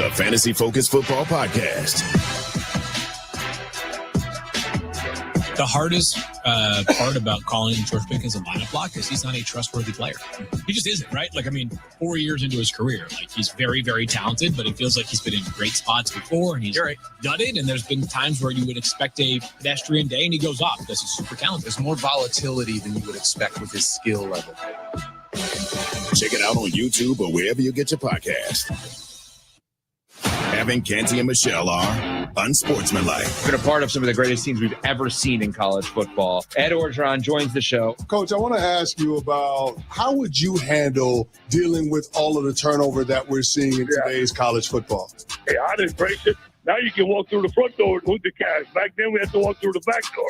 the Fantasy Focus Football Podcast. The hardest part about calling George Pickens a lineup block is he's not a trustworthy player. He just isn't, right? 4 years into his career, he's very, very talented, but it feels like he's been in great spots before, and he's done it. And there's been times where you would expect a pedestrian day, and he goes off because he's super talented. There's more volatility than you would expect with his skill level. Check it out on YouTube or wherever you get your podcast. Evan, Canty, and Michelle are unsportsmanlike. Been a part of some of the greatest teams we've ever seen in college football. Ed Orgeron joins the show. Coach, I want to ask you about how would you handle dealing with all of the turnover that we're seeing in today's college football? Hey, I'd embrace it. Now you can walk through the front door with the cash. Back then, we had to walk through the back door.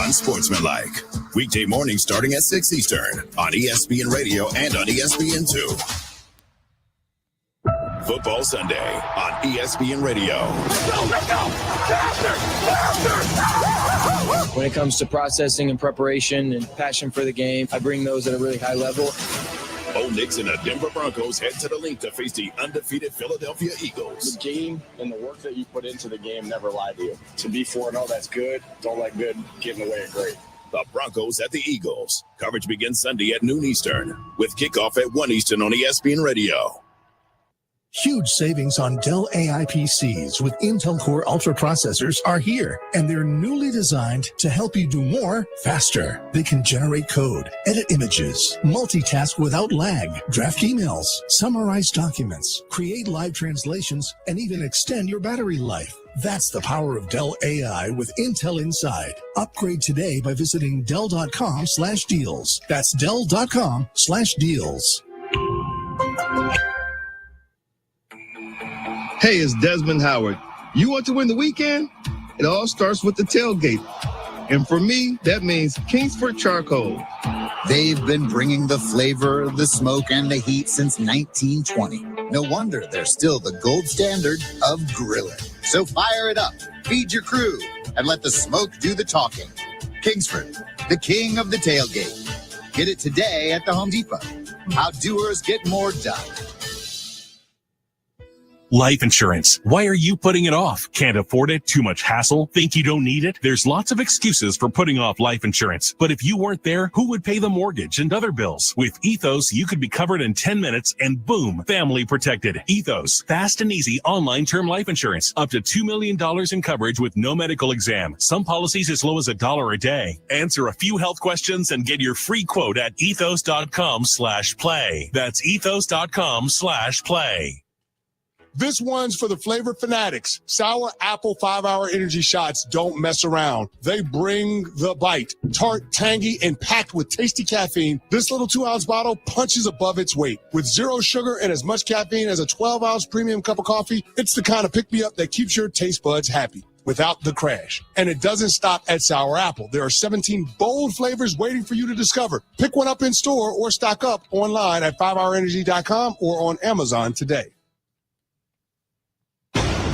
Unsportsmanlike. Weekday mornings starting at 6 Eastern on ESPN Radio and on ESPN2. Football Sunday on ESPN Radio. Let's go! Faster! When it comes to processing and preparation and passion for the game, I bring those at a really high level. Bo Nix and the Denver Broncos head to the link to face the undefeated Philadelphia Eagles. The game and the work that you put into the game never lie to you. To be 4-0, that's good. Don't let good get in the way of great. The Broncos at the Eagles. Coverage begins Sunday at noon Eastern with kickoff at 1 Eastern on ESPN Radio. Huge savings on Dell AI PCs with Intel Core Ultra processors are here, and they're newly designed to help you do more faster. They can generate code, edit images, multitask without lag, draft emails, summarize documents, create live translations, and even extend your battery life. That's the power of Dell AI with Intel inside. Upgrade today by visiting Dell.com/deals. That's Dell.com/deals. Hey, it's Desmond Howard. You want to win the weekend? It all starts with the tailgate. And for me, that means Kingsford Charcoal. They've been bringing the flavor, the smoke, and the heat since 1920. No wonder they're still the gold standard of grilling. So fire it up, feed your crew, and let the smoke do the talking. Kingsford, the king of the tailgate. Get it today at the Home Depot. How doers get more done. Life insurance. Why are you putting it off? Can't afford it? Too much hassle? Think you don't need it? There's lots of excuses for putting off life insurance. But if you weren't there, who would pay the mortgage and other bills? With Ethos, you could be covered in 10 minutes and boom, family protected. Ethos, fast and easy online term life insurance. Up to $2 million in coverage with no medical exam. Some policies as low as $1 a day. Answer a few health questions and get your free quote at ethos.com/play. That's ethos.com/play. This one's for the flavor fanatics. Sour Apple 5-Hour Energy Shots don't mess around. They bring the bite. Tart, tangy, and packed with tasty caffeine, this little 2-ounce bottle punches above its weight. With 0 sugar and as much caffeine as a 12-ounce premium cup of coffee, it's the kind of pick-me-up that keeps your taste buds happy without the crash. And it doesn't stop at Sour Apple. There are 17 bold flavors waiting for you to discover. Pick one up in store or stock up online at 5hourenergy.com or on Amazon today.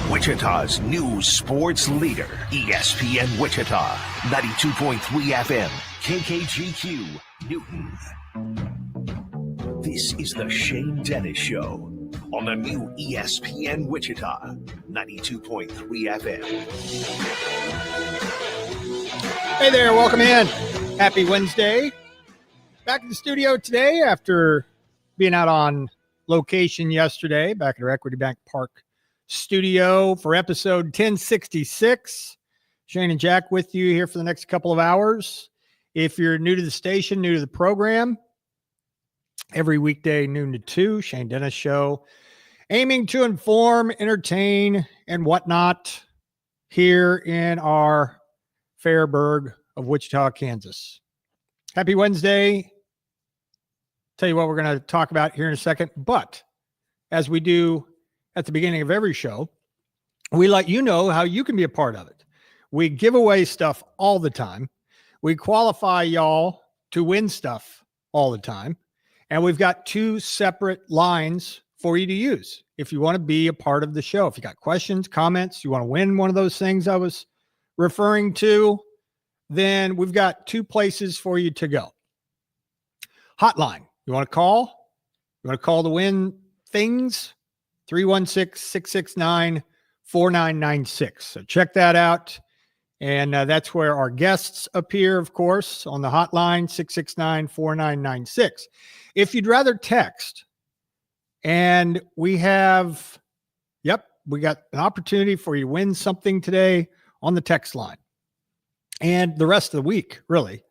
Wichita's news sports leader, ESPN Wichita, 92.3 FM, KKGQ, Newton. This is the Shane Dennis Show on the new ESPN Wichita, 92.3 FM. Hey there, welcome in. Happy Wednesday. Back in the studio today after being out on location yesterday, back at our Equity Bank Park studio for episode 1066. Shane and Jack with you here for the next couple of hours. If you're new to the station, new to the program, every weekday noon to 2, Shane Dennis Show, aiming to inform, entertain, and whatnot here in our Fairburg of Wichita, Kansas. Happy Wednesday. Tell you what we're going to talk about here in a second, but as we do at the beginning of every show, we let you know how you can be a part of it. We give away stuff all the time. We qualify y'all to win stuff all the time. And we've got 2 separate lines for you to use if you want to be a part of the show. If you got questions, comments, you want to win one of those things I was referring to, then we've got 2 places for you to go. Hotline. You want to call? You want to call to win things, 316-669-4996. So check that out. And that's where our guests appear, of course, on the hotline, 669-4996. If you'd rather text, and we got an opportunity for you to win something today on the text line. And the rest of the week, really,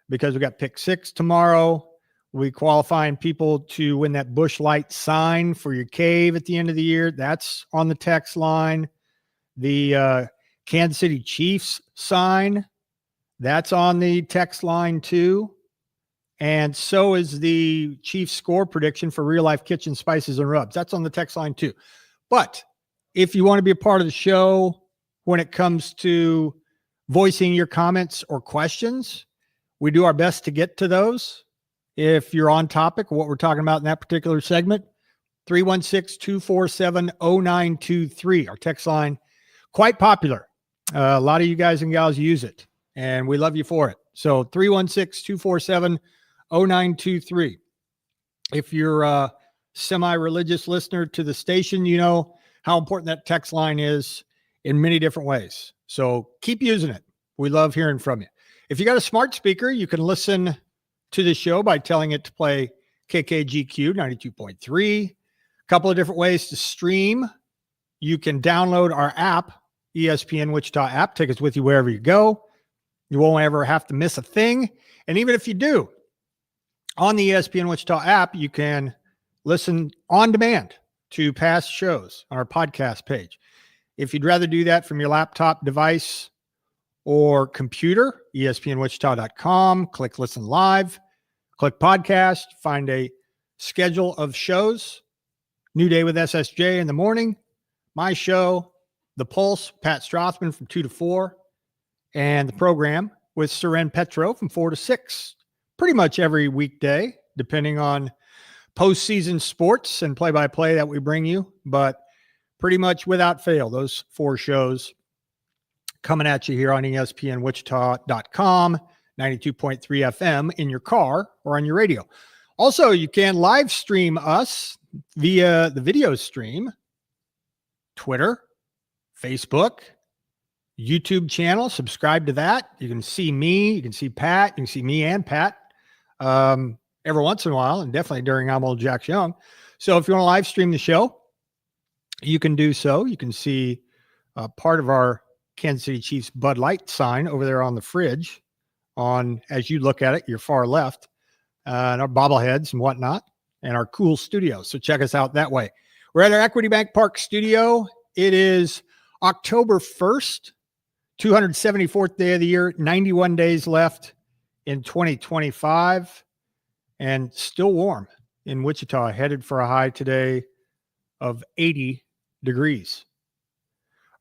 because we got pick 6 tomorrow. We qualifying people to win that Busch Light sign for your cave at the end of the year. That's on the text line. The Kansas City Chiefs sign, that's on the text line too. And so is the Chiefs score prediction for Real Life Kitchen Spices and Rubs. That's on the text line too. But if you want to be a part of the show when it comes to voicing your comments or questions, we do our best to get to those. If you're on topic of what we're talking about in that particular segment, 316-247-0923, our text line, quite popular. A lot of you guys and gals use it, and we love you for it. So 316-247-0923. If you're a semi-religious listener to the station, you know how important that text line is in many different ways. So keep using it. We love hearing from you. If you got a smart speaker, you can listen to the show by telling it to play KKGQ 92.3. A couple of different ways to stream. You can download our app, ESPN Wichita app. Take us with you wherever you go. You won't ever have to miss a thing. And even if you do, on the ESPN Wichita app, you can listen on demand to past shows on our podcast page. If you'd rather do that from your laptop device or computer, espnwichita.com, click listen live, click podcast, find a schedule of shows. New Day with SSJ in the morning, my show, The Pulse, Pat Strathman from 2 to 4, and the program with Seren Petro from 4 to 6. Pretty much every weekday, depending on postseason sports and play-by-play that we bring you, but pretty much without fail, those 4 shows coming at you here on ESPNWichita.com, 92.3 FM in your car or on your radio. Also, you can live stream us via the video stream, Twitter, Facebook, YouTube channel. Subscribe to that. You can see me. You can see Pat. You can see me and Pat every once in a while, and definitely during I'm Old Jack Young. So if you want to live stream the show, you can do so. You can see part of our Kansas City Chiefs Bud Light sign over there on the fridge as you look at it, your far left, and our bobbleheads and whatnot, and our cool studio. So check us out that way. We're at our Equity Bank Park studio. It is October 1st, 274th day of the year, 91 days left in 2025, and still warm in Wichita, headed for a high today of 80 degrees.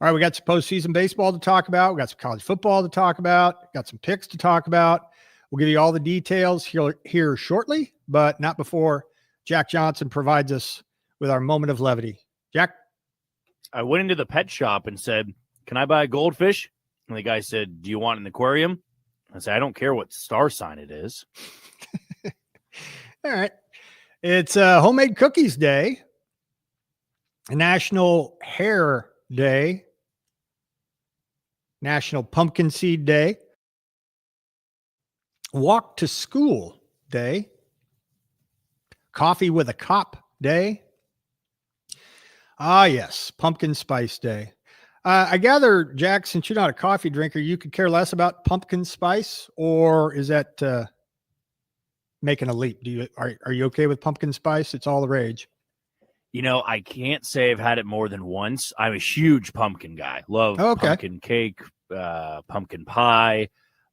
All right, we got some postseason baseball to talk about. We got some college football to talk about. Got some picks to talk about. We'll give you all the details here shortly, but not before Jack Johnson provides us with our moment of levity. Jack? I went into the pet shop and said, "Can I buy a goldfish?" And the guy said, "Do you want an aquarium?" I said, "I don't care what star sign it is." All right. It's Homemade Cookies Day, National Hair Day, National Pumpkin Seed Day, Walk to School Day, Coffee with a Cop Day. Ah, yes, Pumpkin Spice Day. I gather, Jack, since you're not a coffee drinker, you could care less about pumpkin spice, or is that making a leap? Are you okay with pumpkin spice? It's all the rage. You know, I can't say I've had it more than once. I'm a huge pumpkin guy. Love pumpkin cake, pumpkin pie.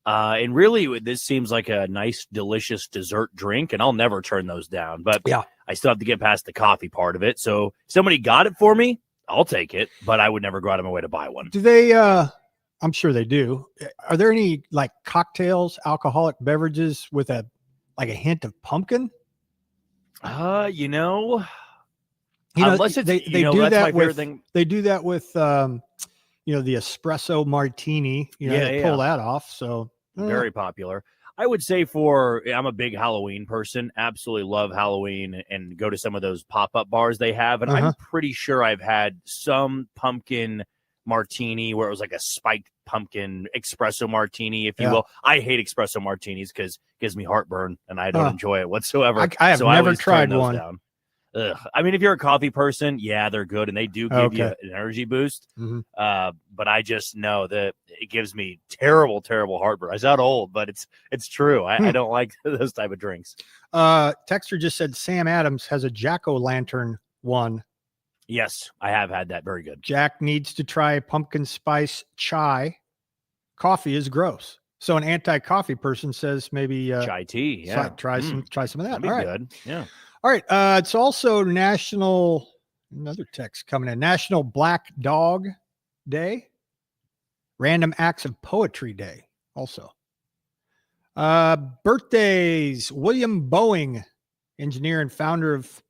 And really, this seems like a nice, delicious dessert drink, and I'll never turn those down. But yeah, I still have to get past the coffee part of it. So if somebody got it for me, I'll take it, but I would never go out of my way to buy one. Do they, I'm sure they do. Are there any like cocktails, alcoholic beverages with a hint of pumpkin? Unless it's, they do that with thing. They do that with the espresso martini. They pull that off. So very popular. I would say I'm a big Halloween person. Absolutely love Halloween and go to some of those pop-up bars they have. And I'm pretty sure I've had some pumpkin martini where it was like a spiked pumpkin espresso martini, if you will. I hate espresso martinis because it gives me heartburn and I don't enjoy it whatsoever. I have never tried one. Down. Ugh. I mean, if you're a coffee person, yeah, they're good and they do give you an energy boost. But I just know that it gives me terrible, terrible heartburn. I sound old, but it's true. I don't like those type of drinks. Texter just said Sam Adams has a jack-o'-lantern one. Yes, I have had that. Very good. Jack needs to try pumpkin spice chai. Coffee is gross. So an anti-coffee person says maybe chai tea. Yeah, try some of that. That'd be good. Yeah. All right. It's also another text coming in, National Black Dog Day, Random Acts of Poetry Day also. Birthdays, William Boeing, engineer and founder of,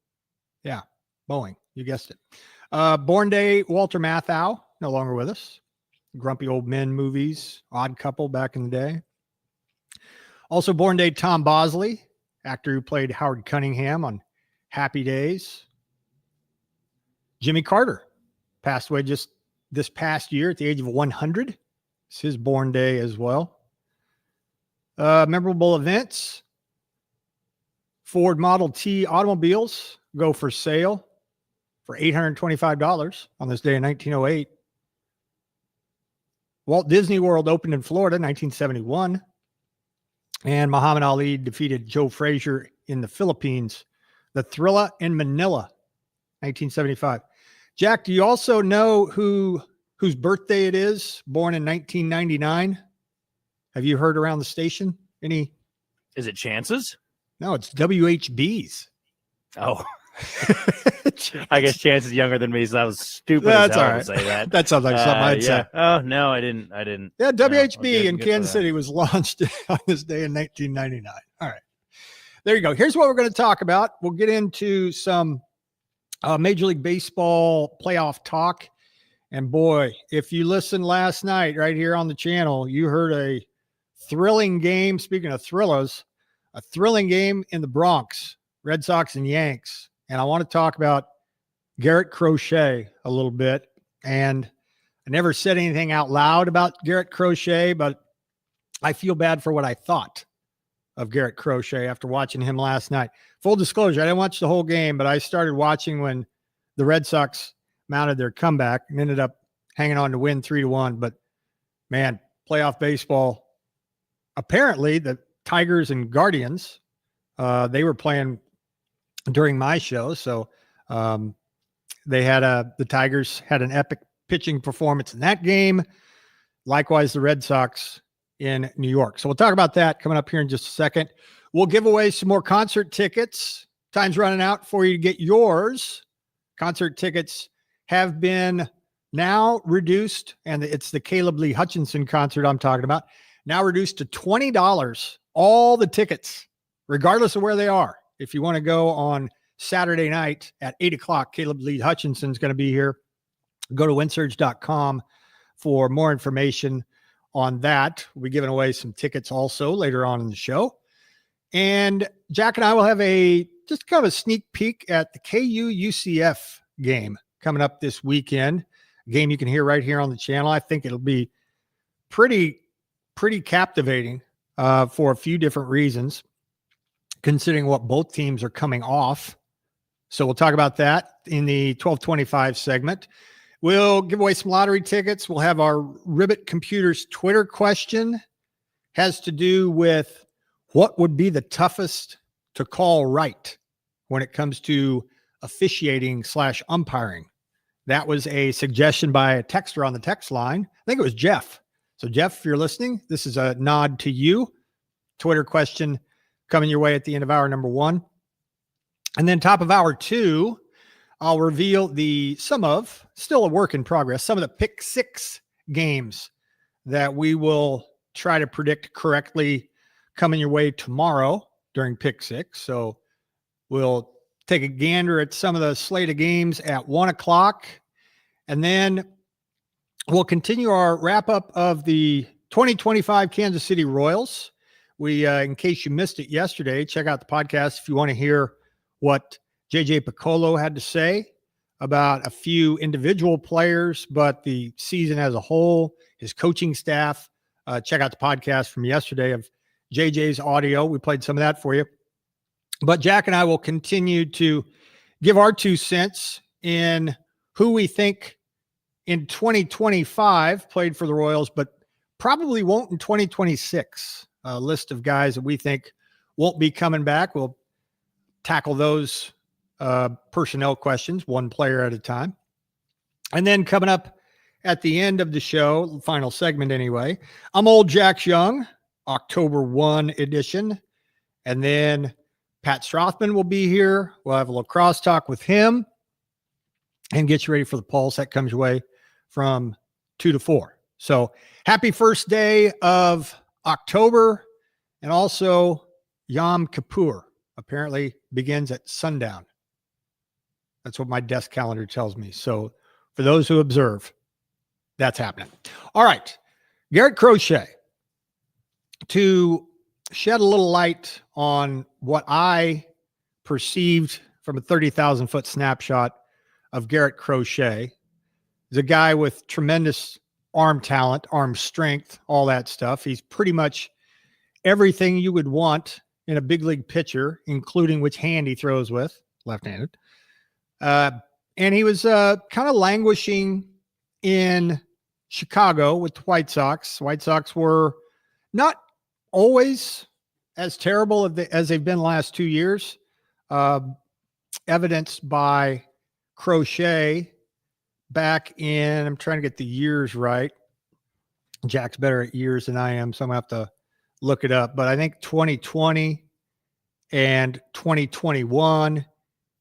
Boeing, you guessed it. Born day, Walter Matthau, no longer with us. Grumpy Old Men movies, Odd Couple back in the day. Also born day, Tom Bosley, actor who played Howard Cunningham on Happy Days. Jimmy Carter passed away just this past year at the age of 100. It's his born day as well. Memorable events. Ford Model T automobiles go for sale for $825 on this day in 1908. Walt Disney World opened in Florida in 1971. And Muhammad Ali defeated Joe Frazier in the Philippines. The Thrilla in Manila, 1975. Jack, do you also know whose birthday it is? Born in 1999. Have you heard around the station any? Is it Chances? No, it's WHB's. Oh. I guess Chance is younger than me, so that was stupid. That's as hell all right. To say that. That sounds like something I'd say. Oh no, I didn't. Yeah, WHB in Kansas City was launched on this day in 1999. All right, there you go. Here's what we're going to talk about. We'll get into some Major League Baseball playoff talk. And boy, if you listened last night right here on the channel, you heard a thrilling game. Speaking of thrillers, a thrilling game in the Bronx, Red Sox and Yanks. And I want to talk about Garrett Crochet a little bit. And I never said anything out loud about Garrett Crochet, but I feel bad for what I thought of Garrett Crochet after watching him last night. Full disclosure, I didn't watch the whole game, but I started watching when the Red Sox mounted their comeback and ended up hanging on to win 3-1. But man, playoff baseball, apparently the Tigers and Guardians, they were playing during my show. So the Tigers had an epic pitching performance in that game. Likewise, the Red Sox in New York. So we'll talk about that coming up here in just a second. We'll give away some more concert tickets. Time's running out for you to get yours. Concert tickets have been now reduced, and it's the Caleb Lee Hutchinson concert I'm talking about, now reduced to $20. All the tickets, regardless of where they are. If you want to go on Saturday night at 8 o'clock, Caleb Lee Hutchinson's going to be here. Go to windsurge.com for more information on that. We'll be giving away some tickets also later on in the show. And Jack and I will have just kind of a sneak peek at the KU UCF game coming up this weekend. A game you can hear right here on the channel. I think it'll be pretty captivating for a few different reasons, considering what both teams are coming off. So we'll talk about that in the 1225 segment. We'll give away some lottery tickets. We'll have our Ribbit Computers Twitter question. Has to do with what would be the toughest to call right when it comes to officiating / umpiring. That was a suggestion by a texter on the text line. I think it was Jeff. So Jeff, if you're listening, this is a nod to you. Twitter question coming your way at the end of hour number 1. And then top of hour 2, I'll reveal still a work in progress, some of the pick 6 games that we will try to predict correctly coming your way tomorrow during pick 6. So we'll take a gander at some of the slate of games at 1 o'clock. And then we'll continue our wrap up of the 2025 Kansas City Royals. We, in case you missed it yesterday, check out the podcast if you want to hear what JJ Piccolo had to say about a few individual players, but the season as a whole, his coaching staff. Check out the podcast from yesterday of JJ's audio. We played some of that for you. But Jack and I will continue to give our 2 cents in who we think in 2025 played for the Royals, but probably won't in 2026. A list of guys that we think won't be coming back. We'll tackle those personnel questions, one player at a time. And then coming up at the end of the show, final segment anyway, I'm Old Jack Young, October 1 edition. And then Pat Strathman will be here. We'll have a little crosstalk with him and get you ready for the Pulse. That comes your way from 2 to 4. So happy first day of October, and also Yom Kippur apparently begins at sundown. That's what my desk calendar tells me. So for those who observe, that's happening. All right. Garrett Crochet, to shed a little light on what I perceived from a 30,000 foot snapshot of Garrett Crochet. He's a guy with tremendous arm talent, arm strength, all that stuff. He's pretty much everything you would want in a big league pitcher, including which hand he throws with, left-handed. And he was kind of languishing in Chicago with the White Sox. White Sox were not always as terrible as they've been the last 2 years, evidenced by Crochet back in, I'm trying to get the years right. Jack's better at years than I am, so I'm going to have to look it up. But I think 2020 and 2021,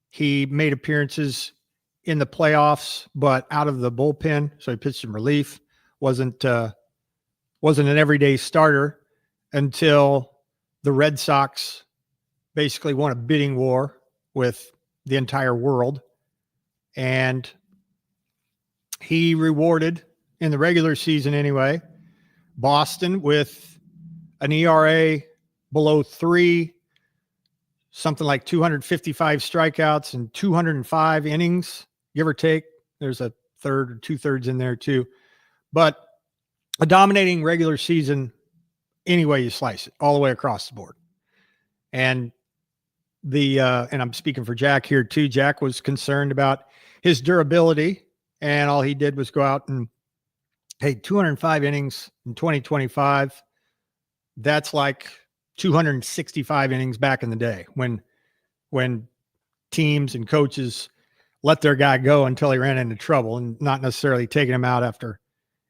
he made appearances in the playoffs, but out of the bullpen. So he pitched in relief. Wasn't an everyday starter until the Red Sox basically won a bidding war with the entire world. And he rewarded, in the regular season anyway, Boston with an ERA below 3, something like 255 strikeouts and 205 innings, give or take. There's a third or 2/3 in there too. But a dominating regular season any way you slice it, all the way across the board. And and I'm speaking for Jack here too. Jack was concerned about his durability, and all he did was go out and, hey, 205 innings in 2025. That's like 265 innings back in the day when teams and coaches let their guy go until he ran into trouble, and not necessarily taking him out after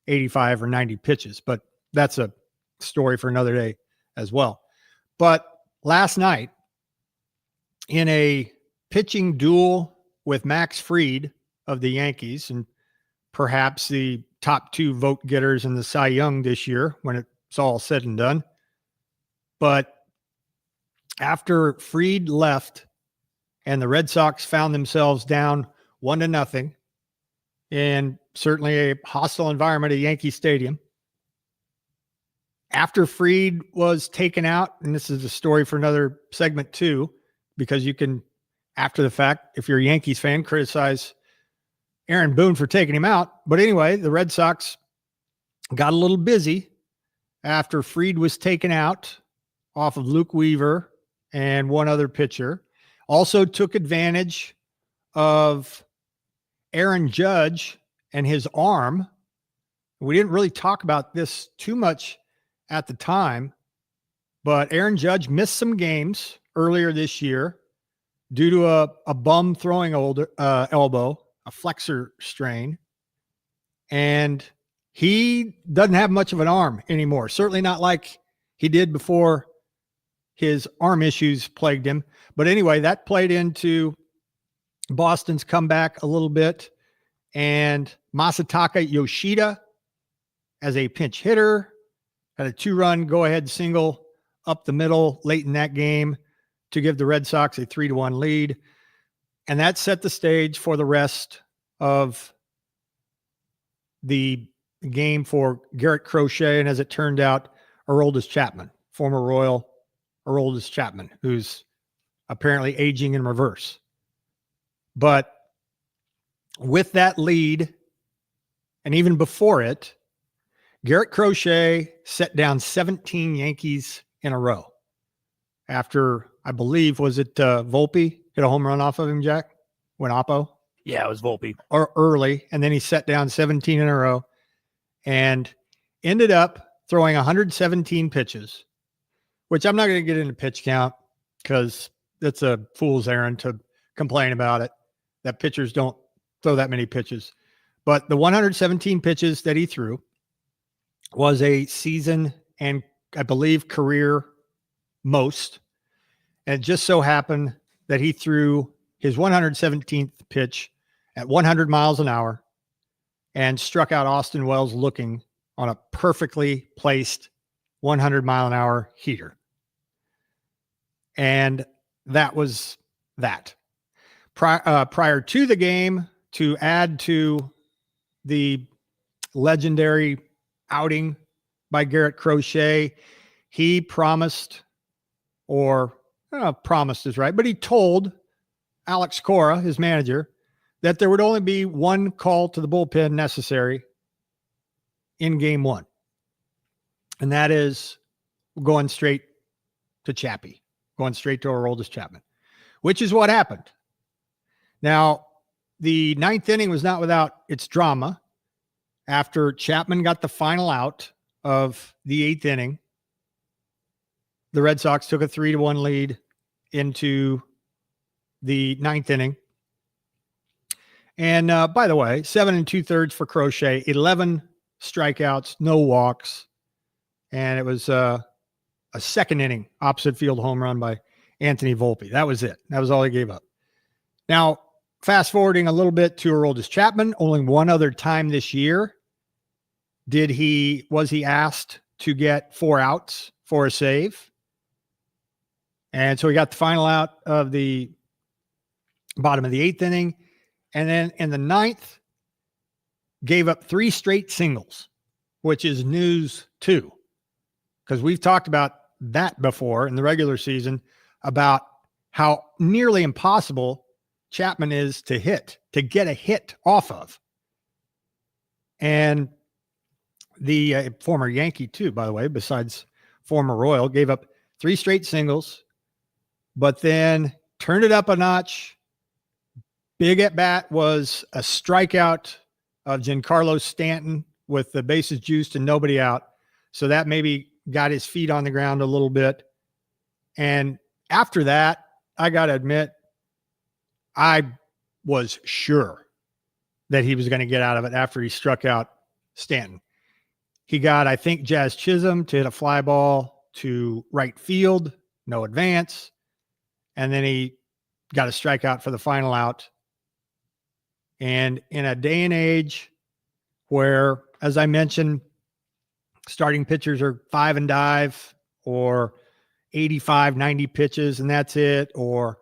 85 or 90 pitches. But that's a story for another day as well. But last night, in a pitching duel with Max Fried of the Yankees, and perhaps the top 2 vote getters in the Cy Young this year when it's all said and done. But after Fried left and the Red Sox found themselves down 1-0 in certainly a hostile environment at Yankee Stadium, after Fried was taken out, and this is a story for another segment too, because you can, after the fact, if you're a Yankees fan, criticize Aaron Boone for taking him out. But anyway, the Red Sox got a little busy after Fried was taken out off of Luke Weaver and one other pitcher. Also took advantage of Aaron Judge and his arm. We didn't really talk about this too much at the time, but Aaron Judge missed some games earlier this year due to a bum throwing elbow, a flexor strain. And he doesn't have much of an arm anymore. Certainly not like he did before his arm issues plagued him. But anyway, that played into Boston's comeback a little bit. And Masataka Yoshida, as a pinch hitter, had a 2-run go-ahead single up the middle late in that game to give the Red Sox a 3-1 lead. And that set the stage for the rest of the game for Garrett Crochet. And as it turned out, Aroldis Chapman former Royal Aroldis Chapman, who's apparently aging in reverse. But with that lead, and even before it, Garrett Crochet set down 17 Yankees in a row. After, I believe, was it Volpe hit a home run off of him, Jack? When Oppo? Yeah, it was Volpe. Or early, and then he set down 17 in a row and ended up throwing 117 pitches, which I'm not going to get into pitch count because it's a fool's errand to complain about it, that pitchers don't throw that many pitches. But the 117 pitches that he threw was a season and I believe career most. And it just so happened that he threw his 117th pitch at 100 miles an hour and struck out Austin Wells looking on a perfectly placed 100-mile-an-hour heater. And that was that. Prior to the game, to add to the legendary outing by Garrett Crochet, he promised, or promised is right, but he told Alex Cora, his manager, that there would only be one call to the bullpen necessary in game one. And that is going straight to Chappie, going straight to Aroldis Chapman, which is what happened. Now, the ninth inning was not without its drama. After Chapman got the final out of the eighth inning, the Red Sox took a 3-1 lead into the ninth inning. And by the way, 7 2/3 for Crochet, 11 strikeouts, no walks. And it was a second inning opposite field home run by Anthony Volpe. That was it. That was all he gave up. Now, fast forwarding a little bit to Aroldis Chapman, only one other time this year was he asked to get 4 outs for a save. And so he got the final out of the bottom of the eighth inning. And then in the ninth, gave up 3 straight singles, which is news too. Because we've talked about that before in the regular season, about how nearly impossible Chapman is to get a hit off of. And the former Yankee too, by the way, besides former Royal, gave up 3 straight singles, but then turned it up a notch. Big at bat was a strikeout of Giancarlo Stanton with the bases juiced and nobody out. So that maybe got his feet on the ground a little bit. And after that, I got to admit, I was sure that he was going to get out of it after he struck out Stanton. He got, I think, Jazz Chisholm to hit a fly ball to right field, no advance. And then he got a strikeout for the final out. And in a day and age where, as I mentioned, starting pitchers are 5 and dive or 85, 90 pitches, and that's it. Or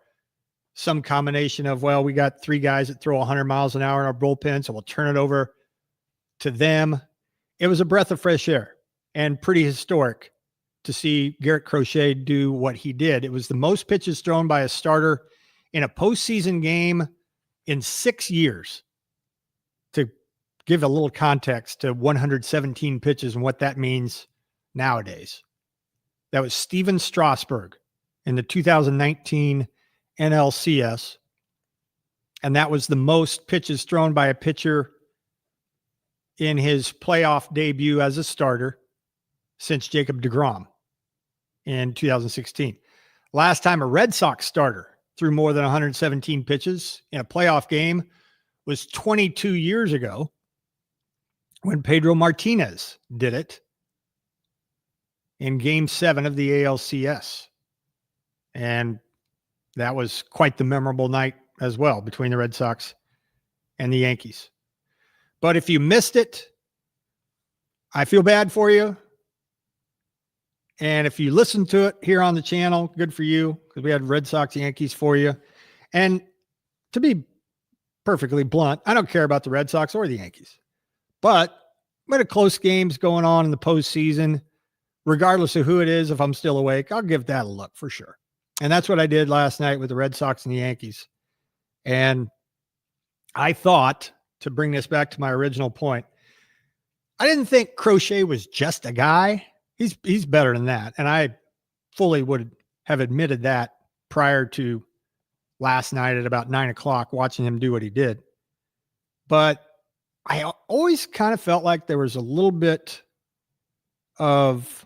some combination of, well, we got 3 guys that throw 100 miles an hour in our bullpen, so we'll turn it over to them. It was a breath of fresh air and pretty historic to see Garrett Crochet do what he did. It was the most pitches thrown by a starter in a postseason game in 6 years. To give a little context to 117 pitches and what that means nowadays. That was Steven Strasburg in the 2019 NLCS. And that was the most pitches thrown by a pitcher in his playoff debut as a starter since Jacob deGrom in 2016. Last time a Red Sox starter threw more than 117 pitches in a playoff game was 22 years ago when Pedro Martinez did it in Game 7 of the ALCS. And that was quite the memorable night as well between the Red Sox and the Yankees. But if you missed it, I feel bad for you. And if you listened to it here on the channel, good for you, because we had Red Sox Yankees for you. And to be perfectly blunt, I don't care about the Red Sox or the Yankees. But we had close games going on in the postseason. regardless of who it is, if I'm still awake, I'll give that a look for sure. And that's what I did last night with the Red Sox and the Yankees. And I thought, to bring this back to my original point, I didn't think Crochet was just a guy. He's better than that. And I fully would have admitted that prior to last night at about 9:00, watching him do what he did. But I always kind of felt like there was a little bit of,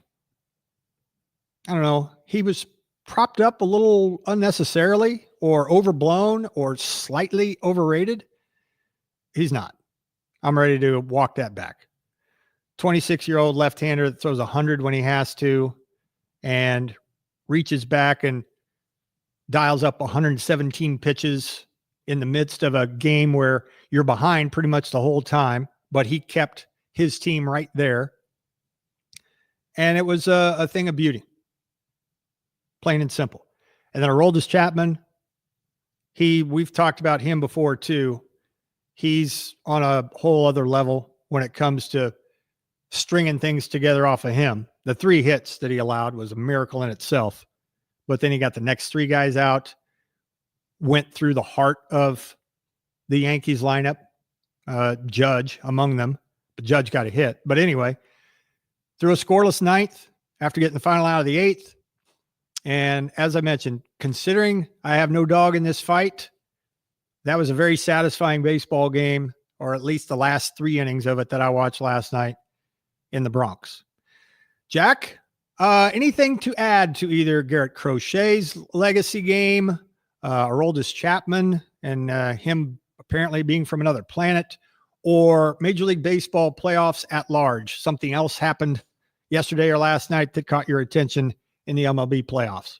I don't know, he was propped up a little unnecessarily or overblown or slightly overrated. He's not. I'm ready to walk that back. 26-year-old left-hander that throws 100 when he has to and reaches back and dials up 117 pitches in the midst of a game where you're behind pretty much the whole time, but he kept his team right there. And it was a thing of beauty, plain and simple. And then Aroldis Chapman, we've talked about him before too. He's on a whole other level when it comes to stringing things together off of him. The 3 hits that he allowed was a miracle in itself, but then he got the next 3 guys out, went through the heart of the Yankees lineup, Judge among them, but Judge got a hit. But anyway, threw a scoreless 9th after getting the final out of the 8th. And as I mentioned, considering I have no dog in this fight, that was a very satisfying baseball game, or at least the last 3 innings of it that I watched last night in the Bronx. Jack, anything to add to either Garrett Crochet's legacy game, Aroldis Chapman and him apparently being from another planet, or Major League Baseball playoffs at large? Something else happened yesterday or last night that caught your attention in the MLB playoffs?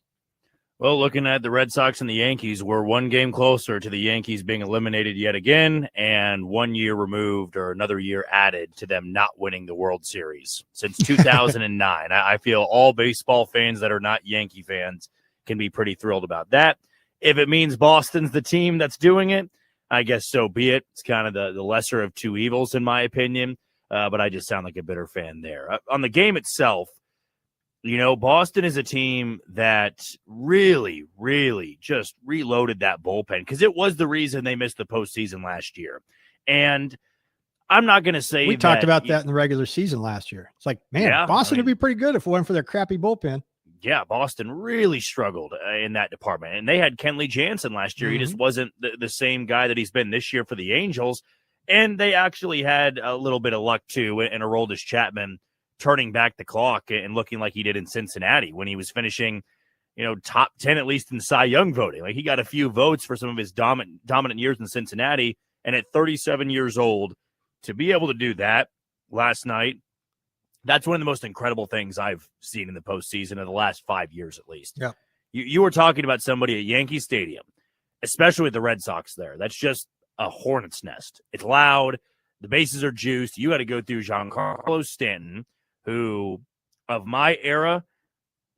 Well, looking at the Red Sox and the Yankees, we're 1 game closer to the Yankees being eliminated yet again, and 1 year removed or another year added to them not winning the World Series since 2009. I feel all baseball fans that are not Yankee fans can be pretty thrilled about that. If it means Boston's the team that's doing it, I guess so be it. It's kind of the lesser of 2 evils, in my opinion, but I just sound like a bitter fan there. On the game itself, you know, Boston is a team that really, really just reloaded that bullpen because it was the reason they missed the postseason last year. And I'm not going to say we talked about that in the regular season last year. It's like, man, Boston would be pretty good if it weren't for their crappy bullpen. Yeah, Boston really struggled in that department. And they had Kenley Jansen last year. He just wasn't the same guy that he's been this year for the Angels. And they actually had a little bit of luck, too, in Aroldis Chapman turning back the clock and looking like he did in Cincinnati when he was finishing, you know, top 10, at least in Cy Young voting. Like, he got a few votes for some of his dominant years in Cincinnati. And at 37 years old, to be able to do that last night, that's one of the most incredible things I've seen in the postseason in the last 5 years, at least. Yeah. You were talking about somebody at Yankee Stadium, especially with the Red Sox there. That's just a hornet's nest. It's loud. The bases are juiced. You got to go through Giancarlo Stanton, who, of my era,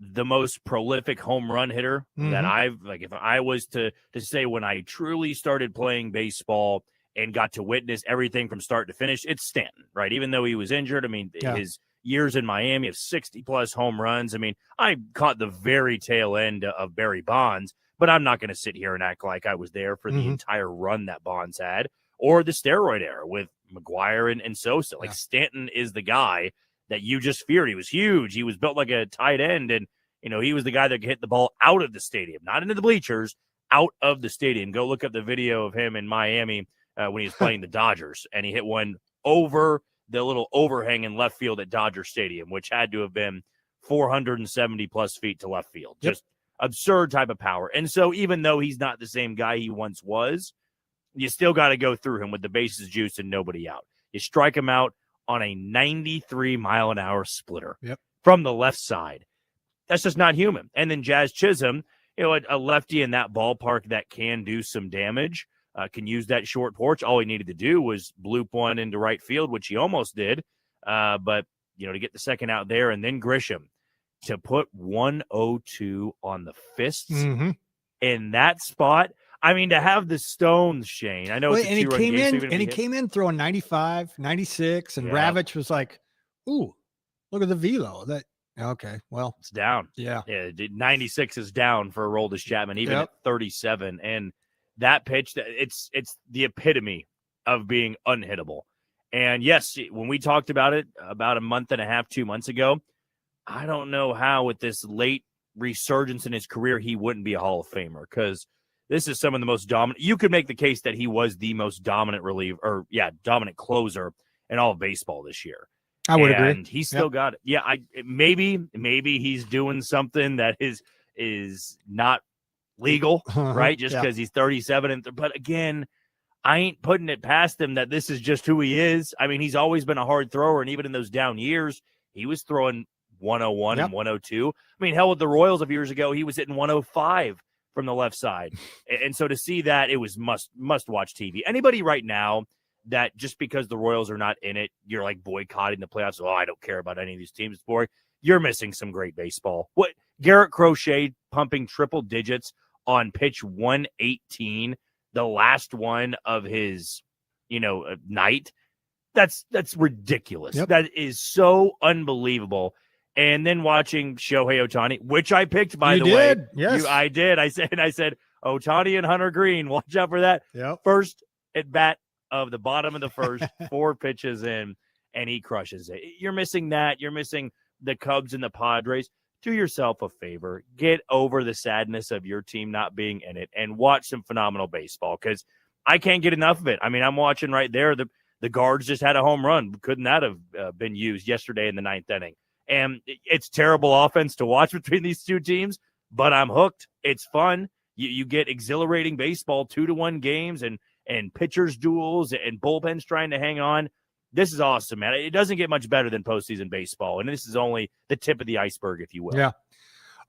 the most prolific home run hitter that I've, like, if I was to say when I truly started playing baseball and got to witness everything from start to finish, it's Stanton, right? Even though he was injured, I mean, his years in Miami of 60-plus home runs. I mean, I caught the very tail end of Barry Bonds, but I'm not going to sit here and act like I was there for the entire run that Bonds had, or the steroid era with McGuire and Sosa. Like, Stanton is the guy that you just feared. He was huge. He was built like a tight end, and, you know, he was the guy that could hit the ball out of the stadium, not into the bleachers, out of the stadium. Go look up the video of him in Miami when he was playing the Dodgers, and he hit one over the little overhang in left field at Dodger Stadium, which had to have been 470-plus feet to left field. Just absurd type of power. And so even though he's not the same guy he once was, you still got to go through him with the bases juiced and nobody out. You strike him out on a 93-mile-an-hour splitter from the left side. That's just not human. And then Jazz Chisholm, you know, a lefty in that ballpark that can do some damage, can use that short porch. All he needed to do was bloop one into right field, which he almost did. But, you know, to get the second out there, and then Grisham to put 102 on the fists in that spot. I mean, to have the Stones, Shane, I know it's a two-run game. He came in throwing 95, 96, and Ravitch was like, ooh, look at the velo. Okay, well, it's down. Yeah, 96 is down for Aroldis Chapman, even at 37. And that pitch, it's the epitome of being unhittable. And yes, when we talked about it about a month and a half, 2 months ago, I don't know how with this late resurgence in his career he wouldn't be a Hall of Famer, because this is some of the most dominant. You could make the case that he was the most dominant dominant closer in all of baseball this year. I would agree. And he's still got it. Yeah, maybe he's doing something that is not legal, right? Just because he's 37. But again, I ain't putting it past him that this is just who he is. I mean, he's always been a hard thrower, and even in those down years, he was throwing 101 and 102. I mean, hell, with the Royals of years ago, he was hitting 105 from the left side. And so to see that, it was must watch TV. Anybody right now that just because the Royals are not in it, you're like boycotting the playoffs. Oh, I don't care about any of these teams. Boy, you're missing some great baseball. What Garrett Crochet pumping triple digits on pitch 118, the last one of his, night. That's ridiculous. Yep. That is so unbelievable. And then watching Shohei Ohtani, which I picked, by the way. Yes. I did. I said, Ohtani and Hunter Green, watch out for that. Yep. First at bat of the bottom of the first, 4 pitches in, and he crushes it. You're missing that. You're missing the Cubs and the Padres. Do yourself a favor. Get over the sadness of your team not being in it and watch some phenomenal baseball, because I can't get enough of it. I mean, I'm watching right there. The Guards just had a home run. Couldn't that have been used yesterday in the 9th inning? And it's terrible offense to watch between these two teams, but I'm hooked. It's fun. You get exhilarating baseball, 2-1 games and pitchers duels and bullpens trying to hang on. This is awesome, man. It doesn't get much better than postseason baseball, and this is only the tip of the iceberg, if you will. Yeah.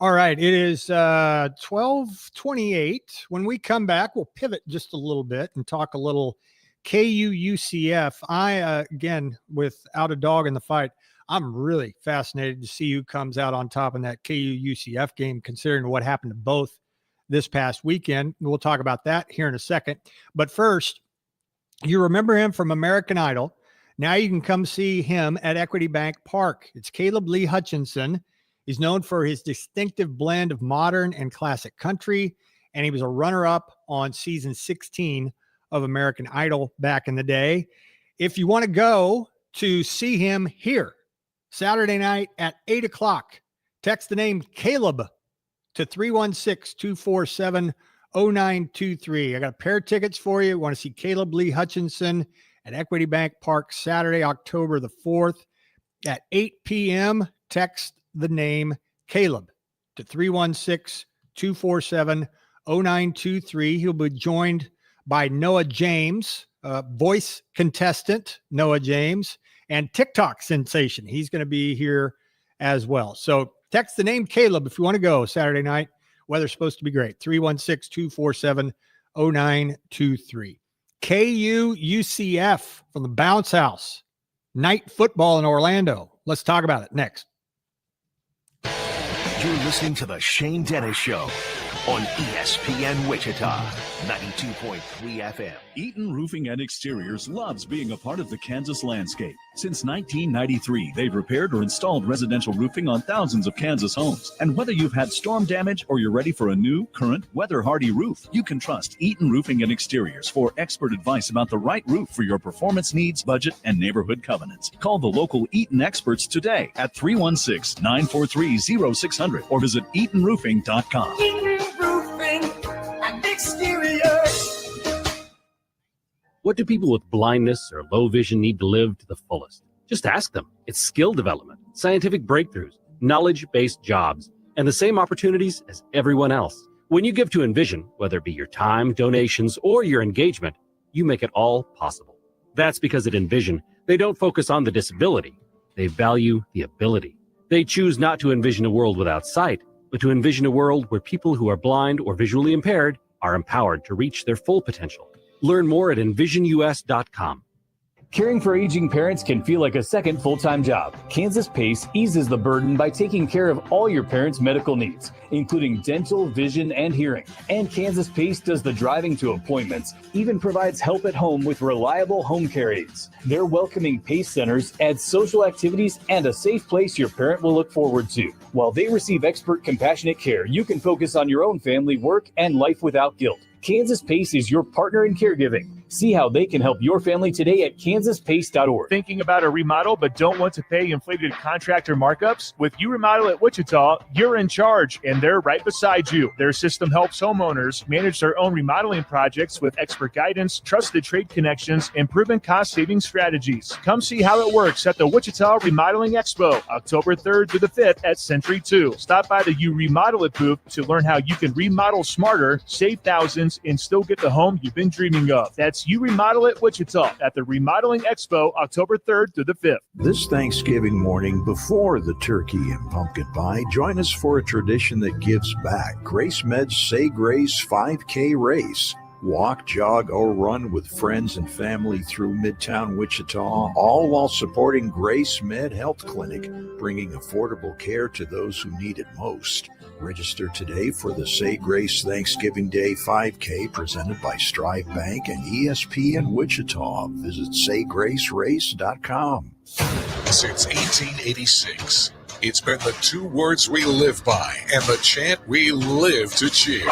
All right. It is 12:28. When we come back, we'll pivot just a little bit and talk a little KU-UCF. Again, without a dog in the fight, I'm really fascinated to see who comes out on top in that KU-UCF game, considering what happened to both this past weekend. We'll talk about that here in a second. But first, you remember him from American Idol. Now you can come see him at Equity Bank Park. It's Caleb Lee Hutchinson. He's known for his distinctive blend of modern and classic country, and he was a runner-up on season 16 of American Idol back in the day. If you want to go to see him here Saturday night at 8 o'clock, text the name Caleb to 316-247-0923. I got a pair of tickets for you. Want to see Caleb Lee Hutchinson at Equity Bank Park Saturday, October the 4th at 8 p.m. Text the name Caleb to 316-247-0923. He'll be joined by Noah James, voice contestant Noah James, and TikTok sensation. He's going to be here as well. So text the name Caleb if you want to go Saturday night. Weather's supposed to be great. 316-247-0923. KU-UCF from the Bounce House. Night football in Orlando. Let's talk about it next. You're listening to The Shane Dennis Show on ESPN Wichita, 92.3 FM. Eaton Roofing and Exteriors loves being a part of the Kansas landscape. Since 1993, they've repaired or installed residential roofing on thousands of Kansas homes. And whether you've had storm damage or you're ready for a new, current, weather-hardy roof, you can trust Eaton Roofing and Exteriors for expert advice about the right roof for your performance needs, budget, and neighborhood covenants. Call the local Eaton experts today at 316-943-0600 or visit EatonRoofing.com. Roofing and Exteriors. What do people with blindness or low vision need to live to the fullest? Just ask them. It's skill development, scientific breakthroughs, knowledge-based jobs, and the same opportunities as everyone else. When you give to Envision, whether it be your time, donations, or your engagement, you make it all possible. That's because at Envision, they don't focus on the disability. They value the ability. They choose not to envision a world without sight, but to envision a world where people who are blind or visually impaired are empowered to reach their full potential. Learn more at envisionus.com. Caring for aging parents can feel like a second full-time job. Kansas PACE eases the burden by taking care of all your parents' medical needs, including dental, vision, and hearing. And Kansas PACE does the driving to appointments, even provides help at home with reliable home care aides. Their welcoming PACE centers add social activities and a safe place your parent will look forward to. While they receive expert, compassionate care, you can focus on your own family, work, and life without guilt. Kansas PACE is your partner in caregiving. See how they can help your family today at kansaspace.org. Thinking about a remodel but don't want to pay inflated contractor markups? With You Remodel at Wichita, you're in charge, and they're right beside you. Their system helps homeowners manage their own remodeling projects with expert guidance, trusted trade connections, and proven cost-saving strategies. Come see how it works at the Wichita Remodeling Expo, October 3rd through the 5th at Century 2. Stop by the You Remodel It booth to learn how you can remodel smarter, save thousands, and still get the home you've been dreaming of. That's You Remodel It Wichita at the Remodeling Expo, October 3rd through the 5th. This Thanksgiving morning, before the turkey and pumpkin pie, join us for a tradition that gives back. Grace Med's Say Grace 5K race. Walk, jog, or run with friends and family through Midtown Wichita, all while supporting Grace Med Health Clinic, bringing affordable care to those who need it most. Register today for the Say Grace Thanksgiving Day 5K presented by Strive Bank and ESPN Wichita. Visit saygracerace.com. Since 1886, it's been the two words we live by and the chant we live to cheer.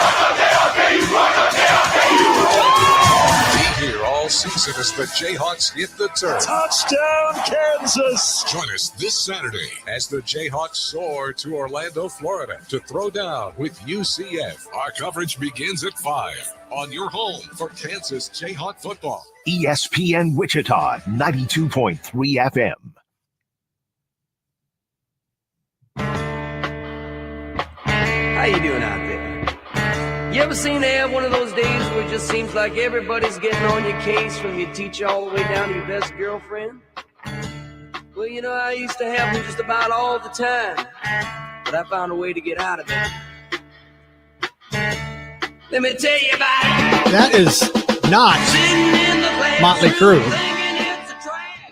Be here all season as the Jayhawks hit the turf. Touchdown, Kansas! Join us this Saturday as the Jayhawks soar to Orlando, Florida to throw down with UCF. Our coverage begins at 5 on your home for Kansas Jayhawk football. ESPN Wichita, 92.3 FM. How you doing out there? You ever seen to have one of those days where it just seems like everybody's getting on your case from your teacher all the way down to your best girlfriend? Well, you know, I used to have them just about all the time, but I found a way to get out of it. Let me tell you about it. That is not Motley Crue.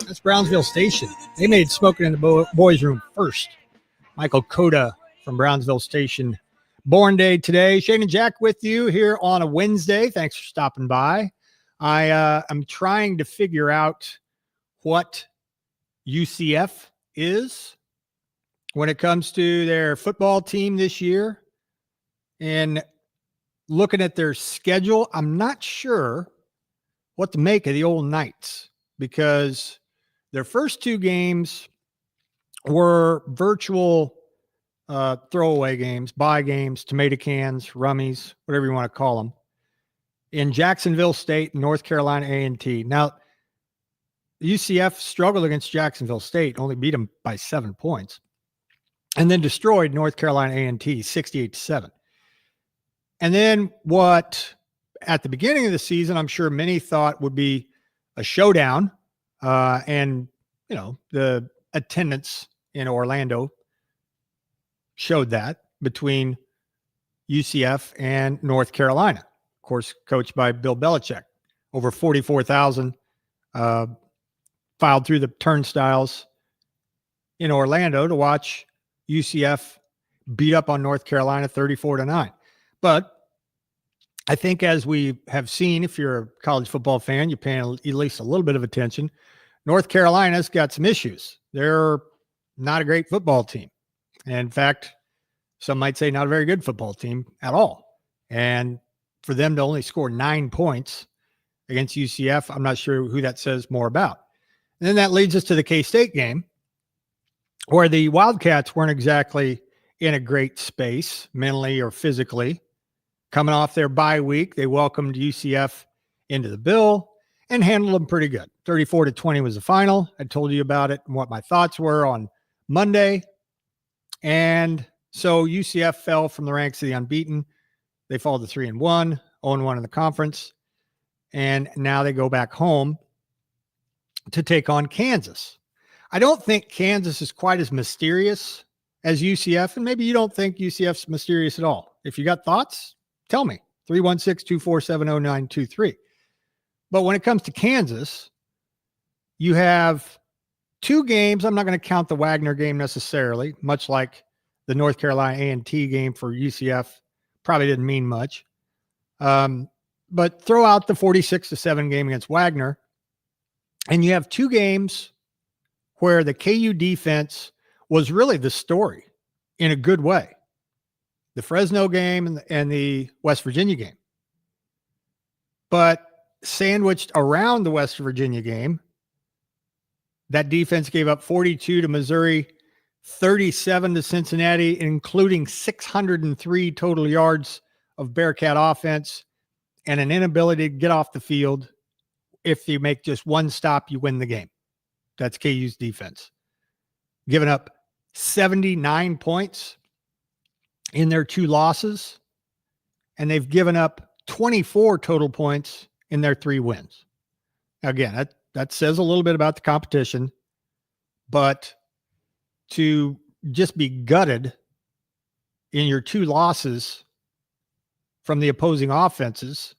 That's Brownsville Station. They made Smoking in the Boys Room first. Michael Coda from Brownsville Station. Born Day today. Shane and Jack with you here on a Wednesday. Thanks for stopping by. I'm trying to figure out what UCF is when it comes to their football team this year. And looking at their schedule, I'm not sure what to make of the old Knights because their first two games were virtual throwaway games, buy games, tomato cans, rummies, whatever you want to call them, in Jacksonville State, North Carolina A&T. Now, UCF struggled against Jacksonville State, only beat them by 7 points, and then destroyed North Carolina A&T 68-7. And then what, at the beginning of the season, I'm sure many thought would be a showdown, and, you know, the attendance in Orlando showed that between UCF and North Carolina, of course, coached by Bill Belichick. Over 44,000 filed through the turnstiles in Orlando to watch UCF beat up on North Carolina 34-9. But I think, as we have seen, if you're a college football fan, you're paying at least a little bit of attention. North Carolina's got some issues. They're not a great football team. And in fact, some might say not a very good football team at all. And for them to only score 9 points against UCF, I'm not sure who that says more about. And then that leads us to the K-State game, where the Wildcats weren't exactly in a great space, mentally or physically. Coming off their bye week, they welcomed UCF into the bill and handled them pretty good. 34-20 was the final. I told you about it and what my thoughts were on Monday. And so UCF fell from the ranks of the unbeaten. They fall to 3-1, 0-1 in the conference. And now they go back home to take on Kansas. I don't think Kansas is quite as mysterious as UCF, and maybe you don't think UCF's mysterious at all. If you got thoughts, tell me. 316-247-0923. But when it comes to Kansas, you have 2 games. I'm not going to count the Wagner game necessarily, much like the North Carolina A&T game for UCF probably didn't mean much. But throw out the 46-7 game against Wagner, and you have 2 games where the KU defense was really the story in a good way. The Fresno game and the West Virginia game. But sandwiched around the West Virginia game, that defense gave up 42 to Missouri, 37 to Cincinnati, including 603 total yards of Bearcat offense and an inability to get off the field. If you make just one stop, you win the game. That's KU's defense. Giving up 79 points in their 2 losses, and they've given up 24 total points in their 3 wins. Again, that says a little bit about the competition, but to just be gutted in your 2 losses from the opposing offenses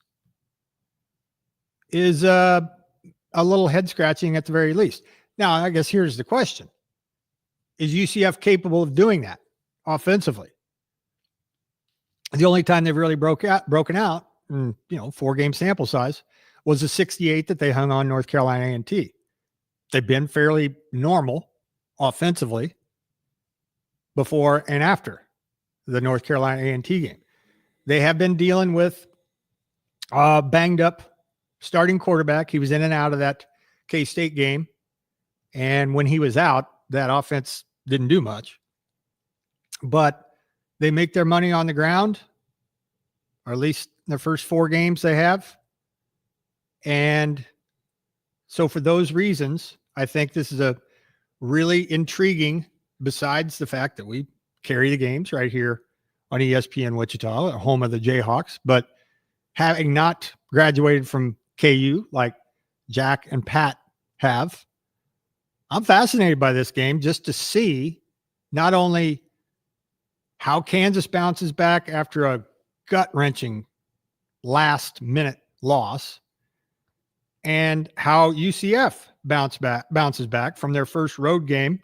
is a little head scratching at the very least. Now, I guess here's the question. Is UCF capable of doing that offensively? The only time they've really broken out, 4-game sample size, was the 68 that they hung on North Carolina A&T. They've been fairly normal offensively before and after the North Carolina A&T game. They have been dealing with banged up starting quarterback. He was in and out of that K-State game. And when he was out, that offense didn't do much. But they make their money on the ground, or at least their first 4 games they have. And so for those reasons, I think this is a really intriguing, besides the fact that we carry the games right here on ESPN Wichita, home of the Jayhawks, but having not graduated from KU like Jack and Pat have, I'm fascinated by this game just to see not only how Kansas bounces back after a gut-wrenching last-minute loss and how UCF bounces back from their first road game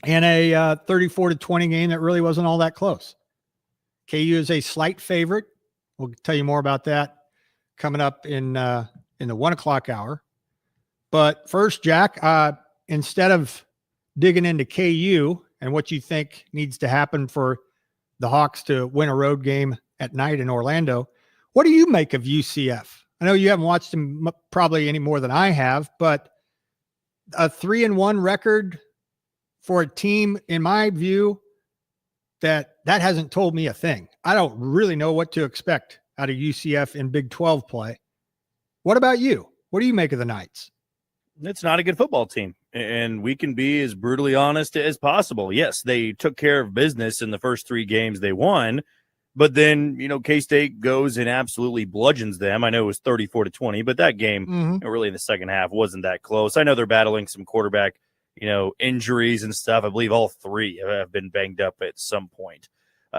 in a 34-20 game that really wasn't all that close. KU is a slight favorite. We'll tell you more about that coming up in the 1 o'clock hour. But first, Jack, instead of digging into KU and what you think needs to happen for the Hawks to win a road game at night in Orlando, what do you make of UCF? I know you haven't watched them probably any more than I have, but a 3-1 record for a team, in my view, that hasn't told me a thing. I don't really know what to expect out of UCF in Big 12 play. What about you? What do you make of the Knights? It's not a good football team, and we can be as brutally honest as possible. Yes, they took care of business in the first 3 games they won, but then, K-State goes and absolutely bludgeons them. I know it was 34-20, but that game really in the second half wasn't that close. I know they're battling some quarterback, injuries and stuff. I believe all 3 have been banged up at some point.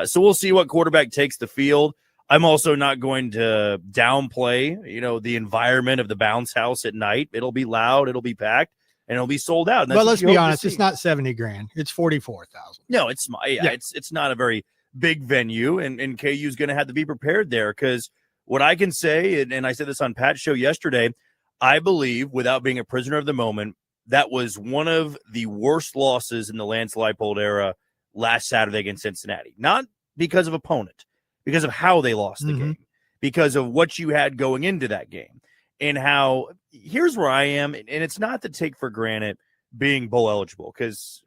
So we'll see what quarterback takes the field. I'm also not going to downplay, the environment of the bounce house at night. It'll be loud, it'll be packed, and it'll be sold out. But let's be honest, it's not $70,000. It's $44,000. No, it's not a very big venue, and KU is going to have to be prepared there, because what I can say, and I said this on Pat's show yesterday, I believe, without being a prisoner of the moment, that was one of the worst losses in the Lance Leipold era last Saturday against Cincinnati. Not because of opponent, because of how they lost the game, because of what you had going into that game, and how here's where I am. And it's not to take for granted being bowl eligible, because,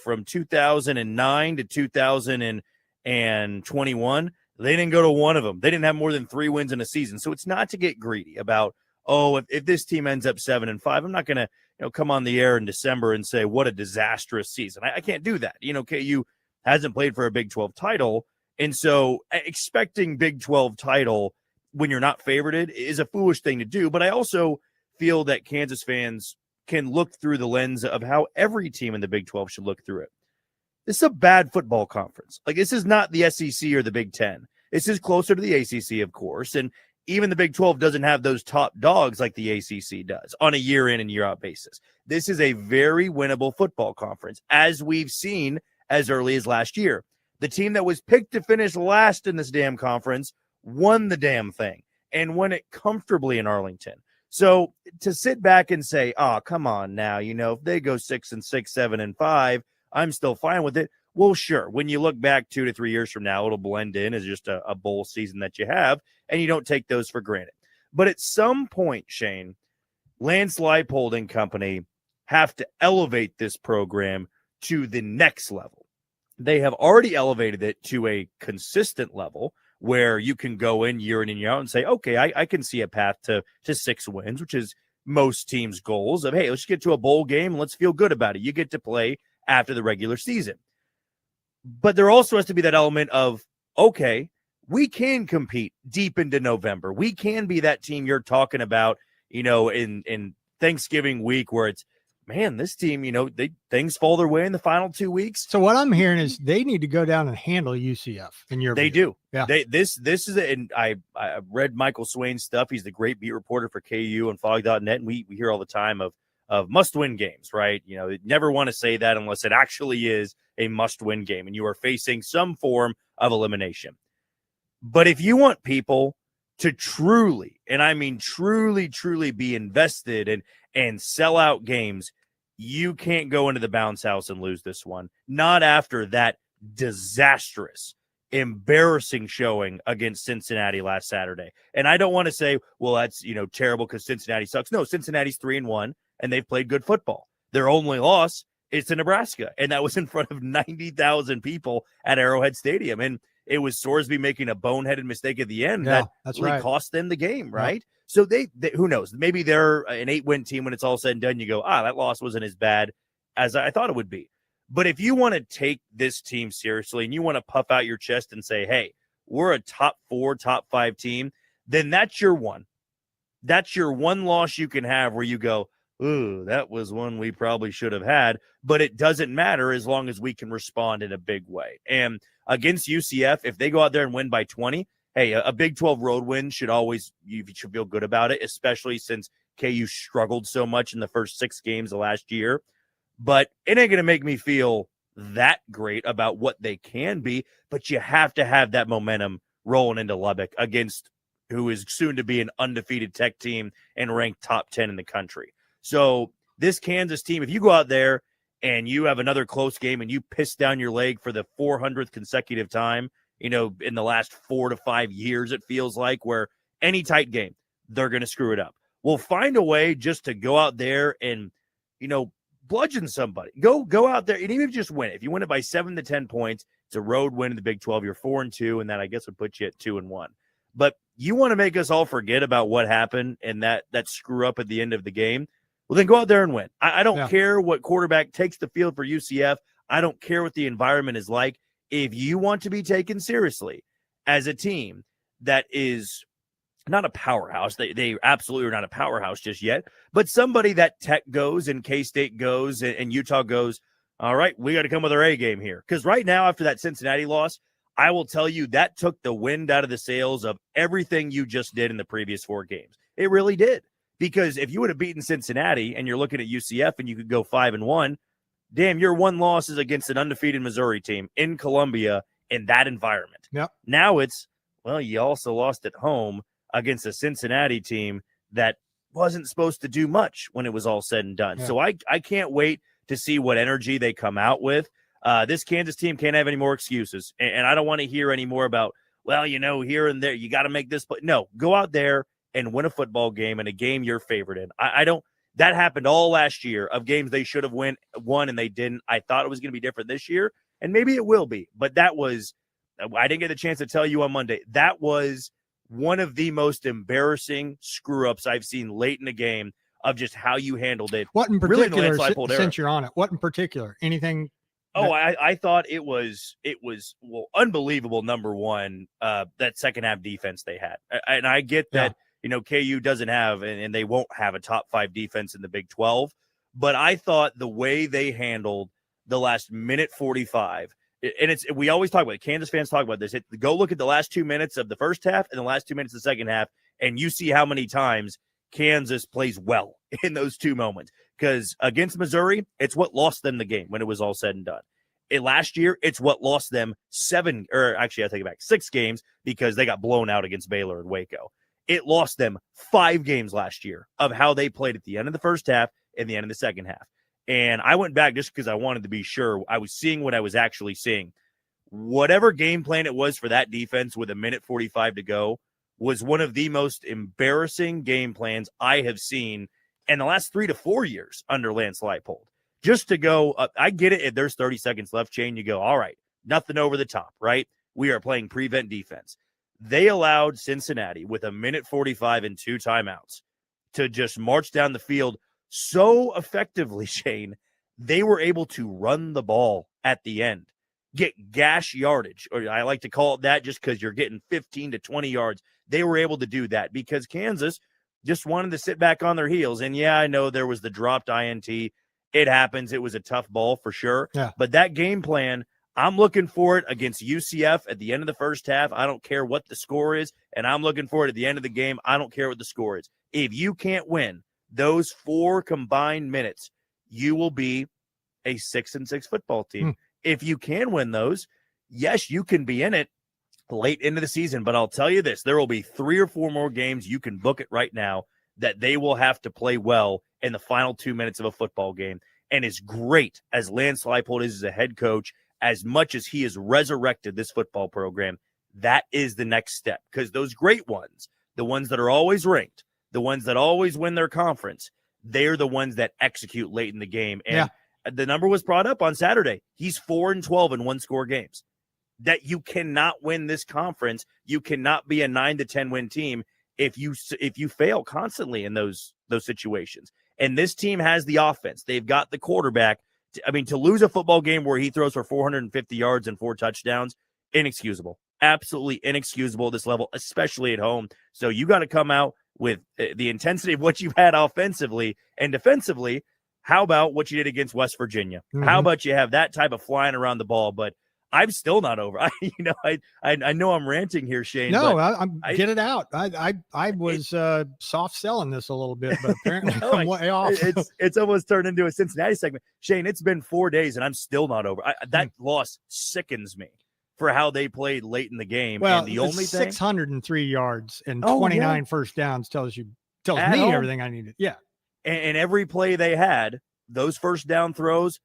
from 2009 to 2021, they didn't go to one of them. They didn't have more than 3 wins in a season. So it's not to get greedy about, if this team ends up 7-5, I'm not going to, come on the air in December and say, what a disastrous season. I can't do that. KU hasn't played for a Big 12 title. And so expecting Big 12 title when you're not favorited is a foolish thing to do. But I also feel that Kansas fans can look through the lens of how every team in the Big 12 should look through it. This is a bad football conference. Like, this is not the SEC or the Big 10. This is closer to the ACC, of course. And even the Big 12 doesn't have those top dogs like the ACC does on a year in and year out basis. This is a very winnable football conference, as we've seen as early as last year. The team that was picked to finish last in this damn conference won the damn thing and won it comfortably in Arlington. So to sit back and say, oh, come on now, if they go 6-6, 7-5, I'm still fine with it. Well, sure. When you look back 2 to 3 years from now, it'll blend in as just a bowl season that you have, and you don't take those for granted. But at some point, Shane, Lance Leipold and company have to elevate this program to the next level. They have already elevated it to a consistent level where you can go in year out and say, okay, I can see a path to 6 wins, which is most teams' goals of, hey, let's get to a bowl game and let's feel good about it. You get to play after the regular season. But there also has to be that element of, okay, we can compete deep into November. We can be that team you're talking about, in Thanksgiving week where it's, man, this team, things fall their way in the final 2 weeks. So what I'm hearing is they need to go down and handle UCF in your They view. do. Yeah. This is, and I read Michael Swain's stuff. He's the great beat reporter for KU and Fog.net, and we hear all the time of must-win games, right? You never want to say that unless it actually is a must-win game and you are facing some form of elimination. But if you want people to truly, and I mean truly be invested and sell out games, you can't go into the bounce house and lose this one. Not after that disastrous, embarrassing showing against Cincinnati last Saturday. And I don't want to say, well, that's, terrible because Cincinnati sucks. No, Cincinnati's 3-1 and they've played good football. Their only loss is to Nebraska, and that was in front of 90,000 people at Arrowhead Stadium. And it was Sorsby making a boneheaded mistake at the end that really cost them the game, right? Yeah. So they who knows? Maybe they're an 8-win team when it's all said and done. You go, that loss wasn't as bad as I thought it would be. But if you want to take this team seriously and you want to puff out your chest and say, hey, we're a top 4, top 5 team, then that's your one. That's your one loss you can have where you go, ooh, that was one we probably should have had, but it doesn't matter as long as we can respond in a big way. And against UCF, if they go out there and win by 20, hey, a Big 12 road win you should feel good about it, especially since KU struggled so much in the first 6 games of last year. But it ain't going to make me feel that great about what they can be, but you have to have that momentum rolling into Lubbock against who is soon to be an undefeated Tech team and ranked top 10 in the country. So this Kansas team, if you go out there and you have another close game and you piss down your leg for the 400th consecutive time, in the last 4 to 5 years, it feels like, where any tight game, they're going to screw it up. We'll find a way just to go out there and, bludgeon somebody. Go out there, and even if you just win it. If you win it by 7 to 10 points, it's a road win in the Big 12. You're 4-2, and that I guess would put you at 2-1. But you want to make us all forget about what happened and that screw up at the end of the game. Well, then go out there and win. I don't care what quarterback takes the field for UCF. I don't care what the environment is like. If you want to be taken seriously as a team that is not a powerhouse, they absolutely are not a powerhouse just yet, but somebody that Tech goes and K-State goes and Utah goes, all right, we got to come with our A game here. Because right now, after that Cincinnati loss, I will tell you that took the wind out of the sails of everything you just did in the previous 4 games. It really did. Because if you would have beaten Cincinnati and you're looking at UCF and you could go 5-1, damn, your one loss is against an undefeated Missouri team in Columbia in that environment. Yep. Now it's, well, you also lost at home against a Cincinnati team that wasn't supposed to do much when it was all said and done. Yeah. So I can't wait to see what energy they come out with. This Kansas team can't have any more excuses. And I don't want to hear any more about, well, here and there, you got to make this play. No, go out there and win a football game and a game you're favored in. That happened all last year of games they should have won and they didn't. I thought it was going to be different this year, and maybe it will be. But I didn't get the chance to tell you on Monday, that was one of the most embarrassing screw-ups I've seen late in the game of just how you handled it. What in particular, since you're on it, what in particular? Anything? I thought it was unbelievable, number one, that second half defense they had. And I get that, KU doesn't have, and they won't have a top 5 defense in the Big 12. But I thought the way they handled the last minute 45, and we always talk about it. Kansas fans talk about this. Go look at the last 2 minutes of the first half and the last 2 minutes of the second half, And you see how many times Kansas plays well in those two moments. Because against Missouri, it's what lost them the game when it was all said and done. Last year, it's what lost them 6 games because they got blown out against Baylor and Waco. It lost them 5 games last year of how they played at the end of the first half and the end of the second half. And I went back just because I wanted to be sure I was seeing what I was actually seeing. Whatever game plan it was for that defense with 1:45 to go was one of the most embarrassing game plans I have seen in the last 3 to 4 years under Lance Leipold. Just to go, I get it. If there's 30 seconds left, Shane, you go, all right, nothing over the top, right? We are playing prevent defense. They allowed Cincinnati with 1:45 and 2 timeouts to just march down the field so effectively, Shane. They were able to run the ball at the end, get gash yardage, or I like to call it that just because you're getting 15 to 20 yards. They were able to do that because Kansas just wanted to sit back on their heels. And yeah, I know there was the dropped INT. It happens. It was a tough ball for sure. Yeah. But that game plan, I'm looking for it against UCF at the end of the first half. I don't care what the score is. And I'm looking for it at the end of the game. I don't care what the score is. If you can't win those 4 combined minutes, you will be a 6-6 football team. If you can win those, yes, you can be in it late into the season. But I'll tell you this, there will be 3 or 4 more games, you can book it right now, that they will have to play well in the final 2 minutes of a football game. And as great as Lance Leipold is as a head coach, as much as he has resurrected this football program, that is the next step. Because those great ones, the ones that are always ranked, the ones that always win their conference, they're the ones that execute late in the game. And the number was brought up on Saturday. He's 4-12 in one-score games. That you cannot win this conference. You cannot be a 9 to 10 win team if you fail constantly in those situations. And this team has the offense. They've got the quarterback. To lose a football game where he throws for 450 yards and 4 touchdowns, inexcusable. Absolutely inexcusable at this level, especially at home. So you got to come out with the intensity of what you've had offensively and defensively. How about what you did against West Virginia? How about you have that type of flying around the ball? But I'm still not over. I know I'm ranting here, Shane. No, I get it out. I was soft selling this a little bit, but apparently I'm way off. It's almost turned into a Cincinnati segment. Shane, it's been 4 days and I'm still not over. That loss sickens me for how they played late in the game. Well, and the only 603 yards and 29 first downs tells me everything I needed. Yeah. And every play they had, those first down throws,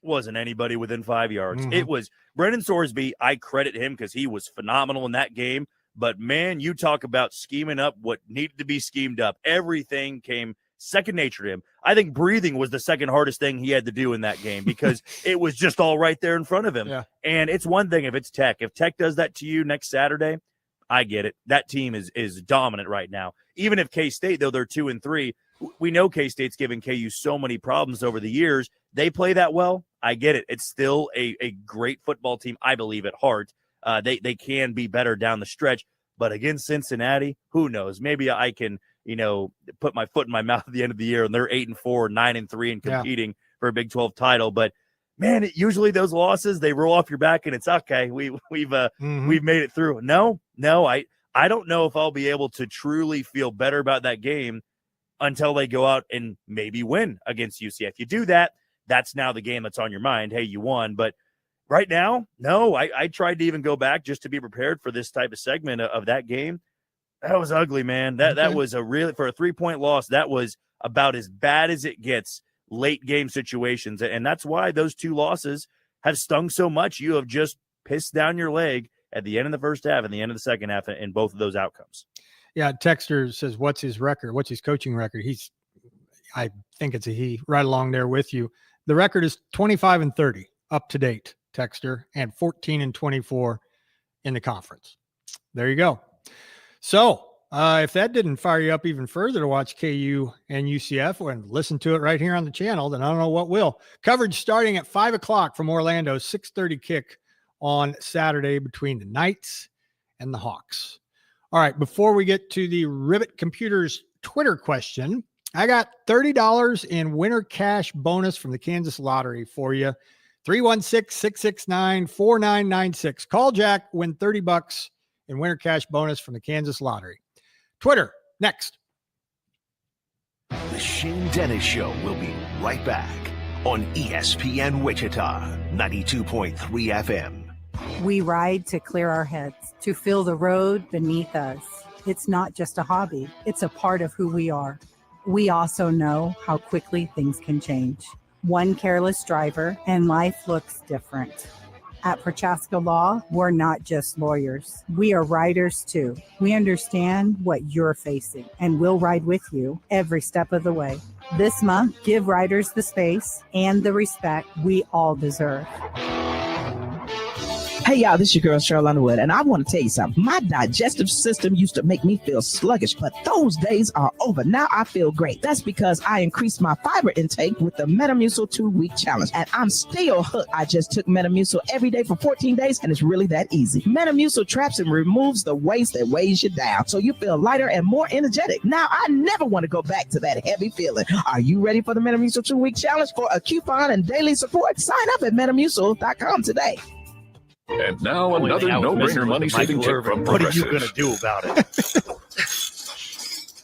wasn't anybody within 5 yards. It was Brendan Sorsby. I credit him because he was phenomenal in that game. But, man, you talk about scheming up what needed to be schemed up. Everything came second nature to him. I think breathing was the second hardest thing he had to do in that game because it was just all right there in front of him. Yeah. And it's one thing if it's Tech. If Tech does that to you next Saturday, I get it. That team is dominant right now. Even if K-State, though they're 2-3, we know K-State's given KU so many problems over the years. They play that well. I get it. It's still a great football team, I believe, at heart. They can be better down the stretch. But against Cincinnati, who knows? Maybe I can, put my foot in my mouth at the end of the year, and they're 8-4, 9-3, and competing for a Big 12 title. But, man, usually those losses, they roll off your back, and it's okay. We've made it through. No, I don't know if I'll be able to truly feel better about that game until they go out and maybe win against UCF. You do that, that's now the game that's on your mind. Hey, you won. But right now, no, I tried to even go back just to be prepared for this type of segment of that game. That was ugly, man. That was for a 3-point loss, that was about as bad as it gets late game situations. And that's why those 2 losses have stung so much. You have just pissed down your leg at the end of the first half and the end of the second half in both of those outcomes. Yeah, Texter says, what's his record? What's his coaching record? I think it's a he, right along there with you. The record is 25-30, up to date, Texter, and 14-24 in the conference. There you go. So if that didn't fire you up even further to watch KU and UCF and listen to it right here on the channel, then I don't know what will. Coverage starting at 5 o'clock from Orlando, 6:30 kick on Saturday between the Knights and the Hawks. All right, before we get to the Rivet Computers Twitter question, I got $30 in winter cash bonus from the Kansas Lottery for you. 316-669-4996. Call Jack, win $30 in winter cash bonus from the Kansas Lottery. Twitter, next. The Shane Dennis Show will be right back on ESPN Wichita, 92.3 FM. We ride to clear our heads, to feel the road beneath us. It's not just a hobby, it's a part of who we are. We also know how quickly things can change. One careless driver and life looks different. At Prochaska Law, we're not just lawyers. We are riders too. We understand what you're facing, and we'll ride with you every step of the way. This month, give riders the space and the respect we all deserve. Hey, y'all, this is your girl, Cheryl Underwood, and I want to tell you something. My digestive system used to make me feel sluggish, but those days are over. Now I feel great. That's because I increased my fiber intake with the Metamucil 2-week challenge, and I'm still hooked. I just took Metamucil every day for 14 days, and it's really that easy. Metamucil traps and removes the waste that weighs you down, so you feel lighter and more energetic. Now I never want to go back to that heavy feeling. Are you ready for the Metamucil 2-week challenge? For a coupon and daily support, sign up at Metamucil.com today. And now another no-brainer money-saving tip from What are Progressive. you going to do about it?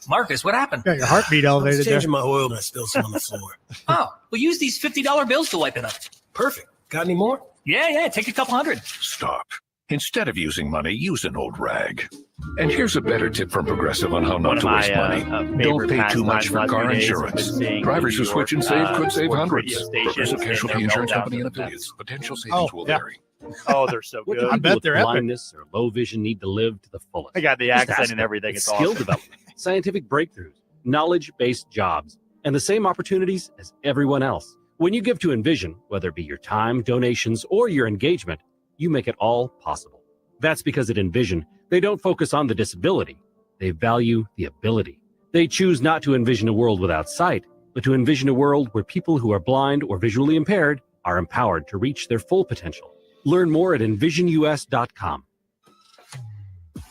Marcus, what happened? Got your heartbeat elevated there. Changing my oil and I spilled some on the floor. Oh, well, use these $50 bills to wipe it up. Perfect. Got any more? Yeah, take a couple hundred. Stop. Instead of using money, use an old rag. And here's a better tip from Progressive on how not to waste money. Don't pay too much for car insurance. Drivers who switch and save could save hundreds. Progressive Casualty Insurance Company and affiliates. Potential savings will vary. Oh, they're so What good. do people with blindness or low vision need to live to the fullest? I got the Just accent ask and them. everything. It's It's skill awesome. development, scientific breakthroughs, knowledge-based jobs, and the same opportunities as everyone else. When you give to Envision, whether it be your time, donations, or your engagement, you make it all possible. That's because at Envision, they don't focus on the disability. They value the ability. They choose not to envision a world without sight, but to envision a world where people who are blind or visually impaired are empowered to reach their full potential. Learn more at envisionus.com.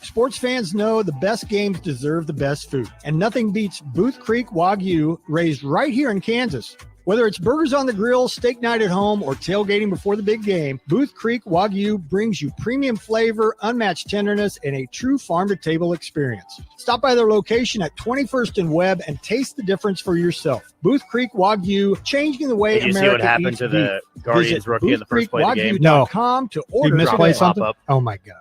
Sports fans know the best games deserve the best food, and nothing beats Booth Creek Wagyu raised right here in Kansas. Whether it's burgers on the grill, steak night at home, or tailgating before the big game, Booth Creek Wagyu brings you premium flavor, unmatched tenderness, and a true farm-to-table experience. Stop by their location at 21st and Webb and taste the difference for yourself. Booth Creek Wagyu, changing the way Did you America see what happened eats to the beef. Guardians Visit rookie in the first play of the game? BoothCreekWagyu.com to order. Did you misplay today. something? Oh my God.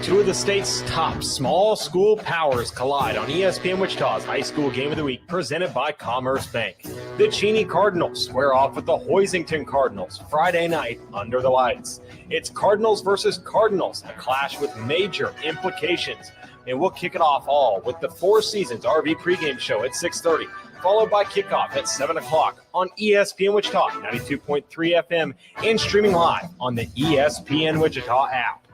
Two of the state's top small school powers collide on ESPN Wichita's High School Game of the Week, presented by Commerce Bank. The Cheney Cardinals square off with the Hoisington Cardinals Friday night under the lights. It's Cardinals versus Cardinals, a clash with major implications. And we'll kick it off all with the Four Seasons RV pregame show at 6:30, followed by kickoff at 7 o'clock on ESPN Wichita, 92.3 FM, and streaming live on the ESPN Wichita app.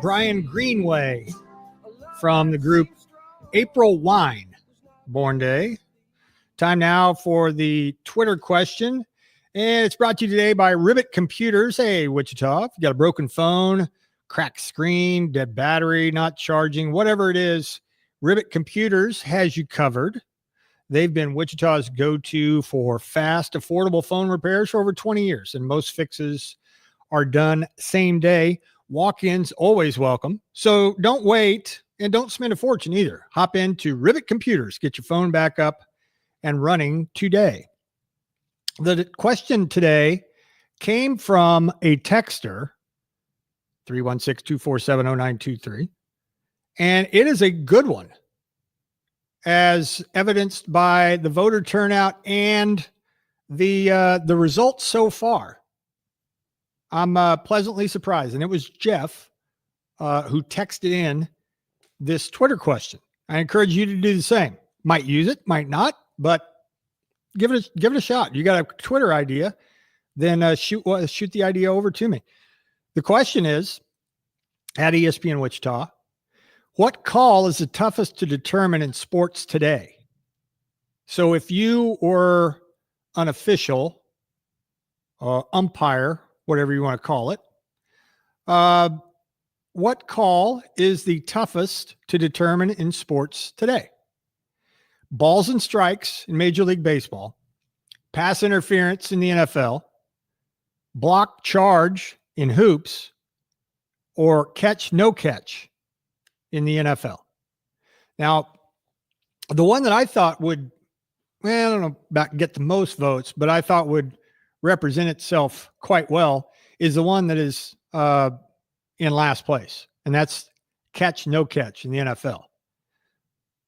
Brian Greenway from the group April Wine, born day. Time now for the Twitter question. And it's brought to you today by Ribbit Computers. Hey, Wichita, if you got a broken phone, cracked screen, dead battery, not charging, whatever it is, Ribbit Computers has you covered. They've been Wichita's go-to for fast, affordable phone repairs for over 20 years, and most fixes are done same day. Walk-ins always welcome. So don't wait and don't spend a fortune either. Hop into Ribbit Computers. Get your phone back up and running today. The question today came from a texter, 316-247-0923, and it is a good one, as evidenced by the voter turnout and the results so far. I'm pleasantly surprised. And it was Jeff who texted in this Twitter question. I encourage you to do the same. Might use it, might not, but give it a shot. You got a Twitter idea, then shoot the idea over to me. The question is, at ESPN Wichita, what call is the toughest to determine in sports today? So if you were an official, umpire, whatever you want to call it, what call is the toughest to determine in sports today? Balls and strikes in Major League Baseball, pass interference in the NFL, block charge in hoops, or catch no catch in the NFL. Now, the one that I thought would, well, I don't know about get the most votes, but I thought would represent itself quite well is the one that is in last place, and that's catch no catch in the NFL.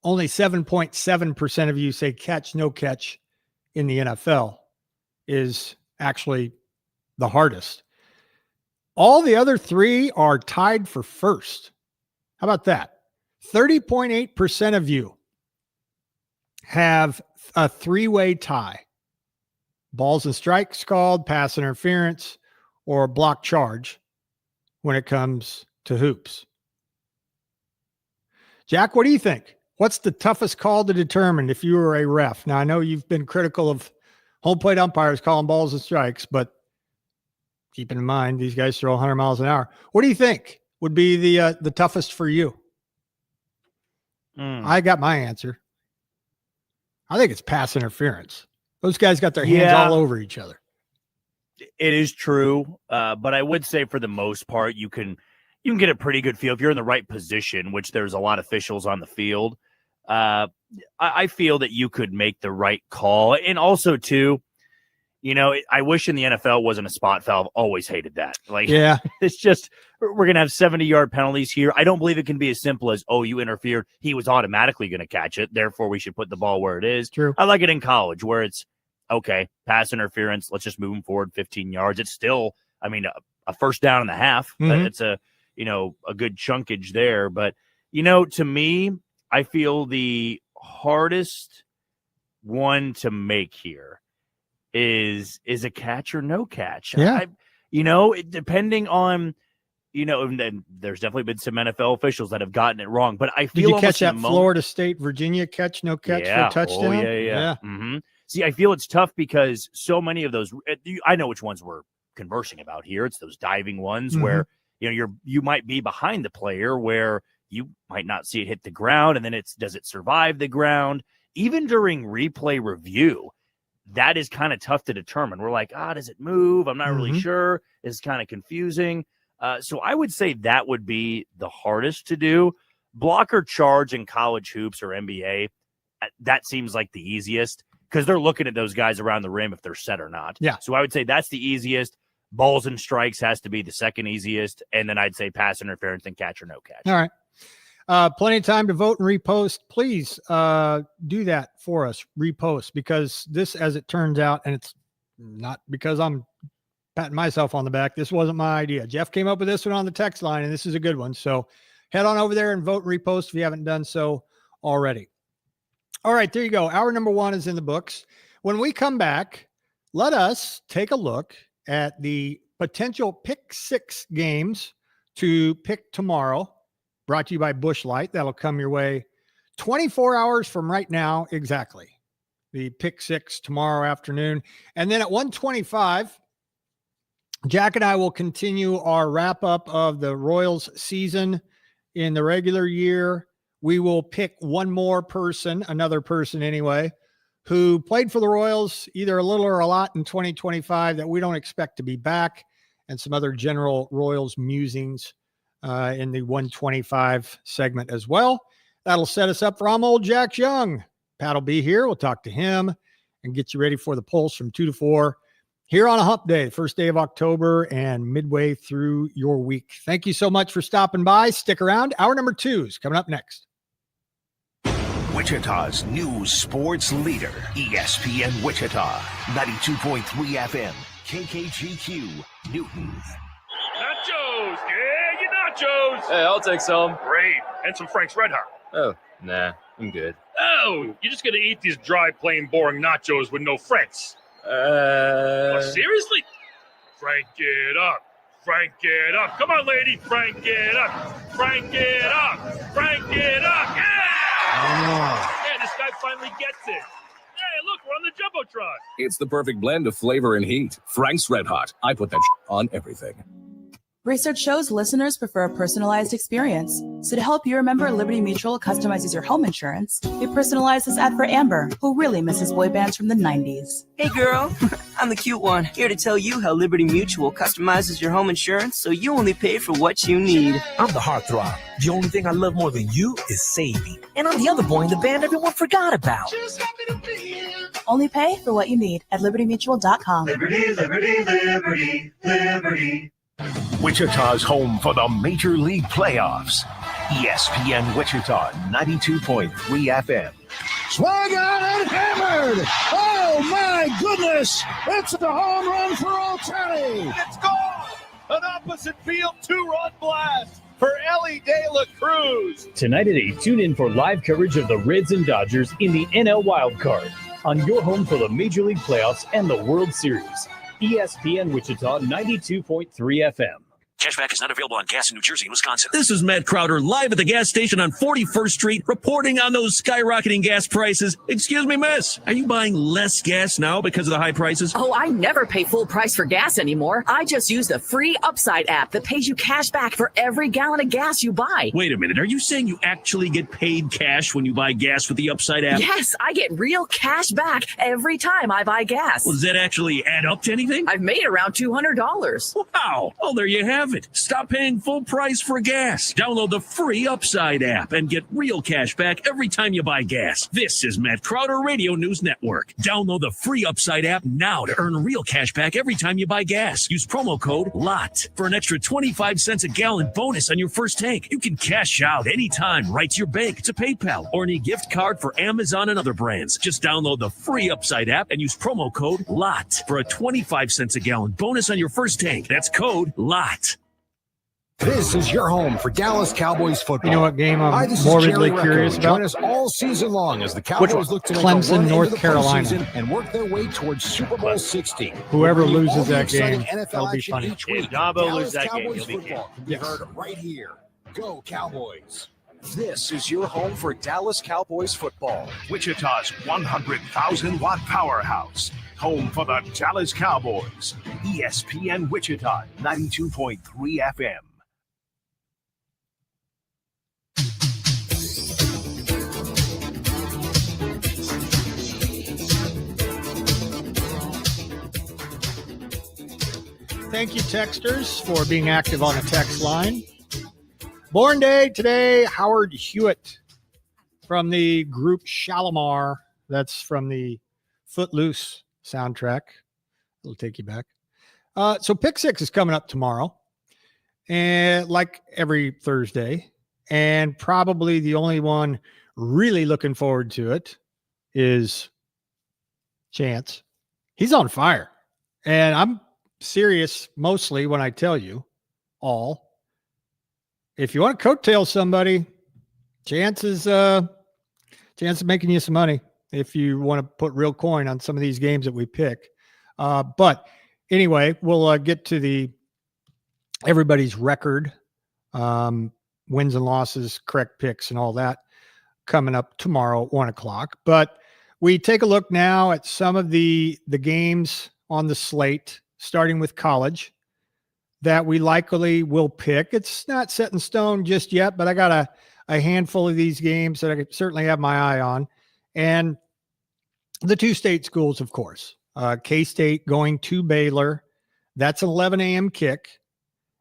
Only 7.7% of you say catch no catch in the NFL is actually the hardest. All the other three are tied for first. How about that? 30.8% of you have a three-way tie. Balls and strikes called, pass interference, or block charge when it comes to hoops. Jack, what do you think? What's the toughest call to determine if you were a ref? Now, I know you've been critical of home plate umpires calling balls and strikes, but keeping in mind these guys throw 100 miles an hour. What do you think would be the toughest for you? I got my answer. I think it's pass interference. Those guys got their hands all over each other. It is true, but I would say for the most part, you can get a pretty good feel if you're in the right position, which there's a lot of officials on the field. I feel that you could make the right call. And also, too, I wish in the NFL wasn't a spot foul. I've always hated that. It's just we're going to have 70-yard penalties here. I don't believe it can be as simple as, oh, you interfered. He was automatically going to catch it. Therefore, we should put the ball where it is. True. I like it in college where it's, okay, pass interference. Let's just move him forward 15 yards. It's still, a first down and a half. Mm-hmm. It's a good chunkage there. But, to me, I feel the hardest one to make here is a catch or no catch. Yeah. Depending on, and there's definitely been some NFL officials that have gotten it wrong, but I feel Did you catch that Florida State, Virginia catch, no catch for a touchdown? Oh, yeah. Mm-hmm. See, I feel it's tough because so many of those, I know which ones we're conversing about here. It's those diving ones where, you might be behind the player where you might not see it hit the ground. And then does it survive the ground? Even during replay review, that is kind of tough to determine. We're like, does it move? I'm not really sure. It's kind of confusing. So I would say that would be the hardest to do. Blocker charge in college hoops or NBA, that seems like the easiest because they're looking at those guys around the rim if they're set or not. Yeah. So I would say that's the easiest. Balls and strikes has to be the second easiest. And then I'd say pass interference and catch or no catch. All right. Plenty of time to vote and repost. Please do that for us. Repost, because this, as it turns out, and it's not because I'm patting myself on the back. This wasn't my idea. Jeff came up with this one on the text line, and this is a good one. So head on over there and vote and repost if you haven't done so already. All right, there you go. Hour number 1 is in the books. When we come back, let us take a look at the potential pick 6 games to pick tomorrow. Brought to you by Busch Light. That'll come your way 24 hours from right now. Exactly. The pick 6 tomorrow afternoon. And then at 1:25, Jack and I will continue our wrap up of the Royals season in the regular year. We will pick one more person, another person anyway, who played for the Royals either a little or a lot in 2025 that we don't expect to be back, and some other general Royals musings in the 125 segment as well. That'll set us up for I'm Old Jack Young. Pat will be here. We'll talk to him and get you ready for the Pulse from 2 to 4 here on a hump day, the first day of October and midway through your week. Thank you so much for stopping by. Stick around. Hour number 2 is coming up next. Wichita's news sports leader, ESPN Wichita, 92.3 FM, KKGQ, Newton. Nachos! Yeah, your nachos! Hey, I'll take some. Great. And some Frank's Red Hot. Oh, nah, I'm good. Oh, you're just going to eat these dry, plain, boring nachos with no Franks. Oh, seriously? Frank it up. Frank it up. Come on, lady. Frank it up. Frank it up. Frank it up. Yeah! Yeah, this guy finally gets it. Hey, look, we're on the Jumbotron. It's the perfect blend of flavor and heat. Frank's Red Hot. I put that on everything. Research shows listeners prefer a personalized experience. So to help you remember, Liberty Mutual customizes your home insurance. We personalize this ad for Amber, who really misses boy bands from the 90s. Hey girl, I'm the cute one, here to tell you how Liberty Mutual customizes your home insurance so you only pay for what you need. I'm the heartthrob. The only thing I love more than you is saving. And I'm the other boy in the band everyone forgot about. Only pay for what you need at libertymutual.com. Liberty, liberty, liberty, liberty. Wichita's home for the Major League Playoffs. ESPN Wichita 92.3 FM. Swung out and hammered. Oh, my goodness. It's the home run for Altani. It's gone. An opposite field 2-run blast for Ellie De La Cruz. Tonight at 8, tune in for live coverage of the Reds and Dodgers in the NL Wild Card on your home for the Major League Playoffs and the World Series. ESPN Wichita 92.3 FM. Cashback is not available on gas in New Jersey and Wisconsin. This is Matt Crowder live at the gas station on 41st Street reporting on those skyrocketing gas prices. Excuse me, miss. Are you buying less gas now because of the high prices? Oh, I never pay full price for gas anymore. I just use the free Upside app that pays you cash back for every gallon of gas you buy. Wait a minute. Are you saying you actually get paid cash when you buy gas with the Upside app? Yes, I get real cash back every time I buy gas. Well, does that actually add up to anything? I've made around $200. Wow. Well, there you have it. Stop paying full price for gas. Download the free Upside app and get real cash back every time you buy gas. This is Matt Crowder Radio News Network. Download the free Upside app now to earn real cash back every time you buy gas. Use promo code LOT for an extra 25 cents a gallon bonus on your first tank. You can cash out anytime right to your bank, to PayPal, or any gift card for Amazon and other brands. Just download the free Upside app and use promo code LOT for a 25 cents a gallon bonus on your first tank. That's code LOT. This is your home for Dallas Cowboys football. You know what game I'm This is morbidly Jerry curious Recco. about? Join us all season long as the Cowboys look to make Clemson, a run North into the Carolina. postseason and work their way towards Super Bowl 60. Whoever We'll bring you loses all the that exciting game, NFL that'll be action funny. each week. If Dabo Dallas loses that game, Cowboys he'll be football can be Yes. heard right here. Go Cowboys. This is your home for Dallas Cowboys football. Wichita's 100,000-watt powerhouse. Home for the Dallas Cowboys. ESPN Wichita 92.3 FM. Thank you, texters, for being active on the text line. Born day today, Howard Hewitt from the group Shalimar. That's from the Footloose soundtrack. It'll take you back. So Pick Six is coming up tomorrow, and like every Thursday, and probably the only one really looking forward to it is Chance. He's on fire, and I'm serious mostly when I tell you all. If you want to coattail somebody, chance of making you some money if you want to put real coin on some of these games that we pick. But anyway, we'll get to everybody's record, wins and losses, correct picks, and all that coming up tomorrow at 1:00. But we take a look now at some of the games on the slate, starting with college, that we likely will pick. It's not set in stone just yet, but I got a handful of these games that I could certainly have my eye on. And the two state schools, of course. K-State going to Baylor. That's an 11 a.m. kick,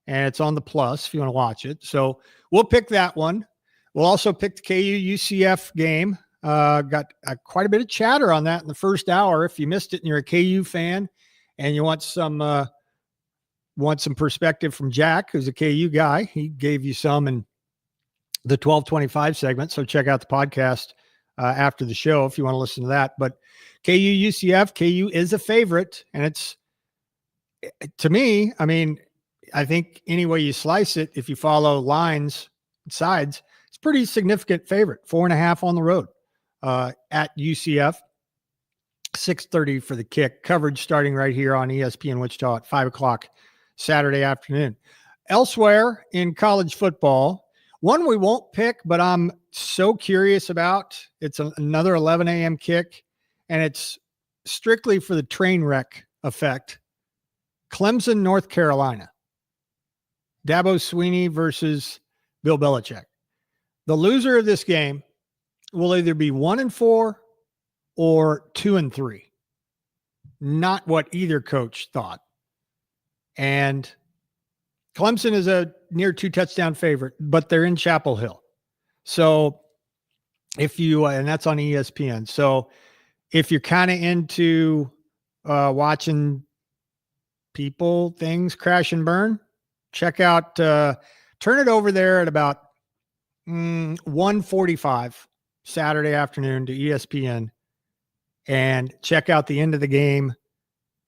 and it's on the plus if you want to watch it. So we'll pick that one. We'll also pick the KU-UCF game. Got quite a bit of chatter on that in the first hour. If you missed it and you're a KU fan and you want some perspective from Jack, who's a KU guy, he gave you some in the 1225 segment. So check out the podcast after the show if you want to listen to that. But KU-UCF, KU is a favorite, and it's, to me, I mean, I think any way you slice it, if you follow lines and sides, it's a pretty significant favorite. 4.5 on the road at UCF. 6:30 for the kick. Coverage starting right here on ESPN Wichita at 5:00 Saturday afternoon. Elsewhere in college football, one we won't pick, but I'm so curious about. It's another 11 a.m. kick, and it's strictly for the train wreck effect. Clemson, North Carolina. Dabo Swinney versus Bill Belichick. The loser of this game will either be 1-4 or 2-3. Not what either coach thought. And Clemson is a near 2-touchdown favorite, but they're in Chapel Hill. So if you, and that's on ESPN. So if you're kind of into watching things crash and burn, check out, turn it over there at about 1:45 Saturday afternoon to ESPN and check out the end of the game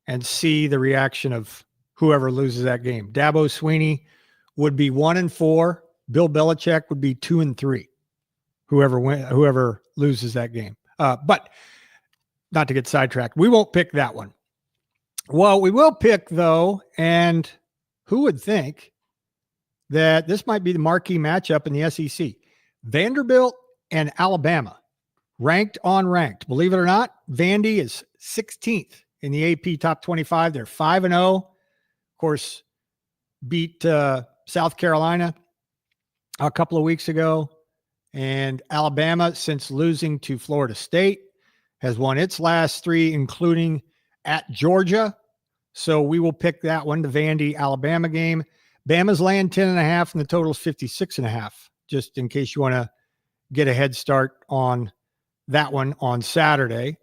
and see the reaction of whoever loses that game. Dabo Swinney would be 1-4. Bill Belichick would be 2-3. Whoever loses that game. But not to get sidetracked, we won't pick that one. Well, we will pick, though, and who would think that this might be the marquee matchup in the SEC? Vanderbilt and Alabama, ranked on ranked. Believe it or not, Vandy is 16th in the AP Top 25. They're 5-0. Of course, beat South Carolina a couple of weeks ago. And Alabama, since losing to Florida State, has won its last 3, including at Georgia. So we will pick that one, the Vandy-Alabama game. Bama's laying 10.5, and the total is 56.5, just in case you want to get a head start on that one on Saturday.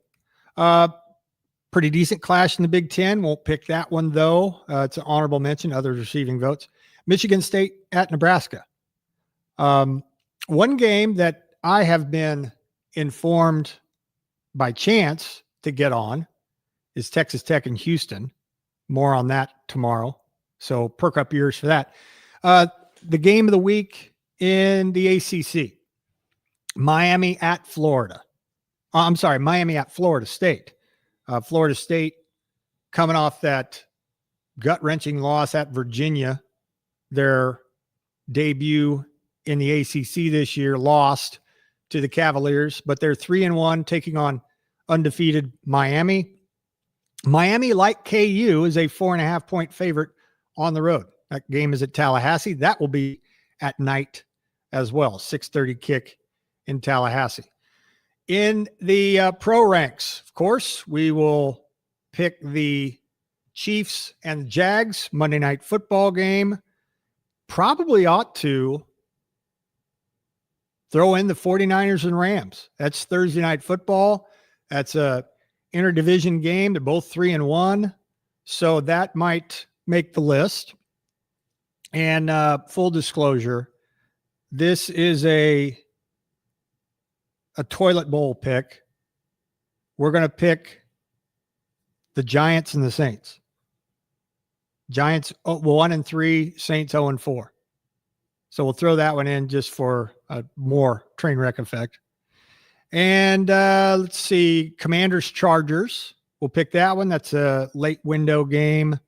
Pretty decent clash in the Big Ten. Won't pick that one, though. It's an honorable mention. Others receiving votes. Michigan State at Nebraska. One game that I have been informed by chance to get on is Texas Tech and Houston. More on that tomorrow. So perk up your ears for that. The game of the week in the ACC. Miami at Florida. Miami at Florida State. Florida State coming off that gut-wrenching loss at Virginia. Their debut in the ACC this year, lost to the Cavaliers, but they're 3-1, taking on undefeated Miami. Miami, like KU, is a 4.5-point favorite on the road. That game is at Tallahassee. That will be at night as well. 6:30 kick in Tallahassee. In the pro ranks, of course, we will pick the Chiefs and Jags Monday Night Football game. Probably ought to throw in the 49ers and Rams. That's Thursday Night Football. That's a interdivision game. They're both 3-1. So that might make the list. And full disclosure, this is a toilet bowl pick. We're going to pick the Giants and the Saints. Giants 1-3, Saints 0-4. So we'll throw that one in just for a more train wreck effect. And let's see, Commanders Chargers. We'll pick that one. That's a late window game.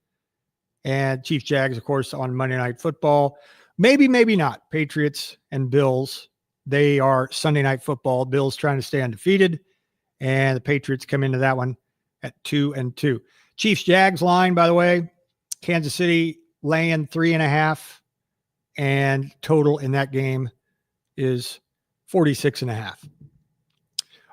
And Chiefs Jags, of course, on Monday Night Football. Maybe, maybe not. Patriots and Bills. They are Sunday Night Football. Bills trying to stay undefeated. And the Patriots come into that one at 2-2. Chiefs Jags line, by the way, Kansas City laying 3.5. And total in that game is 46.5.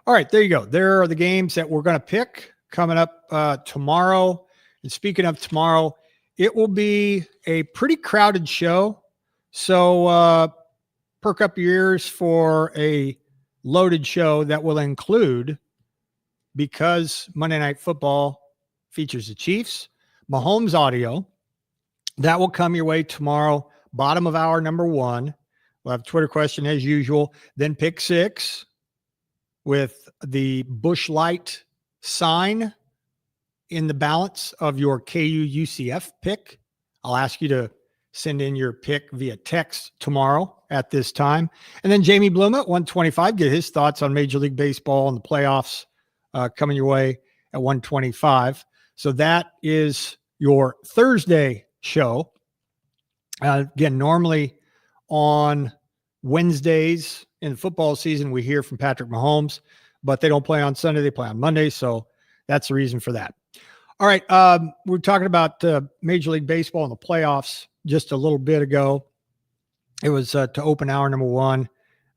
All right, there you go. There are the games that we're going to pick coming up tomorrow. And speaking of tomorrow, it will be a pretty crowded show. So perk up your ears for a loaded show that will include, because Monday Night Football features the Chiefs, Mahomes audio. That will come your way tomorrow, bottom of hour number 1. We'll have a Twitter question as usual. Then pick 6 with the Busch Light sign in the balance of your KU UCF pick. I'll ask you to send in your pick via text tomorrow at this time. And then Jamie Bloom at 125, get his thoughts on Major League Baseball and the playoffs coming your way at 125. So that is your Thursday show. Again, normally on Wednesdays in the football season, we hear from Patrick Mahomes, but they don't play on Sunday. They play on Monday. So that's the reason for that. All right. We're talking about Major League Baseball and the playoffs. just a little bit ago. It was to open hour number one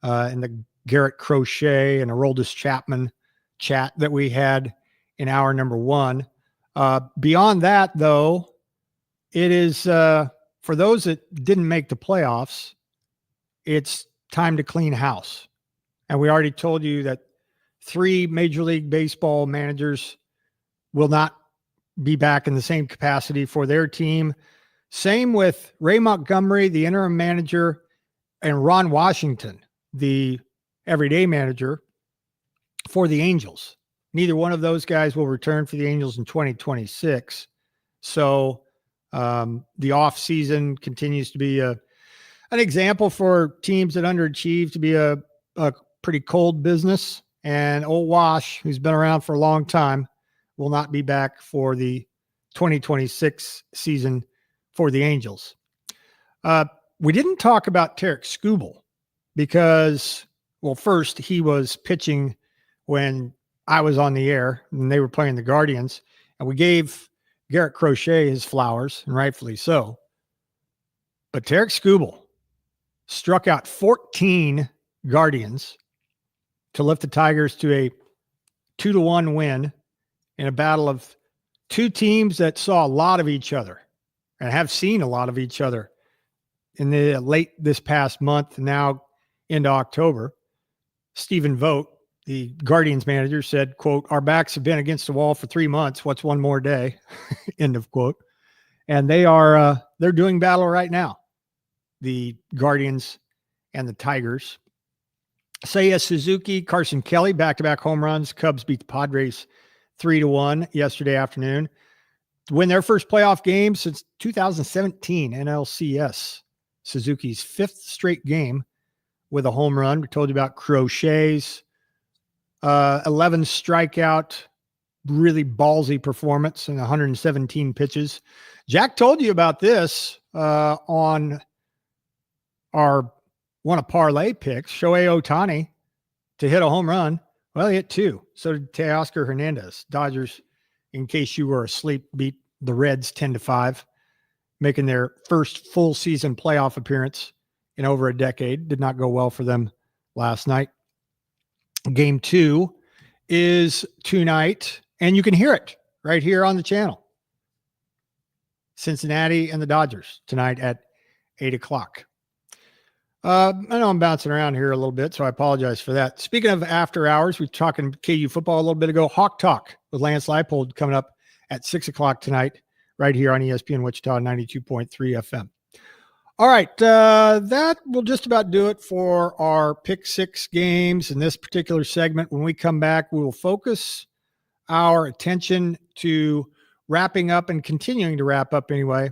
in the Garrett Crochet and Aroldis Chapman chat that we had in hour number one. Beyond that, though, it is for those that didn't make the playoffs, it's time to clean house. And we already told you that 3 Major League Baseball managers will not be back in the same capacity for their team. Same with Ray Montgomery, the interim manager, and Ron Washington, the everyday manager for the Angels. Neither one of those guys will return for the Angels in 2026. So the off season continues to be an example for teams that underachieve to be a pretty cold business. And old Wash, who's been around for a long time, will not be back for the 2026 season for the Angels. We didn't talk about Tarek Skubal because, well, first, he was pitching when I was on the air and they were playing the Guardians, and we gave Garrett Crochet his flowers, and rightfully so. But Tarek Skubal struck out 14 Guardians to lift the Tigers to a 2-1 win in a battle of 2 teams that saw a lot of each other and have seen a lot of each other in the late this past month, now into October. Stephen Vogt, the Guardians manager, said, quote, "Our backs have been against the wall for 3 months. What's one more day?" End of quote. And they're doing battle right now, the Guardians and the Tigers. Seiya Suzuki, Carson Kelly, back-to-back home runs. Cubs beat the Padres 3-1 yesterday afternoon to win their first playoff game since 2017 NLCS. Suzuki's 5th straight game with a home run. We told you about Crochet's 11 strikeout, really ballsy performance in 117 pitches. Jack told you about this on our one of parlay picks, Shohei Ohtani to hit a home run. Well, he hit 2. So did Teoscar Hernandez. Dodgers, in case you were asleep, beat the Reds 10-5, making their first full season playoff appearance in over a decade. Did not go well for them last night. Game 2 is tonight, and you can hear it right here on the channel. Cincinnati and the Dodgers tonight at 8 o'clock. I know I'm bouncing around here a little bit, so I apologize for that. Speaking of after hours, we were talking KU football a little bit ago. Hawk Talk with Lance Leipold coming up at 6 o'clock tonight, right here on ESPN Wichita 92.3 FM. All right, that will just about do it for our Pick 6 games in this particular segment. When we come back, we will focus our attention to wrapping up and continuing to wrap up anyway,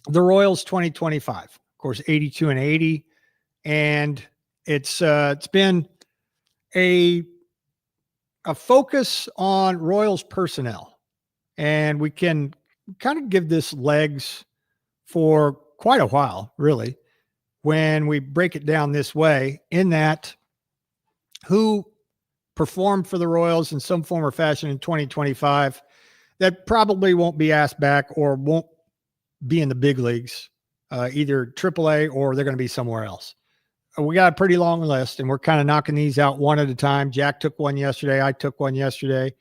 the Royals 2025. Of course, 82-80, and it's been a focus on Royals personnel, and we can kind of give this legs for quite a while, really, when we break it down this way, in that who performed for the Royals in some form or fashion in 2025 that probably won't be asked back or won't be in the big leagues, either AAA or they're going to be somewhere else. We got a pretty long list, and we're kind of knocking these out one at a time. Jack took one yesterday. I took one yesterday,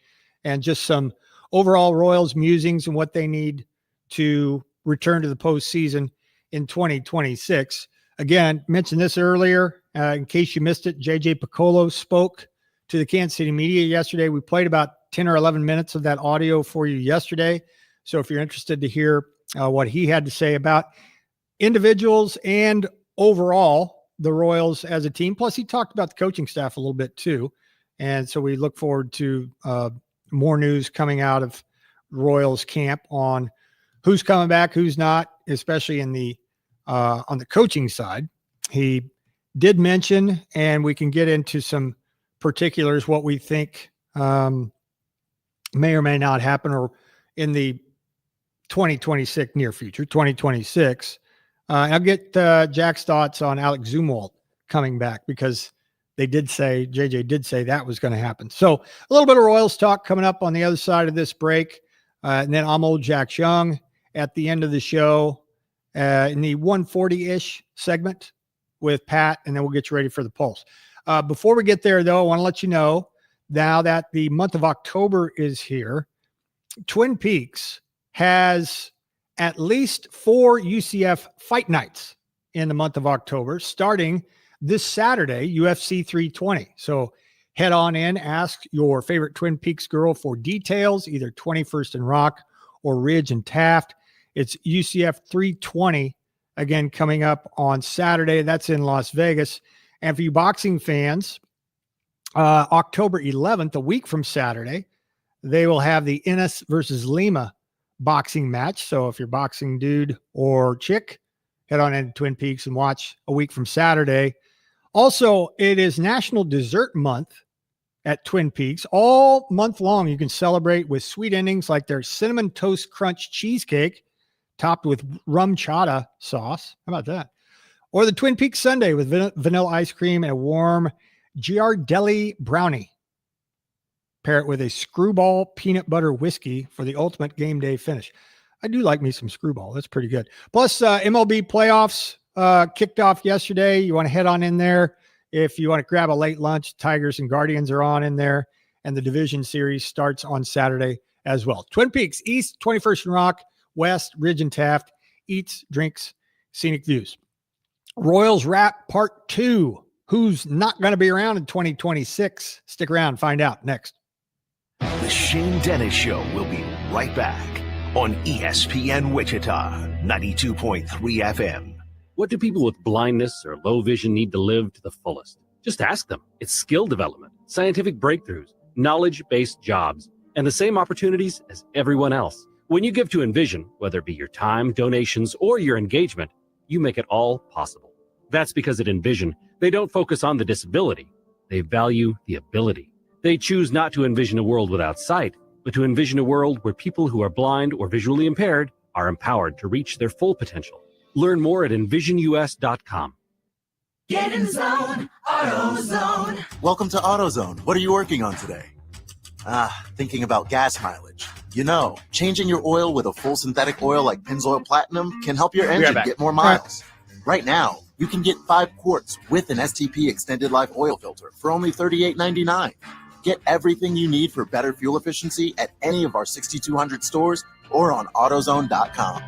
and just some overall Royals musings and what they need to return to the postseason in 2026. Again, mentioned this earlier. In case you missed it, JJ Piccolo spoke to the Kansas City media yesterday. We played about 10 or 11 minutes of that audio for you yesterday. So if you're interested to hear what he had to say about individuals and overall the Royals as a team, plus he talked about the coaching staff a little bit too. And so we look forward to more news coming out of Royals camp on who's coming back, who's not, especially in the on the coaching side. He did mention, and we can get into some particulars, what we think may or may not happen or in the 2026 near future, 2026. I'll get Jack's thoughts on Alex Zumwalt coming back, because they did say, JJ did say that was going to happen. So a little bit of Royals talk coming up on the other side of this break. And then I'm old Jack Young at the end of the show. in the 140-ish segment with Pat, and then we'll get you ready for the Pulse. Before we get there, though, I want to let you know now that the month of October is here, Twin Peaks has at least 4 UCF fight nights in the month of October, starting this Saturday, UFC 320. So head on in, ask your favorite Twin Peaks girl for details, either 21st and Rock or Ridge and Taft. It's UCF 320, again, coming up on Saturday. That's in Las Vegas. And for you boxing fans, October 11th, a week from Saturday, they will have the Ennis versus Lima boxing match. So if you're boxing dude or chick, head on into Twin Peaks and watch a week from Saturday. Also, it is National Dessert Month at Twin Peaks. All month long, you can celebrate with sweet endings like their Cinnamon Toast Crunch cheesecake topped with rum chata sauce. How about that? Or the Twin Peaks Sundae with vanilla ice cream and a warm Giardelli brownie. Pair it with a Screwball peanut butter whiskey for the ultimate game day finish. I do like me some Screwball. That's pretty good. Plus, MLB playoffs kicked off yesterday. You want to head on in there. If you want to grab a late lunch, Tigers and Guardians are on in there. And the division series starts on Saturday as well. Twin Peaks, East, 21st and Rock, West, Ridge and Taft, eats, drinks, scenic views. Royals Wrap Part 2. Who's not going to be around in 2026? Stick around, find out next. The Shane Dennis Show will be right back on ESPN Wichita, 92.3 FM. What do people with blindness or low vision need to live to the fullest? Just ask them. It's skill development, scientific breakthroughs, knowledge-based jobs, and the same opportunities as everyone else. When you give to Envision, whether it be your time, donations, or your engagement, you make it all possible. That's because at Envision, they don't focus on the disability. They value the ability. They choose not to envision a world without sight, but to envision a world where people who are blind or visually impaired are empowered to reach their full potential. Learn more at envisionus.com. Get in the zone, AutoZone. Welcome to AutoZone. What are you working on today? Thinking about gas mileage. You know, changing your oil with a full synthetic oil like Pennzoil Platinum can help your engine get more miles. Right now, you can get 5 quarts with an STP extended life oil filter for only $38.99. Get everything you need for better fuel efficiency at any of our 6,200 stores or on AutoZone.com.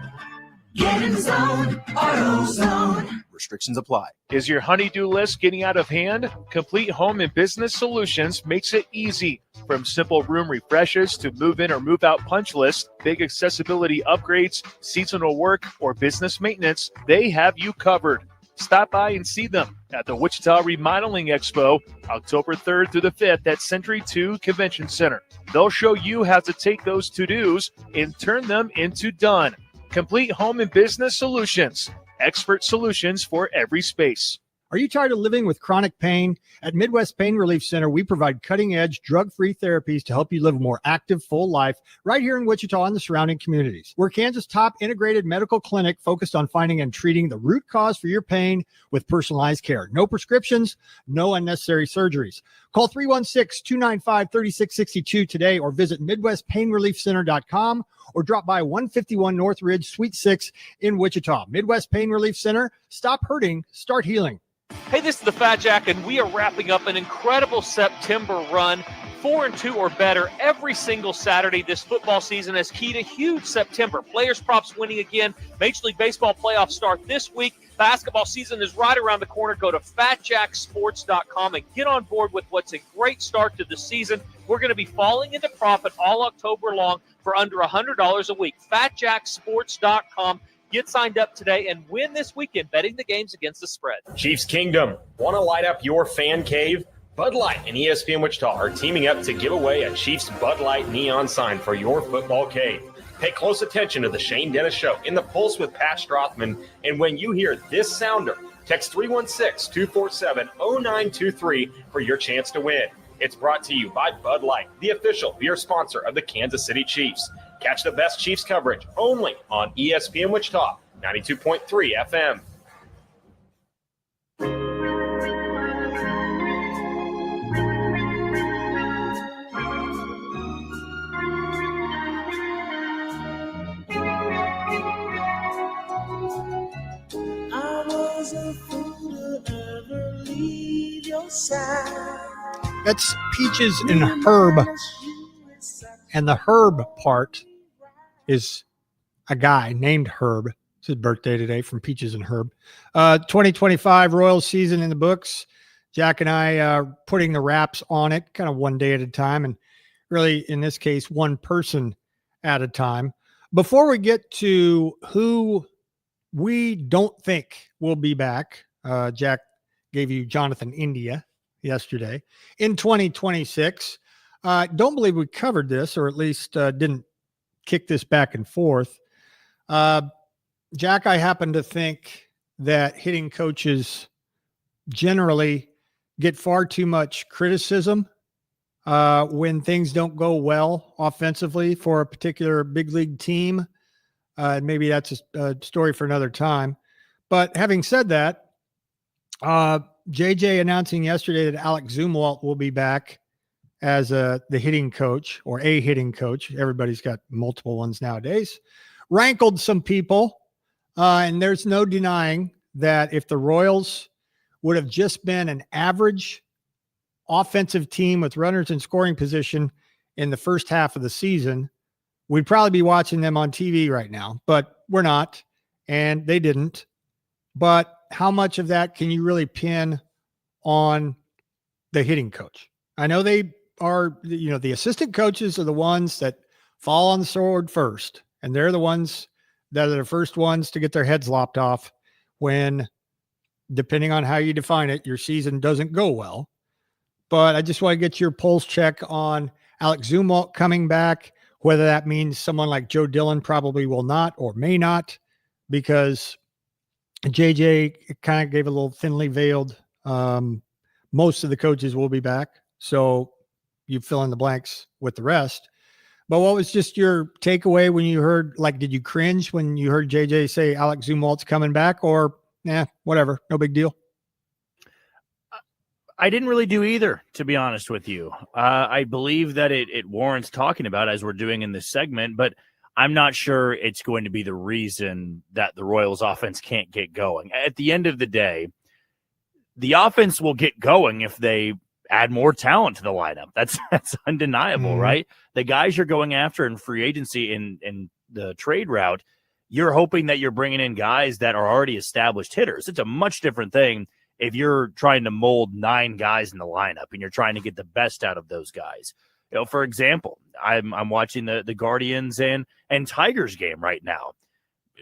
Get in the zone, AutoZone. Restrictions apply. Is your honey-do list getting out of hand? Complete Home and Business Solutions makes it easy. From simple room refreshes to move-in or move-out punch lists, big accessibility upgrades, seasonal work, or business maintenance, they have you covered. Stop by and see them at the Wichita Remodeling Expo, October 3rd through the 5th at Century 2 Convention Center. They'll show you how to take those to-dos and turn them into done. Complete Home and Business Solutions. Expert solutions for every space. Are you tired of living with chronic pain? At Midwest Pain Relief Center, we provide cutting-edge, drug-free therapies to help you live a more active, full life right here in Wichita and the surrounding communities. We're Kansas' top integrated medical clinic focused on finding and treating the root cause for your pain with personalized care. No prescriptions, no unnecessary surgeries. Call 316-295-3662 today or visit MidwestPainReliefCenter.com or drop by 151 North Ridge, Suite 6 in Wichita. Midwest Pain Relief Center. Stop hurting, start healing. Hey, this is the Fat Jack, and we are wrapping up an incredible September run. 4-2 or better every single Saturday this football season has keyed a huge September. Players props winning again. Major League Baseball playoffs start this week. Basketball season is right around the corner. Go to fatjacksports.com and get on board with what's a great start to the season. We're going to be falling into profit all October long for under $100 a week. fatjacksports.com. Get signed up today and win this weekend betting the games against the spread. Chiefs Kingdom, want to light up your fan cave? Bud Light and ESPN Wichita are teaming up to give away a Chiefs Bud Light neon sign for your football cave. Pay close attention to the Shane Dennis Show in the Pulse with Pat Strathman, and when you hear this sounder, text 316-247-0923 for your chance to win. It's brought to you by Bud Light, the official beer sponsor of the Kansas City Chiefs. Catch the best Chiefs coverage only on ESPN Wichita, 92.3 FM. That's Peaches and Herb. And the Herb part is a guy named Herb. It's his birthday today, from Peaches and Herb. 2025 Royals season in the books. Jack and I are putting the wraps on it, kind of one day at a time, and really, in this case, one person at a time. Before we get to who we don't think will be back, Jack gave you Jonathan India yesterday, in 2026. Don't believe we covered this, or at least didn't kick this back and forth. Jack, I happen to think that hitting coaches generally get far too much criticism when things don't go well offensively for a particular big league team. Maybe that's a story for another time. But having said that, JJ announcing yesterday that Alex Zumwalt will be back as the hitting coach, or a hitting coach. Everybody's got multiple ones nowadays. Rankled some people. And there's no denying that if the Royals would have just been an average offensive team with runners in scoring position in the first half of the season, we'd probably be watching them on TV right now, but we're not, and they didn't. But how much of that can you really pin on the hitting coach? I know they are, the assistant coaches are the ones that fall on the sword first, and they're the ones that are the first ones to get their heads lopped off when, depending on how you define it, your season doesn't go well. But I just want to get your pulse check on Alex Zumwalt coming back, whether that means someone like Joe Dillon probably will not or may not, because JJ kind of gave a little thinly veiled, most of the coaches will be back. So you fill in the blanks with the rest. But what was just your takeaway when you heard, did you cringe when you heard JJ say Alex Zumwalt's coming back, or whatever, no big deal? I didn't really do either, to be honest with you. I believe that it warrants talking about, as we're doing in this segment, but I'm not sure it's going to be the reason that the Royals offense can't get going. At the end of the day, the offense will get going if they add more talent to the lineup. That's undeniable, right? The guys you're going after in free agency in the trade route, you're hoping that you're bringing in guys that are already established hitters. It's a much different thing if you're trying to mold 9 guys in the lineup and you're trying to get the best out of those guys. For example, I'm watching the Guardians and Tigers game right now.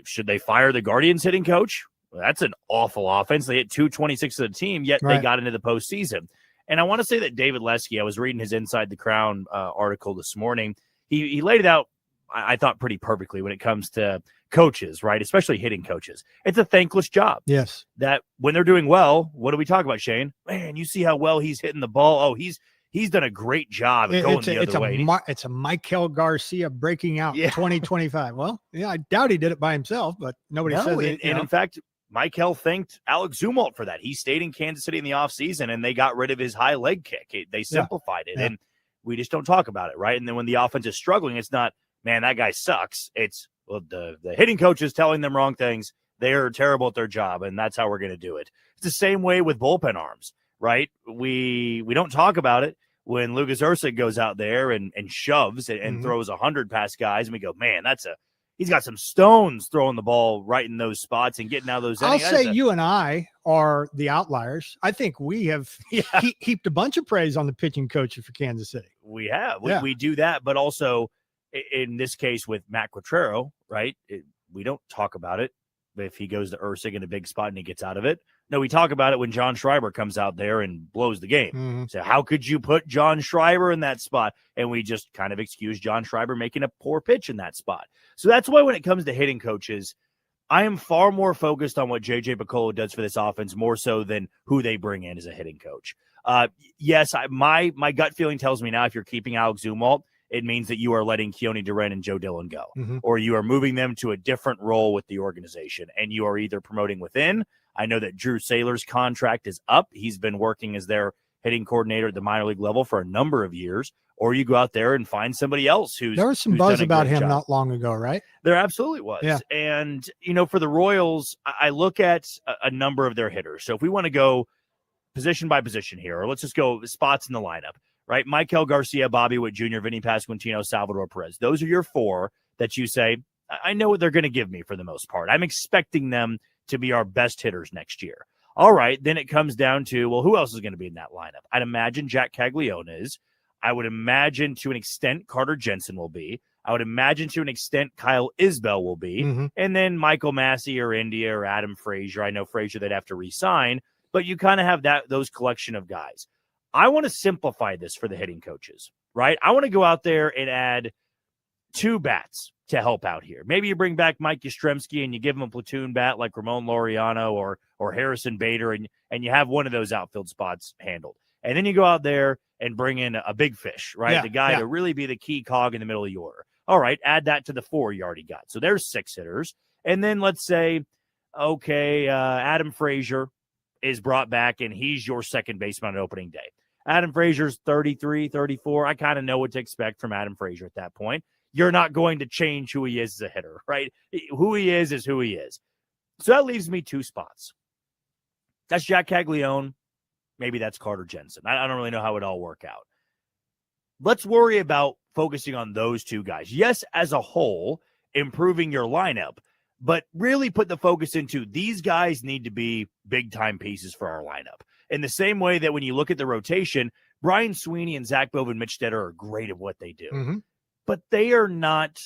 Should they fire the Guardians hitting coach? Well, that's an awful offense. They hit 226 of the team, yet they got into the postseason. And I want to say that David Lesky, I was reading his Inside the Crown article this morning. He laid it out, I thought, pretty perfectly when it comes to coaches, right? Especially hitting coaches. It's a thankless job. Yes. That when they're doing well, what do we talk about, Shane? Man, you see how well he's hitting the ball. Oh, he's done a great job of going the other way. It's a Michael Garcia breaking out in 2025. Well, I doubt he did it by himself, but nobody says it. And in fact, Michael thanked Alex Zumwalt for that. He stayed in Kansas City in the offseason, and they got rid of his high leg kick. They simplified it, and we just don't talk about it, right? And then when the offense is struggling, it's not, man, that guy sucks. It's, well, the hitting coach is telling them wrong things. They are terrible at their job, and that's how we're going to do it. It's the same way with bullpen arms, right? We don't talk about it when Lucas Ursig goes out there and shoves and throws 100 past guys, and we go, man, he's got some stones throwing the ball right in those spots and getting out of those innings. I'll say you and I are the outliers. I think we have heaped a bunch of praise on the pitching coach for Kansas City. We have. We do that, but also in this case with Matt Quatraro, right? We don't talk about it if he goes to Ursig in a big spot and he gets out of it. No, we talk about it when John Schreiber comes out there and blows the game. So how could you put John Schreiber in that spot? And we just kind of excuse John Schreiber making a poor pitch in that spot. So that's why when it comes to hitting coaches, I am far more focused on what J.J. Picollo does for this offense more so than who they bring in as a hitting coach. Yes, my gut feeling tells me now if you're keeping Alex Zumwalt, it means that you are letting Keone Duren and Joe Dillon go, or you are moving them to a different role with the organization, and you are either promoting within. I know that Drew Saylor's contract is up. He's been working as their hitting coordinator at the minor league level for a number of years, or you go out there and find somebody else there was some buzz about him not long ago, right? There absolutely was. Yeah. And, for the Royals, I look at a number of their hitters. So if we want to go position by position here, or let's just go spots in the lineup, right? Michael Garcia, Bobby Witt Jr., Vinny Pasquantino, Salvador Perez. Those are your 4 that you say, I know what they're going to give me for the most part. I'm expecting them to be our best hitters next year. All right, then it comes down to, well, who else is going to be in that lineup? I'd imagine Jack Caglione is. I would imagine to an extent Carter Jensen will be. I would imagine to an extent Kyle Isbell will be. Mm-hmm. And then Michael Massey or India or Adam Frazier. I know Frazier they'd have to re-sign, but you kind of have those collection of guys. I want to simplify this for the hitting coaches, right? I want to go out there and add 2 bats to help out here. Maybe you bring back Mike Yastrzemski and you give him a platoon bat like Ramon Laureano or Harrison Bader, and you have one of those outfield spots handled. And then you go out there and bring in a big fish, right? Yeah, the guy to really be the key cog in the middle of your order. All right, add that to the 4 you already got. So there's 6 hitters. And then let's say, okay, Adam Frazier is brought back, and he's your second baseman on opening day. Adam Frazier's 33, 34. I kind of know what to expect from Adam Frazier at that point. You're not going to change who he is as a hitter, right? Who he is who he is. So that leaves me 2 spots. That's Jack Caglione. Maybe that's Carter Jensen. I don't really know how it all work out. Let's worry about focusing on those 2 guys. Yes, as a whole, improving your lineup, but really put the focus into these guys need to be big-time pieces for our lineup. In the same way that when you look at the rotation, Brian Sweeney and Zach Bove and Mitch Stetter are great at what they do. Mm-hmm. But they are not,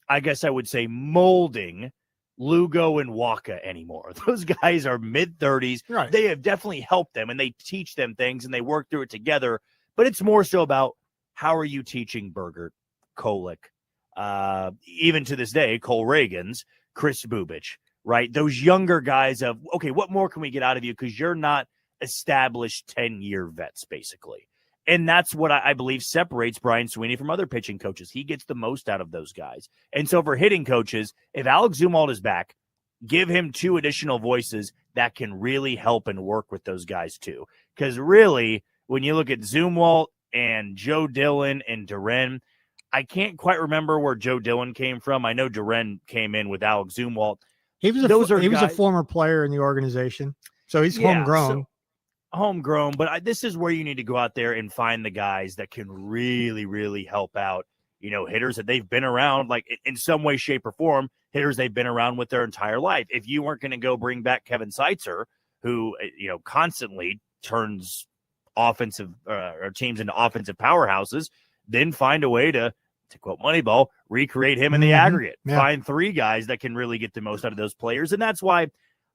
I guess I would say, molding Lugo and Waka anymore. Those guys are mid-30s. Right. They have definitely helped them, and they teach them things, and they work through it together. But it's more so about how are you teaching Bergert, Kolick, even to this day, Cole Reagans, Chris Bubich, right? Those younger guys of, okay, what more can we get out of you? Because you're not established 10-year vets, basically. And that's what I believe separates Brian Sweeney from other pitching coaches. He gets the most out of those guys. And so for hitting coaches, if Alex Zumwalt is back, give him 2 additional voices that can really help and work with those guys too. Because really, when you look at Zumwalt and Joe Dillon and Duren, I can't quite remember where Joe Dillon came from. I know Duren came in with Alex Zumwalt. He was a former player in the organization, so he's homegrown. Homegrown, but this is where you need to go out there and find the guys that can really, really help out, hitters that they've been around, like in some way, shape, or form, hitters they've been around with their entire life. If you weren't going to go bring back Kevin Seitzer, who, constantly turns offensive or teams into offensive powerhouses, then find a way to quote Moneyball, recreate him in the aggregate. Yeah. Find 3 guys that can really get the most out of those players. And that's why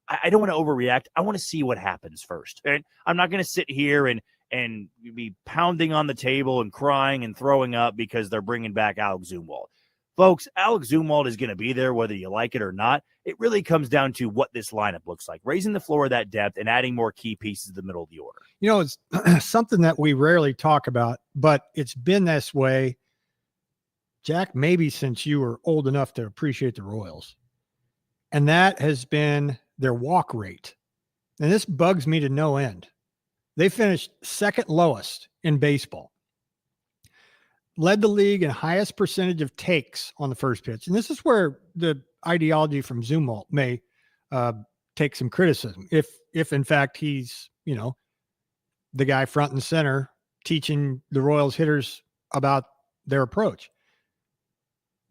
I don't want to overreact. I want to see what happens first. And I'm not going to sit here and be pounding on the table and crying and throwing up because they're bringing back Alex Zumwalt. Folks, Alex Zumwalt is going to be there whether you like it or not. It really comes down to what this lineup looks like, raising the floor of that depth and adding more key pieces in the middle of the order. It's something that we rarely talk about, but it's been this way, Jack, maybe since you were old enough to appreciate the Royals. And that has been their walk rate. And this bugs me to no end. They finished 2nd lowest in baseball. Led the league in highest percentage of takes on the first pitch. And this is where the ideology from Zumwalt may take some criticism. If in fact he's, the guy front and center teaching the Royals hitters about their approach.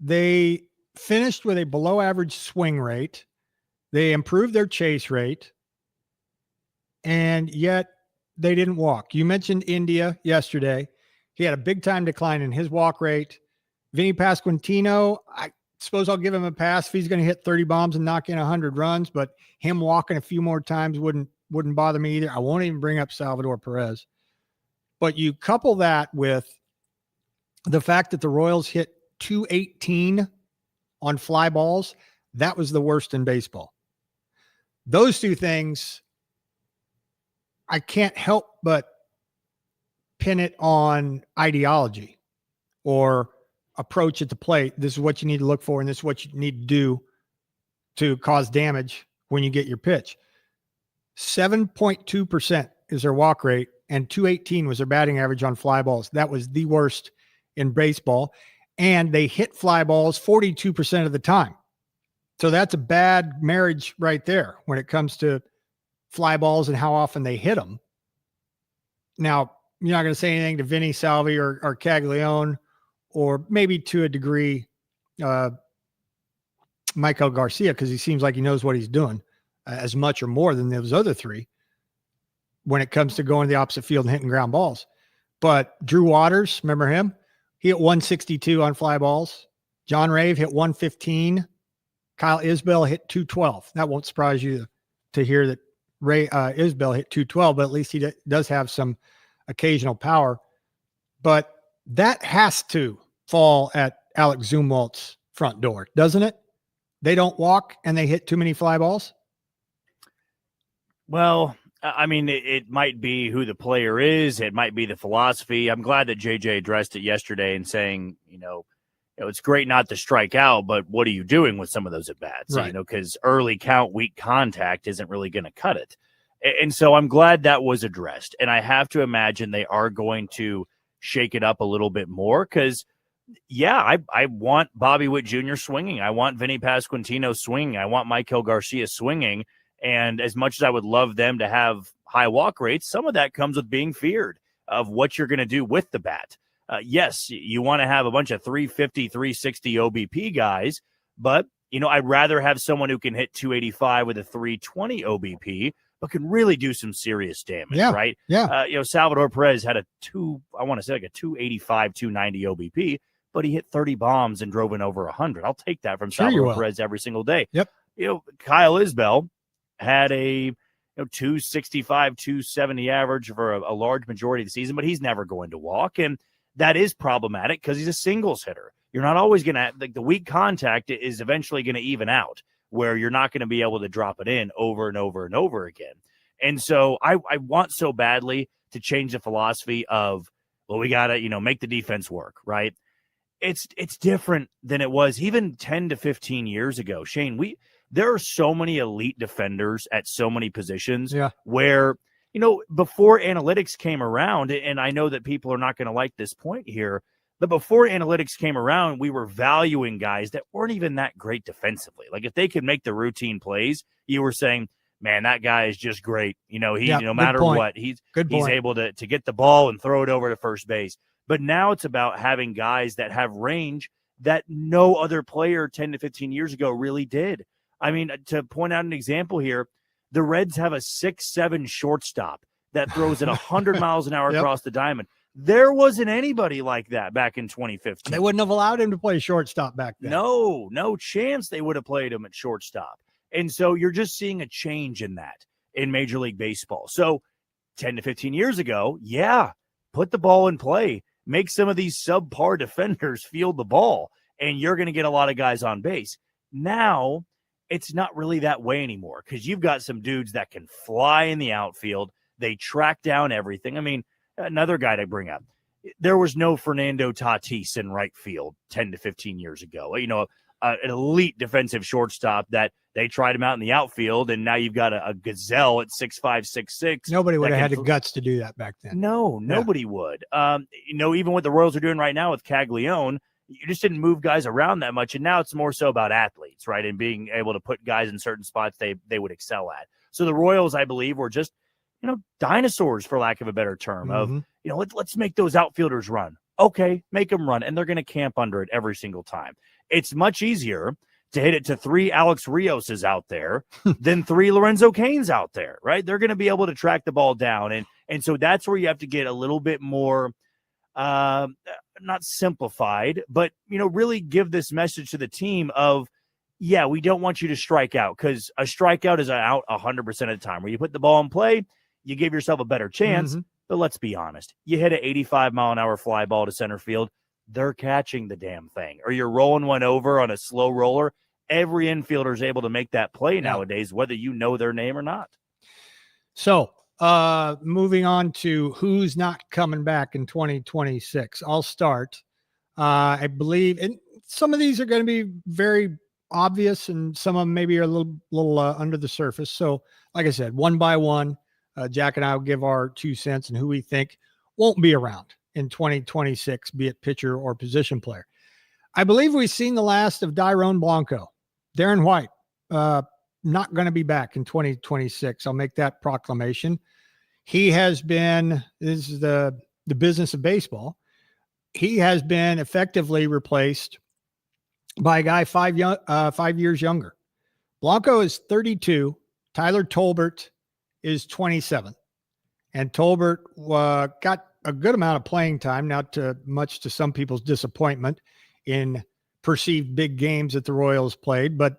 They finished with a below average swing rate. They improved their chase rate, and yet they didn't walk. You mentioned India yesterday. He had a big time decline in his walk rate. Vinny Pasquantino, I suppose I'll give him a pass if he's going to hit 30 bombs and knock in 100 runs, but him walking a few more times wouldn't bother me either. I won't even bring up Salvador Perez. But you couple that with the fact that the Royals hit 218 on fly balls, that was the worst in baseball. Those 2 things, I can't help but pin it on ideology or approach at the plate. This is what you need to look for, and this is what you need to do to cause damage when you get your pitch. 7.2% is their walk rate, and 218 was their batting average on fly balls. That was the worst in baseball, and they hit fly balls 42% of the time. So that's a bad marriage right there when it comes to fly balls and how often they hit them. Now, you're not going to say anything to Vinny Salvi or Caglione, or maybe to a degree, Michael Garcia, because he seems like he knows what he's doing as much or more than those other three when it comes to going to the opposite field and hitting ground balls. But Drew Waters, remember him? He hit 162 on fly balls. John Rave hit 115. Kyle Isbell hit 212. That won't surprise you to hear that Isbell hit 212, but at least he does have some occasional power. But that has to fall at Alex Zumwalt's front door, doesn't it? They don't walk and they hit too many fly balls? Well, I mean, it might be who the player is. It might be the philosophy. I'm glad that JJ addressed it yesterday and saying, it's great not to strike out, but what are you doing with some of those at-bats? Right. Because early count, weak contact isn't really going to cut it. And so I'm glad that was addressed. And I have to imagine they are going to shake it up a little bit more because, I want Bobby Witt Jr. swinging. I want Vinny Pasquantino swinging. I want Michael Garcia swinging. And as much as I would love them to have high walk rates, some of that comes with being feared of what you're going to do with the bat. Yes, you want to have a bunch of 350, 360 OBP guys, but, I'd rather have someone who can hit 285 with a 320 OBP, but can really do some serious damage, right? Yeah. Salvador Perez had a 285, 290 OBP, but he hit 30 bombs and drove in over 100. I'll take that from Salvador Perez every single day. Yep. Kyle Isbell had a 265, 270 average for a large majority of the season, but he's never going to walk. And that is problematic because he's a singles hitter. You're not always going to, the weak contact is eventually going to even out where you're not going to be able to drop it in over and over and over again. And so I want so badly to change the philosophy of, well, we got to, make the defense work, right? It's different than it was even 10 to 15 years ago. Shane, there are so many elite defenders at so many positions where, before analytics came around, and I know that people are not going to like this point here, but before analytics came around, we were valuing guys that weren't even that great defensively. Like if they could make the routine plays, you were saying, man, that guy is just great. No matter what, he's able to get the ball and throw it over to first base. But now it's about having guys that have range that no other player 10 to 15 years ago really did. I mean, to point out an example here, the Reds have a 6'7" shortstop that throws at 100 miles an hour across the diamond. There wasn't anybody like that back in 2015. They wouldn't have allowed him to play shortstop back then. No chance they would have played him at shortstop. And so you're just seeing a change in that in Major League Baseball. So 10 to 15 years ago, put the ball in play. Make some of these subpar defenders field the ball, and you're going to get a lot of guys on base. Now, it's not really that way anymore because you've got some dudes that can fly in the outfield. They track down everything. I mean, another guy to bring up, there was no Fernando Tatis in right field 10 to 15 years ago. An elite defensive shortstop that they tried him out in the outfield, and now you've got a gazelle at 6'5", 6'6". Nobody would have had the guts to do that back then. No, nobody would. Even what the Royals are doing right now with Caglione, you just didn't move guys around that much, and now it's more so about athletes, right, and being able to put guys in certain spots they would excel at. So the Royals, I believe, were just dinosaurs, for lack of a better term, of let's make those outfielders run. Okay, make them run, and they're going to camp under it every single time. It's much easier to hit it to 3 Alex Rioses out there than 3 Lorenzo Cains out there, right? They're going to be able to track the ball down, and so that's where you have to get a little bit more. Not simplified, but, really give this message to the team of, we don't want you to strike out because a strikeout is an out 100% of the time. Where you put the ball in play, you give yourself a better chance. But let's be honest. You hit an 85-mile-an-hour fly ball to center field, they're catching the damn thing. Or you're rolling one over on a slow roller. Every infielder is able to make that play nowadays, whether you know their name or not. So, moving on to who's not coming back in 2026. I'll start. I believe, and some of these are going to be very obvious, and some of them maybe are a little under the surface. So, like I said, one by one, Jack and I will give our 2 cents and who we think won't be around in 2026, be it pitcher or position player. I believe we've seen the last of Dairon Blanco. Darren White, not going to be back in 2026. I'll make that proclamation. He has been, this is the business of baseball. He has been effectively replaced by a guy 5 years younger. Blanco is 32. Tyler Tolbert is 27. And Tolbert got a good amount of playing time, not much to some people's disappointment in perceived big games that the Royals played, but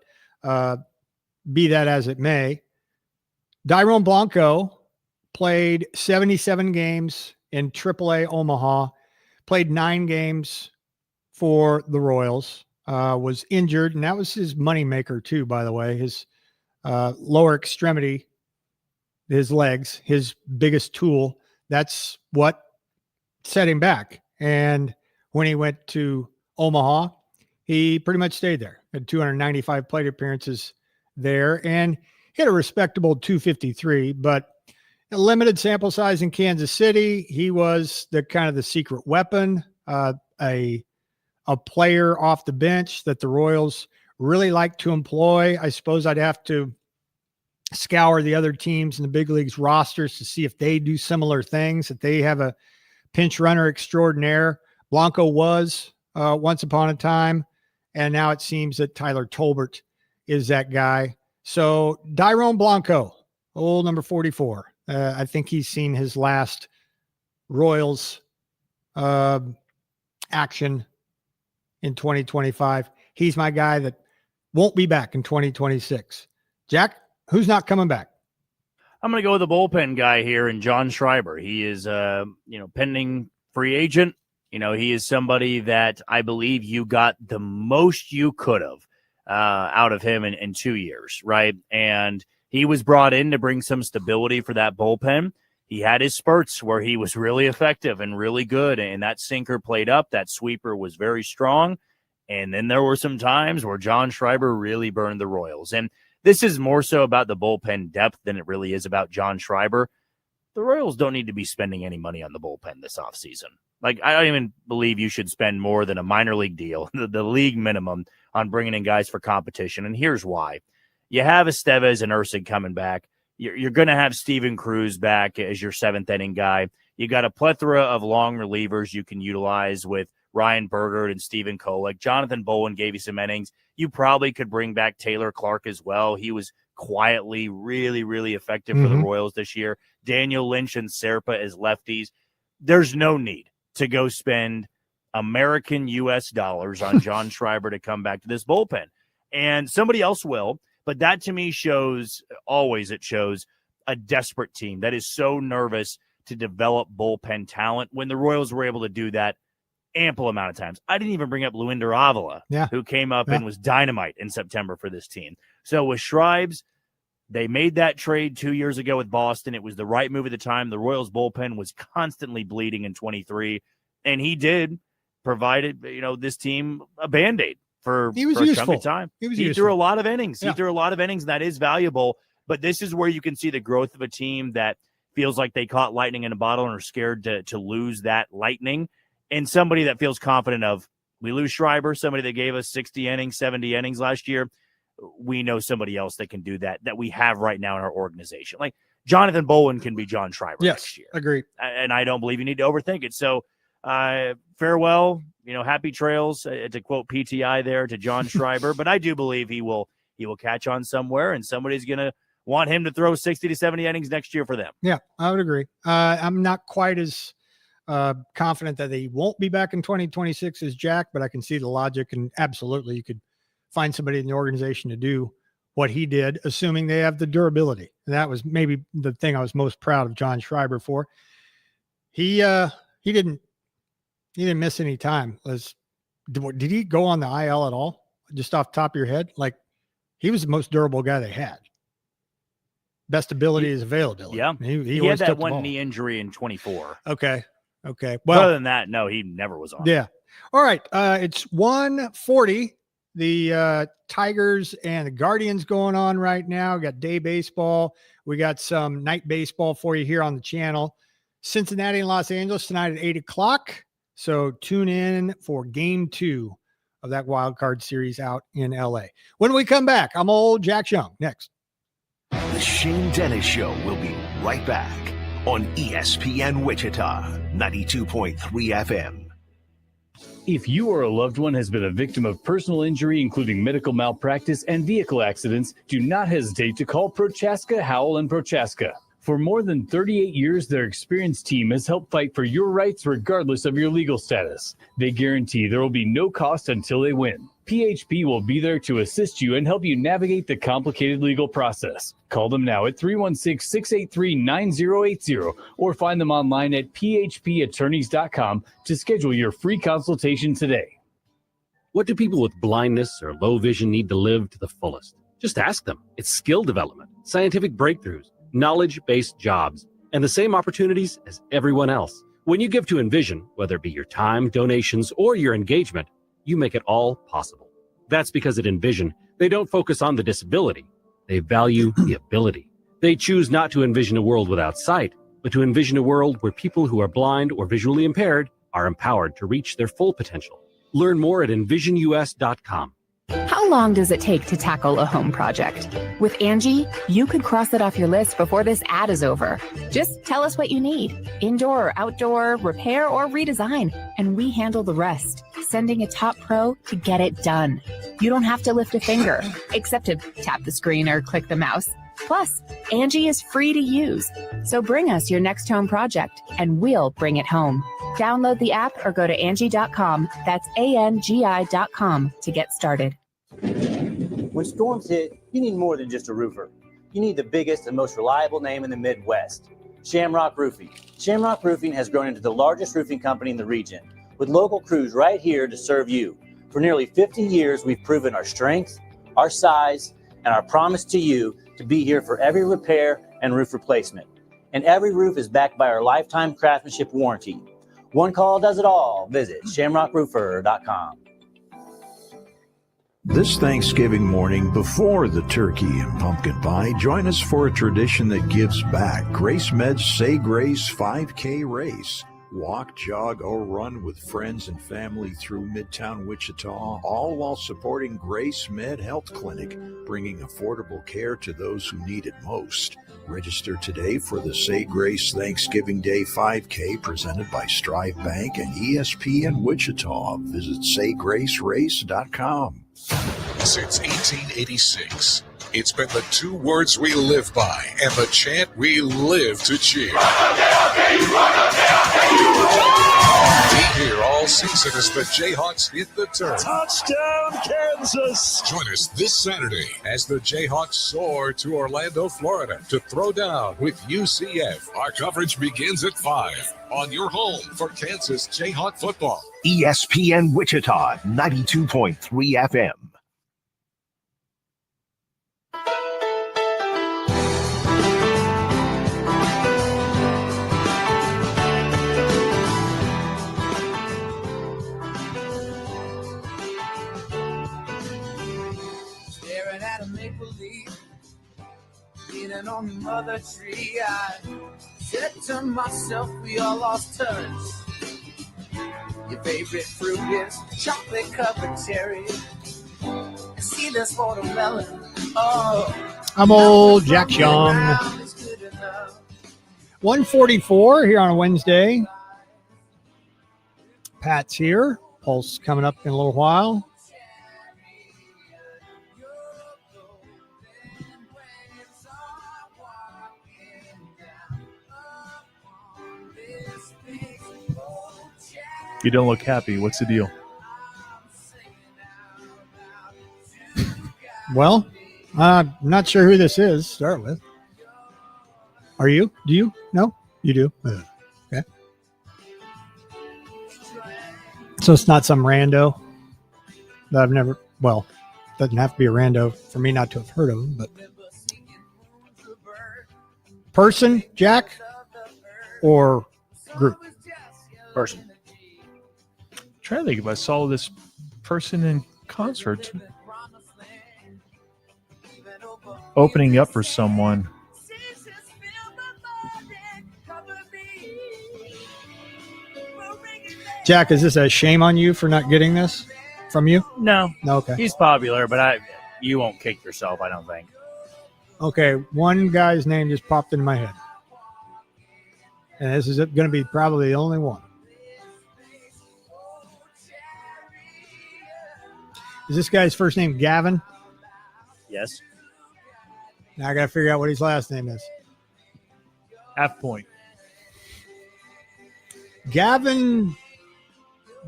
be that as it may, Dairon Blanco played 77 games in AAA Omaha, played 9 games for the Royals, was injured, and that was his moneymaker too, by the way. His lower extremity, his legs, his biggest tool, that's what set him back. And when he went to Omaha, he pretty much stayed there. Had 295 plate appearances there and hit a respectable 253, but a limited sample size in Kansas City. He was the kind of the secret weapon, a player off the bench that the Royals really like to employ. I suppose I'd have to scour the other teams in the big leagues rosters to see if they do similar things, that they have a pinch runner extraordinaire. Blanco was once upon a time, and now it seems that Tyler Tolbert is that guy. So Dairon Blanco, old number 44. I think he's seen his last Royals action in 2025. He's my guy that won't be back in 2026. Jack, who's not coming back? I'm going to go with the bullpen guy here, and John Schreiber. He is, pending free agent. He is somebody that I believe you got the most you could have out of him in 2 years, right? And he was brought in to bring some stability for that bullpen. He had his spurts where he was really effective and really good, and that sinker played up. That sweeper was very strong. And then there were some times where John Schreiber really burned the Royals. And this is more so about the bullpen depth than it really is about John Schreiber. The Royals don't need to be spending any money on the bullpen this offseason. Like, I don't even believe you should spend more than a minor league deal, the league minimum, on bringing in guys for competition. And here's why. You have Estevez and Erceg coming back. You're going to have Steven Cruz back as your 7th inning guy. You got a plethora of long relievers you can utilize with Ryan Bergert and Stephen Kolek. Jonathan Bowen gave you some innings. You probably could bring back Taylor Clark as well. He was quietly really, really effective for the Royals this year. Daniel Lynch and Serpa as lefties. There's no need to go spend American U.S. dollars on John Schreiber to come back to this bullpen. And somebody else will, but that to me shows a desperate team that is so nervous to develop bullpen talent when the Royals were able to do that ample amount of times. I didn't even bring up Luinder Avila, who came up and was dynamite in September for this team. So with Shribes, they made that trade 2 years ago with Boston. It was the right move at the time. The Royals bullpen was constantly bleeding in 23, and he did provided, this team a Band-Aid for a chunk of time. He threw a lot of innings. He threw a lot of innings, and that is valuable. But this is where you can see the growth of a team that feels like they caught lightning in a bottle and are scared to lose that lightning. And somebody that feels confident of, we lose Schreiber, somebody that gave us 60 innings, 70 innings last year. We know somebody else that can do that we have right now in our organization. Like Jonathan Bowen can be John Schreiber next year. Agreed. And I don't believe you need to overthink it. So farewell, happy trails, to quote PTI there, to John Schreiber. But I do believe he will catch on somewhere, and somebody's going to want him to throw 60 to 70 innings next year for them. Yeah, I would agree. I'm not quite as confident that they won't be back in 2026 as Jack, but I can see the logic, and absolutely you could find somebody in the organization to do what he did, assuming they have the durability. And that was maybe the thing I was most proud of John Schreiber for. He didn't miss any time. Did he go on the IL at all? Just off the top of your head? Like, he was the most durable guy they had. Best ability is availability. Yeah. He had that one knee injury in 24. Okay. Well, other than that, no, he never was on. Yeah. All right. It's 1:40. The Tigers and the Guardians going on right now. We got day baseball. We got some night baseball for you here on the channel. Cincinnati and Los Angeles tonight at 8:00. So tune in for game 2 of that wild card series out in LA. When we come back, I'm old Jack Young. Next. The Shane Dennis Show will be right back on ESPN Wichita 92.3 FM. If you or a loved one has been a victim of personal injury, including medical malpractice and vehicle accidents, do not hesitate to call Prochaska, Howell, and Prochaska. For more than 38 years, their experienced team has helped fight for your rights regardless of your legal status. They guarantee there will be no cost until they win. PHP will be there to assist you and help you navigate the complicated legal process. Call them now at 316-683-9080 or find them online at phpattorneys.com to schedule your free consultation today. What do people with blindness or low vision need to live to the fullest? Just ask them. It's skill development, scientific breakthroughs, knowledge-based jobs, and the same opportunities as everyone else. When you give to Envision, whether it be your time, donations, or your engagement, you make it all possible. That's because at Envision, they don't focus on the disability. They value the ability. They choose not to envision a world without sight, but to envision a world where people who are blind or visually impaired are empowered to reach their full potential. Learn more at envisionus.com. How long does it take to tackle a home project? With Angie, you could cross it off your list before this ad is over. Just tell us what you need, indoor or outdoor, repair or redesign, and we handle the rest, sending a top pro to get it done. You don't have to lift a finger, except to tap the screen or click the mouse. Plus, Angie is free to use. So bring us your next home project, and we'll bring it home. Download the app or go to Angie.com. That's ANGI.com to get started. When storms hit, you need more than just a roofer. You need the biggest and most reliable name in the Midwest, Shamrock Roofing. Shamrock Roofing has grown into the largest roofing company in the region, with local crews right here to serve you. For nearly 50 years, we've proven our strength, our size, and our promise to you to be here for every repair and roof replacement. And every roof is backed by our lifetime craftsmanship warranty. One call does it all. Visit shamrockroofer.com. This Thanksgiving morning, before the turkey and pumpkin pie, join us for a tradition that gives back. Grace Med's Say Grace 5K race. Walk, jog, or run with friends and family through Midtown Wichita, all while supporting Grace Med Health Clinic, bringing affordable care to those who need it most. Register today for the Say Grace Thanksgiving Day 5K presented by Strive Bank and ESPN Wichita. Visit saygracerace.com. Since 1886, it's been the two words we live by and the chant we live to cheer. Be here all season as the Jayhawks hit the turf. Touchdown, Kansas! Join us this Saturday as the Jayhawks soar to Orlando, Florida to throw down with UCF. Our coverage begins at 5 on your home for Kansas Jayhawk football. ESPN Wichita 92.3 FM. Staring at a maple leaf, leaning on the mother tree, I said to myself, we all lost touch. Your favorite fruit is chocolate covered cherry. See this watermelon. Oh, I'm old Jack Young. 1:44 here on a Wednesday. Pat's here. Pulse coming up in a little while. You don't look happy. What's the deal? Well, I'm not sure who this is. Start with. Are you? Do you? No? You do? Okay. So it's not some rando that I've never, well, doesn't have to be a rando for me not to have heard of him, but person, Jack, or group? Person. Trying to think if I saw this person in concert opening up for someone. Jack, is this a shame on you for not getting this from you? No. Okay. He's popular, but you won't kick yourself, I don't think. Okay, one guy's name just popped in my head. And this is going to be probably the only one. Is this guy's first name Gavin? Yes. Now I got to figure out what his last name is. Half point. Gavin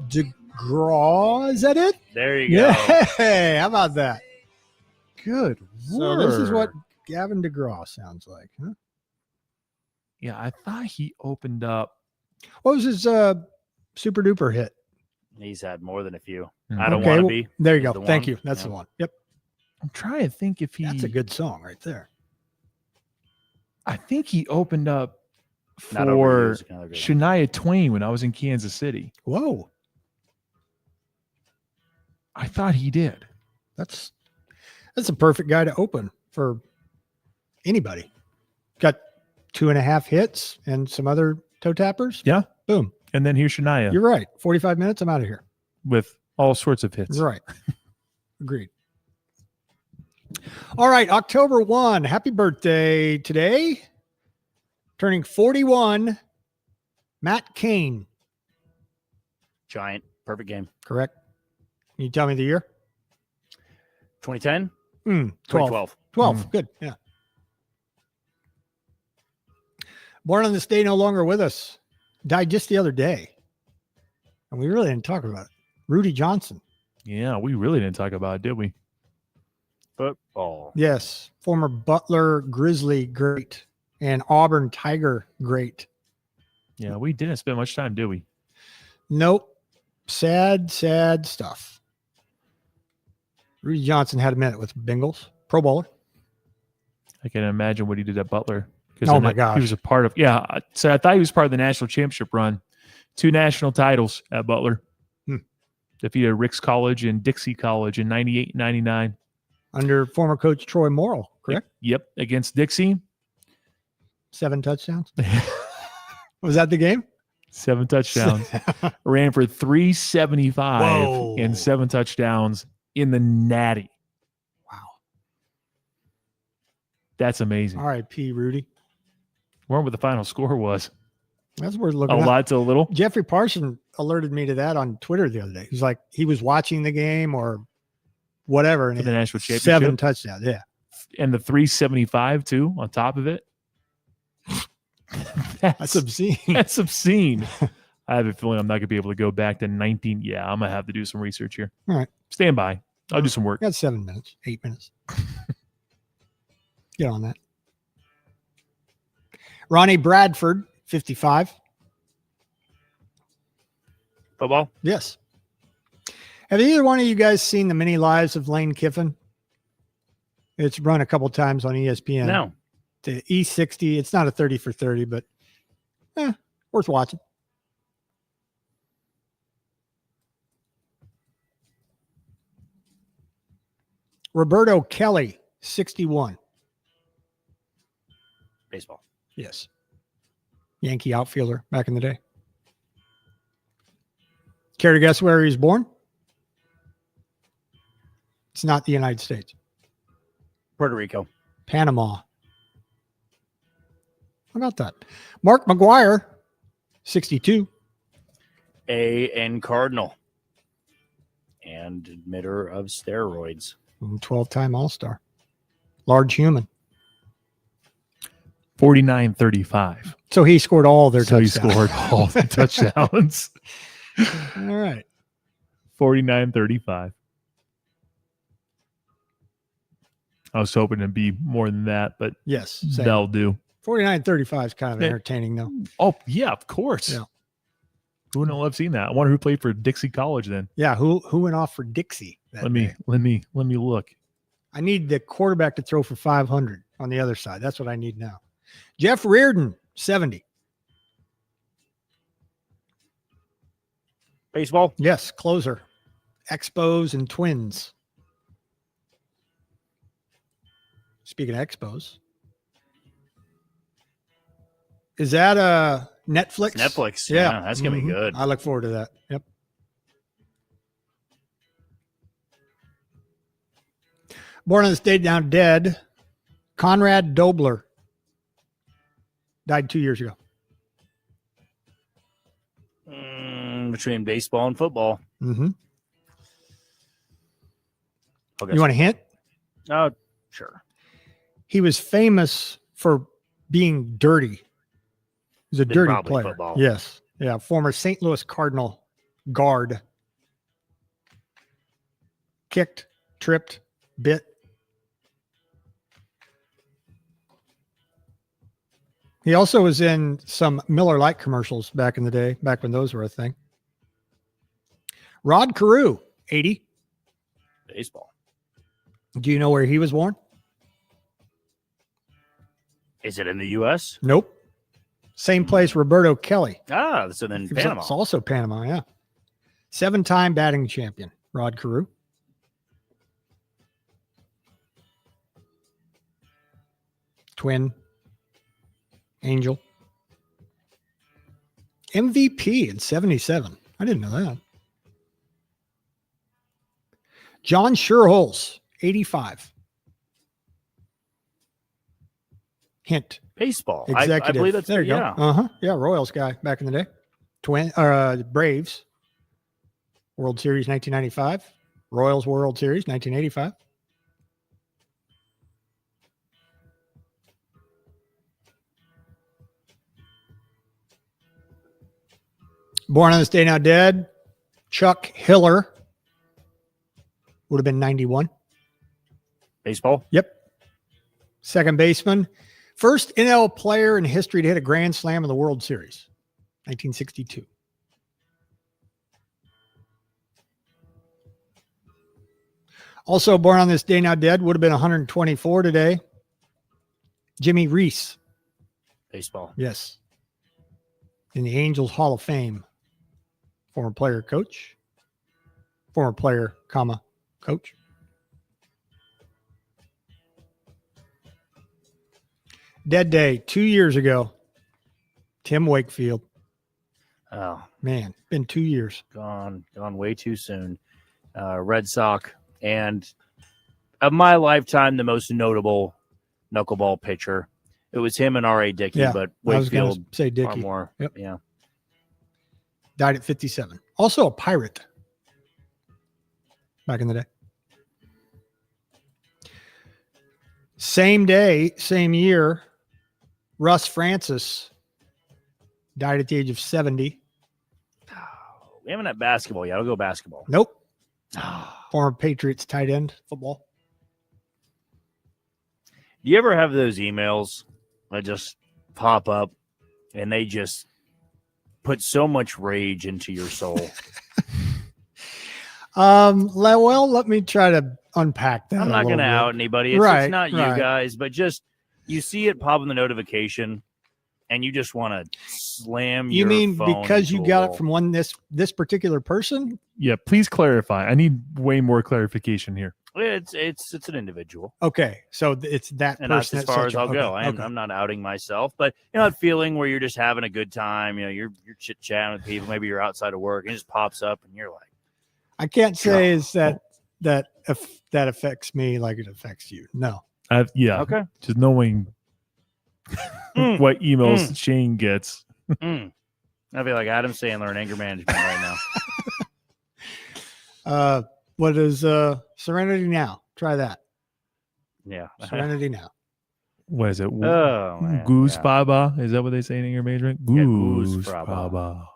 DeGraw, is that it? There you go. Yeah, how about that? Good So this is what Gavin DeGraw sounds like, huh? Yeah, I thought he opened up. What was his super duper hit? He's had more than a few. Mm. I don't want to be. There you is go. the Thank one. you. That's Yeah. the one. Yep. I'm trying to think if he. That's a good song right there. I think he opened up Not for Overused, another good Shania Twain when I was in Kansas City. Whoa. I thought he did. That's a perfect guy to open for anybody. Got 2.5 hits and some other toe tappers. Yeah. Boom. And then here's Shania. You're right. 45 minutes, I'm out of here. With all sorts of hits. Right. Agreed. All right. October 1. Happy birthday today. Turning 41. Matt Cain. Giant. Perfect game. Correct. Can you tell me the year? 2010? 12. 2012. 12. Good. Yeah. Born on this day, no longer with us. Died just the other day. And we really didn't talk about it. Rudy Johnson. Yeah, we really didn't talk about it, did we? Football. Yes. Former Butler Grizzly great and Auburn Tiger great. Yeah, we didn't spend much time, did we? Nope. Sad, sad stuff. Rudy Johnson had a minute with Bengals. Pro Bowler. I can imagine what he did at Butler. Oh, my gosh. He was a part of, so I thought he was part of the national championship run. 2 national titles at Butler. Defeated Ricks College and Dixie College in 98 and 99. Under former coach Troy Morrill, correct? Yep, against Dixie. 7 touchdowns. Was that the game? 7 touchdowns. Ran for 375 Whoa. and 7 touchdowns in the Natty. Wow. That's amazing. R.I.P. Rudy. Wonder what the final score was. That's worth looking A up. lot to a little. Jeffrey Parson alerted me to that on Twitter the other day. He's like, he was watching the game or whatever. And For the national championship. 7 touchdowns. Yeah. And the 375 too on top of it. That's obscene. That's obscene. I have a feeling I'm not going to be able to go back to 19. Yeah, I'm going to have to do some research here. All right. Stand by. I'll do some work. Got 7 minutes, 8 minutes. Get on that. Ronnie Bradford, 55. Football? Yes. Have either one of you guys seen the mini lives of Lane Kiffin? It's run a couple times on ESPN. No. The E60. It's not a 30 for 30, but worth watching. Roberto Kelly, 61. Baseball. Yes. Yankee outfielder back in the day. Care to guess where he was born? It's not the United States. Puerto Rico. Panama. How about that? Mark McGuire, 62. A.N. Cardinal. And admitter of steroids. 12-time All-Star. Large human. 49-35. So he scored all their So he touchdowns. scored all the touchdowns. All right. 49-35. I was hoping to be more than that, but Yes. Same. that'll do. 49-35 is kind of entertaining, though. Oh, yeah, of course. Yeah. Who wouldn't have seen that? I wonder who played for Dixie College then. Yeah. Who went off for Dixie? Let me look. I need the quarterback to throw for 500 on the other side. That's what I need now. Jeff Reardon, 70. Baseball? Yes, closer. Expos and Twins. Speaking of Expos. Is that Netflix? It's Netflix. Yeah, that's going to be good. I look forward to that. Yep. Born on this day, now dead. Conrad Dobler. Died 2 years ago. between baseball and football. Mm-hmm. Okay. You want a hint? Oh, sure. He was famous for being dirty. He was a Then dirty probably player. football. Yes. Yeah. Former St. Louis Cardinal guard. Kicked, tripped, bit. He also was in some Miller Lite commercials back in the day, back when those were a thing. Rod Carew, 80. Baseball. Do you know where he was born? Is it in the U.S.? Nope. Same place Roberto Kelly. Ah, so then Panama. It's also Panama, yeah. 7-time batting champion, Rod Carew. Twin. Angel. MVP in 77. I didn't know that. John Schuerholz, 85. Hint. Baseball. Executive. I believe that's there you yeah. go. Yeah, Royals guy back in the day. Braves. World Series 1995. Royals World Series 1985. Born on this day, now dead. Chuck Hiller. Would have been 91. Baseball? Yep. Second baseman. First NL player in history to hit a grand slam in the World Series. 1962. Also born on this day, now dead. Would have been 124 today. Jimmy Reese. Baseball. Yes. In the Angels Hall of Fame. Former player, coach. Former player, comma, coach. Dead day 2 years ago. Tim Wakefield. Oh, man, been 2 years. Gone way too soon. Red Sox, and of my lifetime, the most notable knuckleball pitcher. It was him and R.A. Dickey, Yeah, but I was gonna Wakefield say Dickey. far more. Yep. Yeah. Died at 57. Also a Pirate. Back in the day. Same day, same year, Russ Francis died at the age of 70. We haven't had basketball yet. I'll go basketball. Nope. Former Patriots tight end football. Do you ever have those emails that just pop up and they just put so much rage into your soul? Well, let me try to unpack that. I'm not going to out anybody. It's not you guys, but just you see it pop in the notification and you just want to slam You your mean phone because you into a got wall. it from this particular person? Yeah, please clarify. I need way more clarification here. It's an individual. Okay, so it's that And person. that's as that far sent as you- I'll go. okay, okay. I'm not outing myself, but you know that feeling where you're just having a good time. You know, you're chit chatting with people. Maybe you're outside of work and it just pops up, and you're like, I can't say is that if that affects me like it affects you. No. Yeah. Okay. Just knowing what emails Shane gets. I feel like Adam Sandler in anger management right now. What is Serenity Now? Try that. Yeah. Serenity Now. What is it? Oh, man, Goose yeah. Baba? Is that what they say in your major? Yeah, Goose Goose Baba.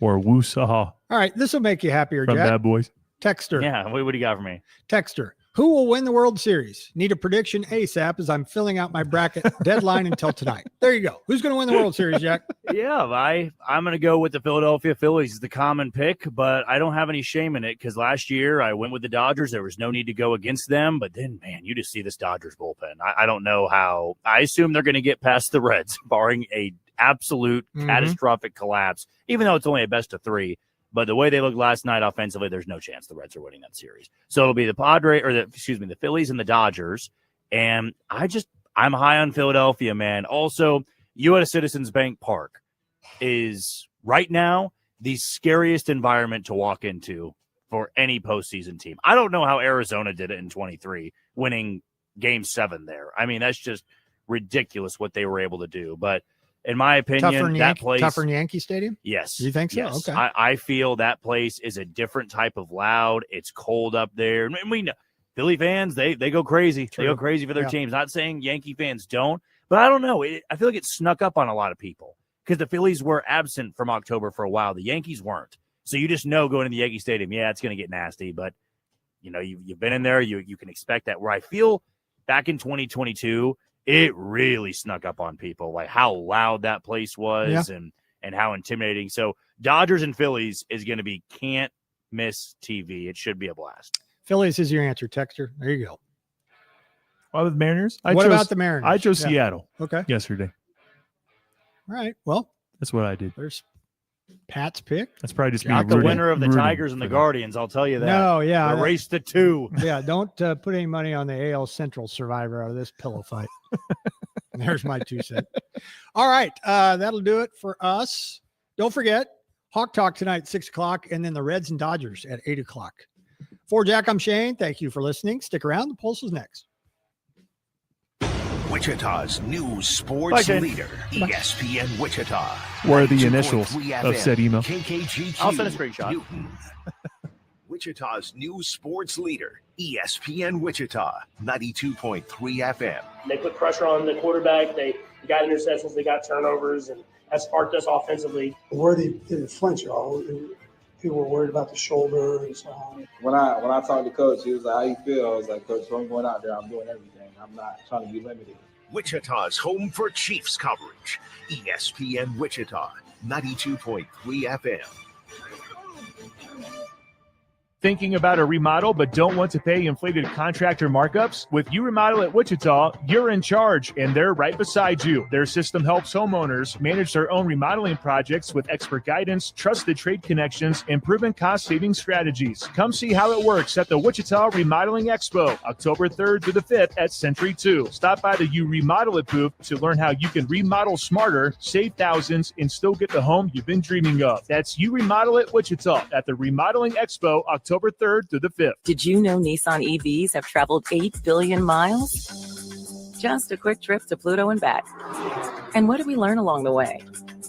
Or Woosaw All right, this will make you happier, from Jack. Bad Boys. Texter. Yeah. What do you got for me? Texter. Who will win the World Series? Need a prediction ASAP as I'm filling out my bracket deadline until tonight. There you go. Who's going to win the World Series, Jack? Yeah, I'm going to go with the Philadelphia Phillies, the common pick, but I don't have any shame in it because last year I went with the Dodgers. There was no need to go against them, but then, man, you just see this Dodgers bullpen. I don't know how. I assume they're going to get past the Reds, barring a absolute catastrophic collapse, even though it's only a best of three. But the way they looked last night offensively, there's no chance the Reds are winning that series. So it'll be the Phillies and the Dodgers. And I'm high on Philadelphia, man. Also, you at a Citizens Bank Park is right now the scariest environment to walk into for any postseason team. I don't know how Arizona did it in 23, winning Game 7 there. I mean, that's just ridiculous what they were able to do. But In my opinion, tougher than Yankee Stadium? Yes. You think so? Yes. Okay. I feel that place is a different type of loud. It's cold up there. And we know Philly fans, they go crazy. True. They go crazy for their teams. Not saying Yankee fans don't, but I don't know. I feel like it snuck up on a lot of people because the Phillies were absent from October for a while. The Yankees weren't. So you just know going to the Yankee Stadium, yeah, it's going to get nasty. But, you've been in there. You can expect that. Where I feel back in 2022, it really snuck up on people, like how loud that place was and how intimidating. So Dodgers and Phillies is going to be can't miss TV. It should be a blast. Phillies is your answer, Texter. There you go. Well, the Mariners. What about the Mariners? I chose Seattle. Okay. Yesterday. All right. Well, that's what I did. There's Pat's pick. That's probably just not the winner of the Tigers and the Guardians. I'll tell you that. No, yeah, the race to 2. Yeah, don't put any money on the AL Central survivor out of this pillow fight. There's my 2 cents. All right, that'll do it for us. Don't forget Hawk Talk tonight, 6:00, and then the Reds and Dodgers at 8:00. For Jack, I'm Shane. Thank you for listening. Stick around. The Pulse is next. Wichita's news sports leader, ESPN Wichita. What are the initials of said email? KKGQ. I'll send a screenshot. Newton. Wichita's news sports leader, ESPN Wichita, 92.3 FM. They put pressure on the quarterback. They got interceptions. They got turnovers, and that sparked us offensively. Where they didn't flinch at all. People were worried about the shoulder and so on. When I talked to Coach, he was like, "How you feel?" I was like, "Coach, if I'm going out there, I'm doing everything. I'm not trying to be limited." Wichita's home for Chiefs coverage, ESPN Wichita, 92.3 FM. Thinking about a remodel but don't want to pay inflated contractor markups? With You Remodel at Wichita, you're in charge, and they're right beside you. Their system helps homeowners manage their own remodeling projects with expert guidance, trusted trade connections, and proven cost-saving strategies. Come see how it works at the Wichita Remodeling Expo, October 3rd through the 5th at Century 2. Stop by the You Remodel It booth to learn how you can remodel smarter, save thousands, and still get the home you've been dreaming of. That's You Remodel at Wichita at the Remodeling Expo, October 3rd through the 5th. Did you know Nissan EVs have traveled 8 billion miles? Just a quick trip to Pluto and back. And what did we learn along the way?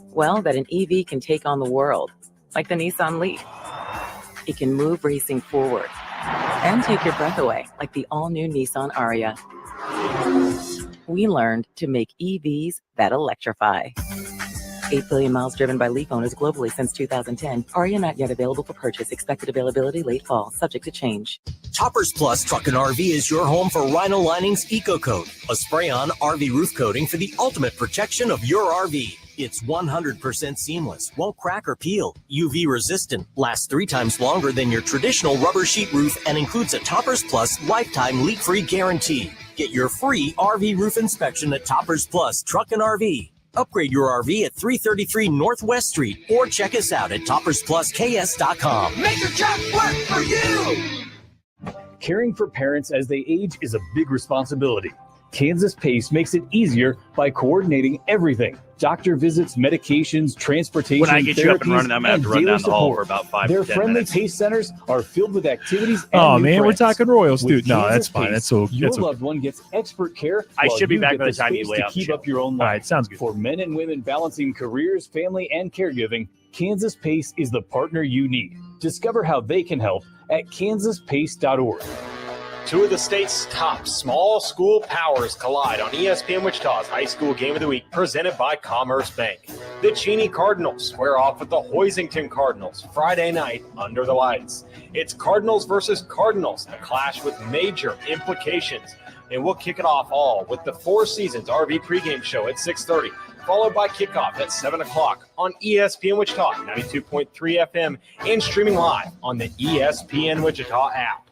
Well, that an EV can take on the world, like the Nissan Leaf. It can move racing forward and take your breath away, like the all-new Nissan Ariya. We learned to make EVs that electrify. 8 billion miles driven by Leaf owners globally since 2010. Ariya not yet available for purchase. Expected availability late fall, subject to change. Toppers Plus Truck and RV is your home for Rhino Linings EcoCoat, a spray-on RV roof coating for the ultimate protection of your RV. It's 100% seamless, won't crack or peel, UV resistant, lasts 3 times longer than your traditional rubber sheet roof, and includes a Toppers Plus lifetime leak-free guarantee. Get your free RV roof inspection at Toppers Plus Truck and RV. Upgrade your RV at 333 Northwest Street or check us out at toppersplusks.com. Make your truck work for you! Caring for parents as they age is a big responsibility. Kansas Pace makes it easier by coordinating everything. Doctor visits, medications, transportation, when I get you up and running, I'm going to have to run down the hall for about 5 Their to 10 friendly minutes. Pace centers are filled with activities and Oh, new man, we're friends. talking Royals, With dude. No, Kansas that's fine. Pace, That's so. Your That's loved one gets expert care. I while should be you back get by the time you space lay to out the keep show. up your own life. All right, sounds good. For men and women balancing careers, family, and caregiving, Kansas Pace is the partner you need. Discover how they can help at kansaspace.org. 2 of the state's top small school powers collide on ESPN Wichita's High School Game of the Week, presented by Commerce Bank. The Cheney Cardinals square off with the Hoisington Cardinals Friday night under the lights. It's Cardinals versus Cardinals, a clash with major implications. And we'll kick it off all with the Four Seasons RV pregame show at 6:30, followed by kickoff at 7 o'clock on ESPN Wichita, 92.3 FM, and streaming live on the ESPN Wichita app.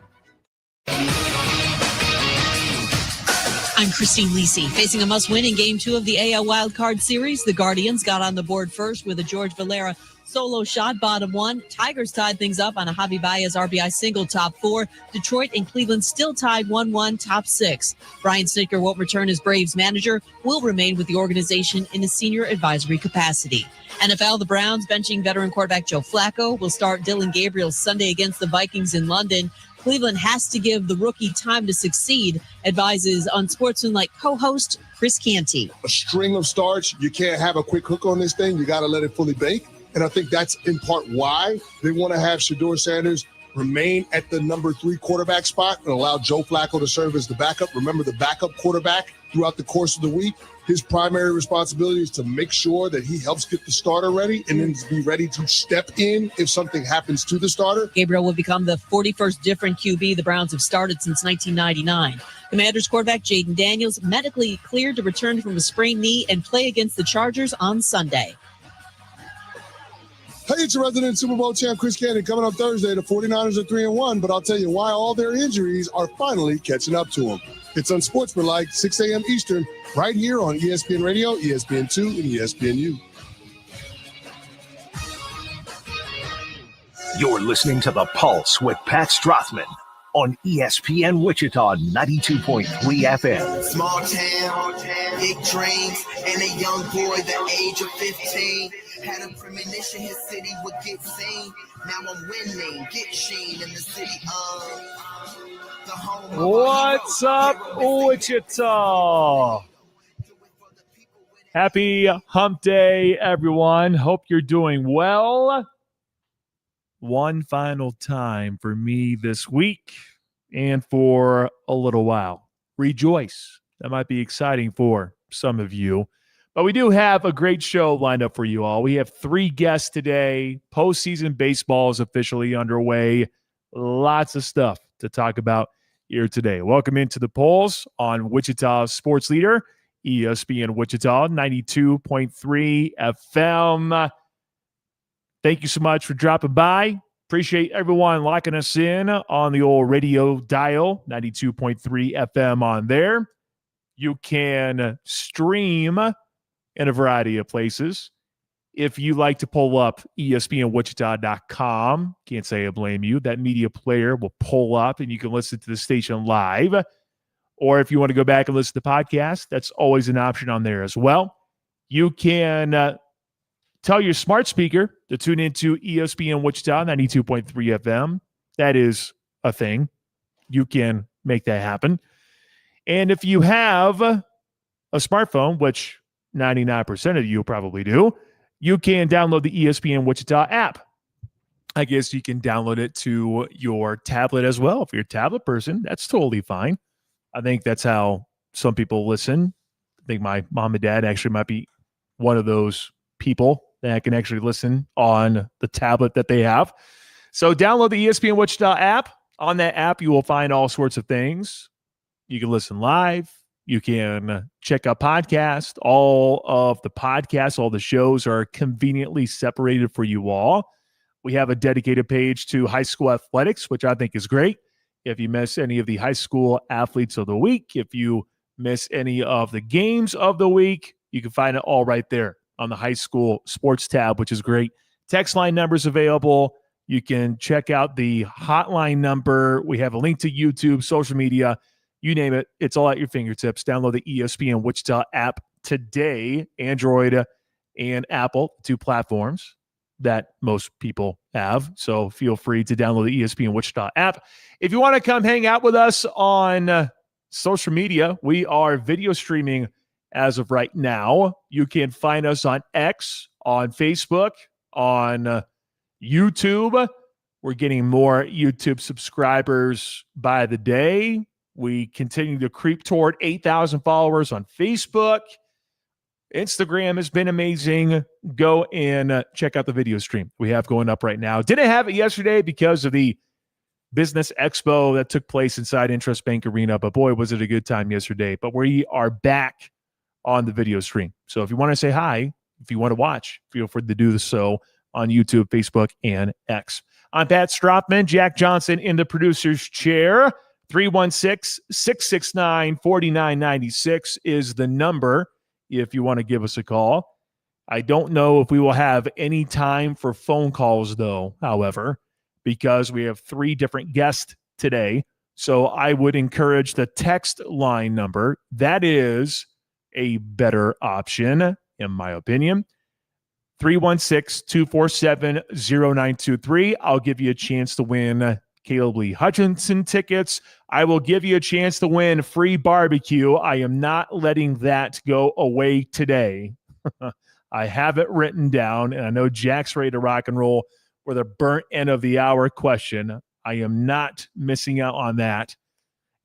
I'm Christine Lisi. Facing a must-win in Game 2 of the AL Wildcard Series, the Guardians got on the board first with a George Valera solo shot, bottom 1. Tigers tied things up on a Javi Baez RBI single, top 4. Detroit and Cleveland still tied 1-1, top 6. Brian Snitker won't return as Braves manager, will remain with the organization in a senior advisory capacity. NFL, the Browns benching veteran quarterback Joe Flacco will start Dylan Gabriel Sunday against the Vikings in London. Cleveland has to give the rookie time to succeed, advises Unsportsmanlike co-host Chris Canty. A string of starts, you can't have a quick hook on this thing. You got to let it fully bake. And I think that's in part why they want to have Shedeur Sanders remain at the number 3 quarterback spot and allow Joe Flacco to serve as the backup. Remember, the backup quarterback throughout the course of the week, his primary responsibility is to make sure that he helps get the starter ready and then be ready to step in if something happens to the starter. Gabriel will become the 41st different QB the Browns have started since 1999. Commanders quarterback Jaden Daniels medically cleared to return from a sprained knee and play against the Chargers on Sunday. Hey, it's your resident Super Bowl champ, Chris Cannon. Coming up Thursday, the 49ers are 3-1, but I'll tell you why all their injuries are finally catching up to them. It's Unsportsmanlike, 6 a.m. Eastern, right here on ESPN Radio, ESPN2, and ESPNU. You're listening to The Pulse with Pat Strathman on ESPN Wichita 92.3 FM. Small town, big dreams, and a young boy the age of 15. Had a premonition his city would get seen. Now I'm winning, get sheen in the city of the home. What's up, Wichita? Happy hump day, everyone. Hope you're doing well. One final time for me this week and for a little while. Rejoice. That might be exciting for some of you. But we do have a great show lined up for you all. We have 3 guests today. Postseason baseball is officially underway. Lots of stuff to talk about here today. Welcome into the polls on Wichita's sports leader, ESPN Wichita 92.3 FM. Thank you so much for dropping by. Appreciate everyone locking us in on the old radio dial, 92.3 FM on there. You can stream in a variety of places. If you like to pull up ESPNWichita.com, can't say I blame you. That media player will pull up and you can listen to the station live. Or if you want to go back and listen to the podcast, that's always an option on there as well. You can tell your smart speaker to tune into ESPN Wichita 92.3 FM. That is a thing. You can make that happen. And if you have a smartphone, which 99% of you probably do, you can download the ESPN Wichita app. I guess you can download it to your tablet as well. If you're a tablet person, that's totally fine. I think that's how some people listen. I think my mom and dad actually might be one of those people that can actually listen on the tablet that they have. So download the ESPN Wichita app. On that app, you will find all sorts of things. You can listen live. You can check out podcasts. All of the podcasts, all the shows are conveniently separated for you all. We have a dedicated page to high school athletics, which I think is great. If you miss any of the high school athletes of the week, if you miss any of the games of the week, you can find it all right there on the high school sports tab, which is great. Text line numbers available. You can check out the hotline number. We have a link to YouTube, social media. You name it, it's all at your fingertips. Download the ESPN Wichita app today, Android and Apple, 2 platforms that most people have. So feel free to download the ESPN Wichita app. If you want to come hang out with us on social media, we are video streaming as of right now. You can find us on X, on Facebook, on YouTube. We're getting more YouTube subscribers by the day. We continue to creep toward 8,000 followers on Facebook. Instagram has been amazing. Go and check out the video stream we have going up right now. Didn't have it yesterday because of the business expo that took place inside Interest Bank Arena, but boy, was it a good time yesterday. But we are back on the video stream. So if you want to say hi, if you want to watch, feel free to do so on YouTube, Facebook, and X. I'm Pat Strathman, Jack Johnson in the producer's chair. 316-669-4996 is the number if you want to give us a call. I don't know if we will have any time for phone calls, though, however, because we have 3 different guests today. So I would encourage the text line number. That is a better option, in my opinion. 316-247-0923. I'll give you a chance to win Caleb Lee Hutchinson tickets. I will give you a chance to win free barbecue. I am not letting that go away today. I have it written down, and I know Jack's ready to rock and roll with a burnt end of the hour question. I am not missing out on that.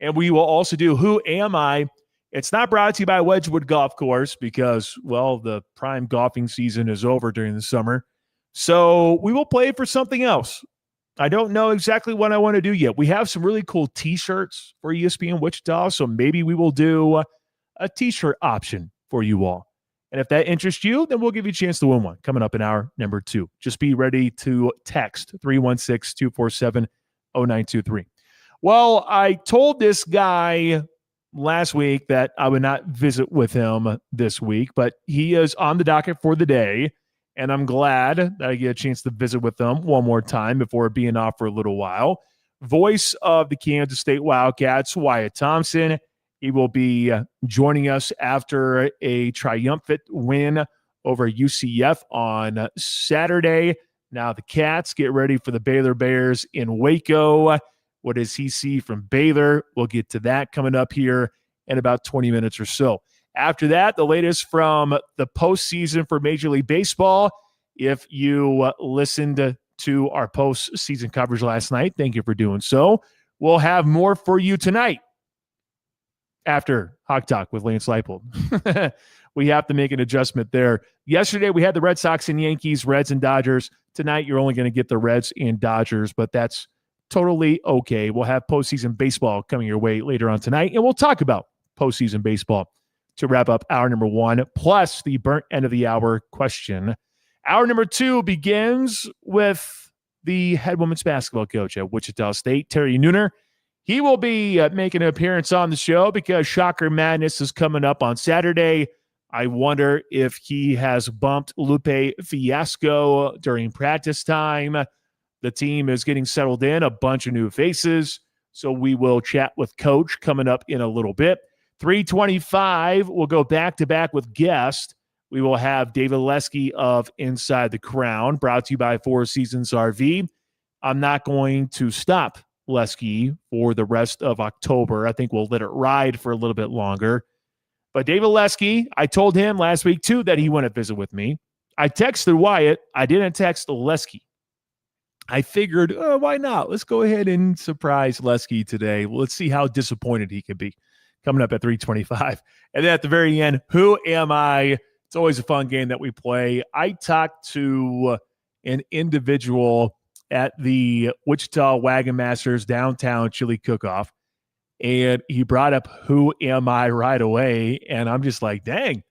And we will also do Who Am I? It's not brought to you by Wedgwood Golf Course because, well, the prime golfing season is over during the summer. So we will play for something else. I don't know exactly what I want to do yet. We have some really cool T-shirts for ESPN Wichita, so maybe we will do a T-shirt option for you all. And if that interests you, then we'll give you a chance to win one coming up in hour number 2. Just be ready to text 316-247-0923. Well, I told this guy last week that I would not visit with him this week, but he is on the docket for the day, and I'm glad that I get a chance to visit with him one more time before being off for a little while. Voice of the Kansas State Wildcats, Wyatt Thompson. He will be joining us after a triumphant win over UCF on Saturday. Now the Cats get ready for the Baylor Bears in Waco. What does he see from Baylor? We'll get to that coming up here in about 20 minutes or so. After that, the latest from the postseason for Major League Baseball. If you listened to our postseason coverage last night, thank you for doing so. We'll have more for you tonight after Hawk Talk with Lance Leipold. We have to make an adjustment there. Yesterday, we had the Red Sox and Yankees, Reds and Dodgers. Tonight, you're only going to get the Reds and Dodgers, but that's totally okay. We'll have postseason baseball coming your way later on tonight, and we'll talk about postseason baseball to wrap up hour number 1, plus the burnt end of the hour question. Hour number 2 begins with the head women's basketball coach at Wichita State, Terry Nooner. He will be making an appearance on the show because Shocker Madness is coming up on Saturday. I wonder if he has bumped Lupe Fiasco during practice time. The team is getting settled in, a bunch of new faces. So we will chat with Coach coming up in a little bit. 3:25, we'll go back-to-back with guest. We will have David Lesky of Inside the Crown, brought to you by Four Seasons RV. I'm not going to stop Lesky for the rest of October. I think we'll let it ride for a little bit longer. But David Lesky, I told him last week, too, that he wouldn't visit with me. I texted Wyatt. I didn't text Lesky. I figured, why not? Let's go ahead and surprise Lesky today. Let's see how disappointed he can be. Coming up at 3:25. And then at the very end, Who Am I? It's always a fun game that we play. I talked to an individual at the Wichita Wagon Masters downtown chili cook-off, and he brought up Who Am I right away, and I'm just like, dang,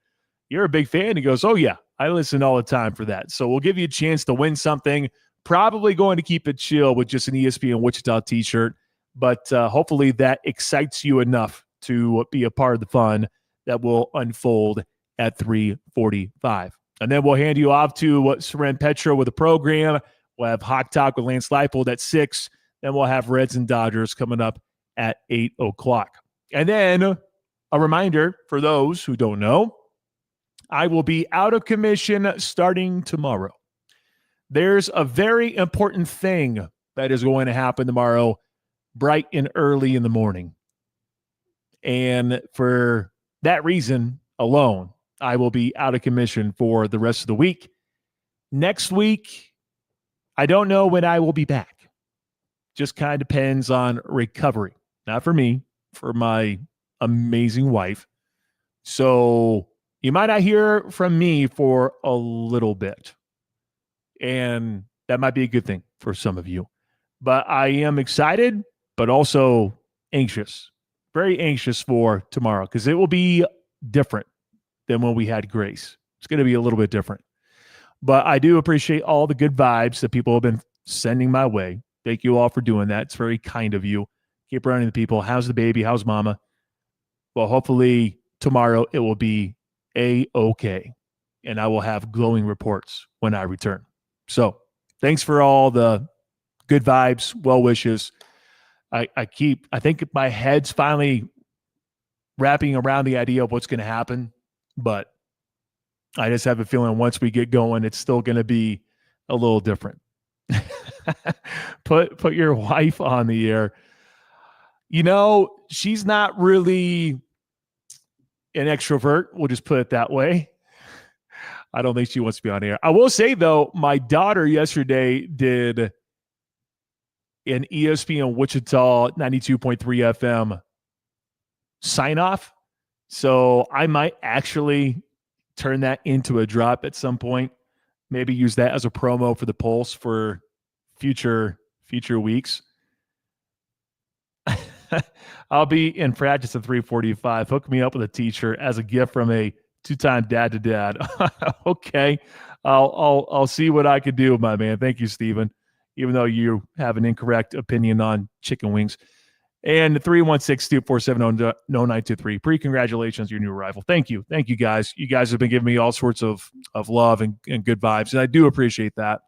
you're a big fan? He goes, oh, yeah, I listen all the time for that. So we'll give you a chance to win something. Probably going to keep it chill with just an ESPN Wichita t-shirt, but hopefully that excites you enough to be a part of the fun that will unfold at 3:45. And then we'll hand you off to Seren Petro with the program. We'll have Hawk Talk with Lance Leipold at 6. Then we'll have Reds and Dodgers coming up at 8 o'clock. And then a reminder for those who don't know, I will be out of commission starting tomorrow. There's a very important thing that is going to happen tomorrow, bright and early in the morning. And for that reason alone, I will be out of commission for the rest of the week. Next week, I don't know when I will be back. Just kind of depends on recovery. Not for me, for my amazing wife. So you might not hear from me for a little bit. And that might be a good thing for some of you. But I am excited, but also anxious. Very anxious for tomorrow because it will be different than when we had Grace. It's going to be a little bit different. But I do appreciate all the good vibes that people have been sending my way. Thank you all for doing that. It's very kind of you. Keep running to people. How's the baby? How's mama? Well, hopefully tomorrow it will be A-okay. And I will have glowing reports when I return. So thanks for all the good vibes, well wishes. I think my head's finally wrapping around the idea of what's going to happen, but I just have a feeling once we get going, it's still going to be a little different. Put your wife on the air. She's not really an extrovert. We'll just put it that way. I don't think she wants to be on air. I will say, though, my daughter yesterday did an ESPN Wichita 92.3 FM sign off. So I might actually turn that into a drop at some point. Maybe use that as a promo for the Pulse for future weeks. I'll be in practice at 3:45. Hook me up with a t-shirt as a gift from a two-time dad to dad. Okay. I'll see what I could do, my man. Thank you, Steven. Even though you have an incorrect opinion on chicken wings. And 316-247-0923. Pre-congratulations, your new arrival. Thank you. Thank you, guys. You guys have been giving me all sorts of love and good vibes, and I do appreciate that.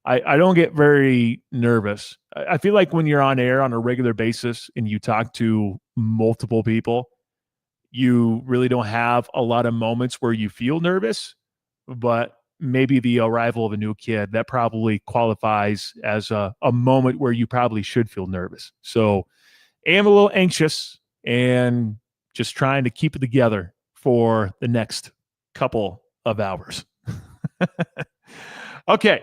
I don't get very nervous. I feel like when you're on air on a regular basis and you talk to multiple people, you really don't have a lot of moments where you feel nervous, but maybe the arrival of a new kid, that probably qualifies as a moment where you probably should feel nervous. So I am a little anxious and just trying to keep it together for the next couple of hours. Okay.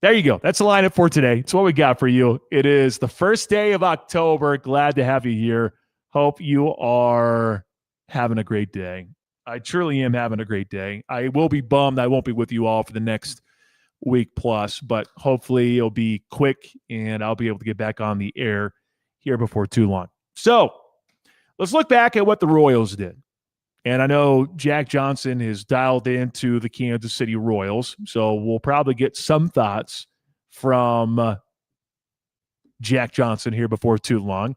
There you go. That's the lineup for today. It's what we got for you. It is the first day of October. Glad to have you here. Hope you are having a great day. I truly am having a great day. I will be bummed I won't be with you all for the next week plus, but hopefully it'll be quick and I'll be able to get back on the air here before too long. So let's look back at what the Royals did. And I know Jack Johnson is dialed into the Kansas City Royals, so we'll probably get some thoughts from Jack Johnson here before too long.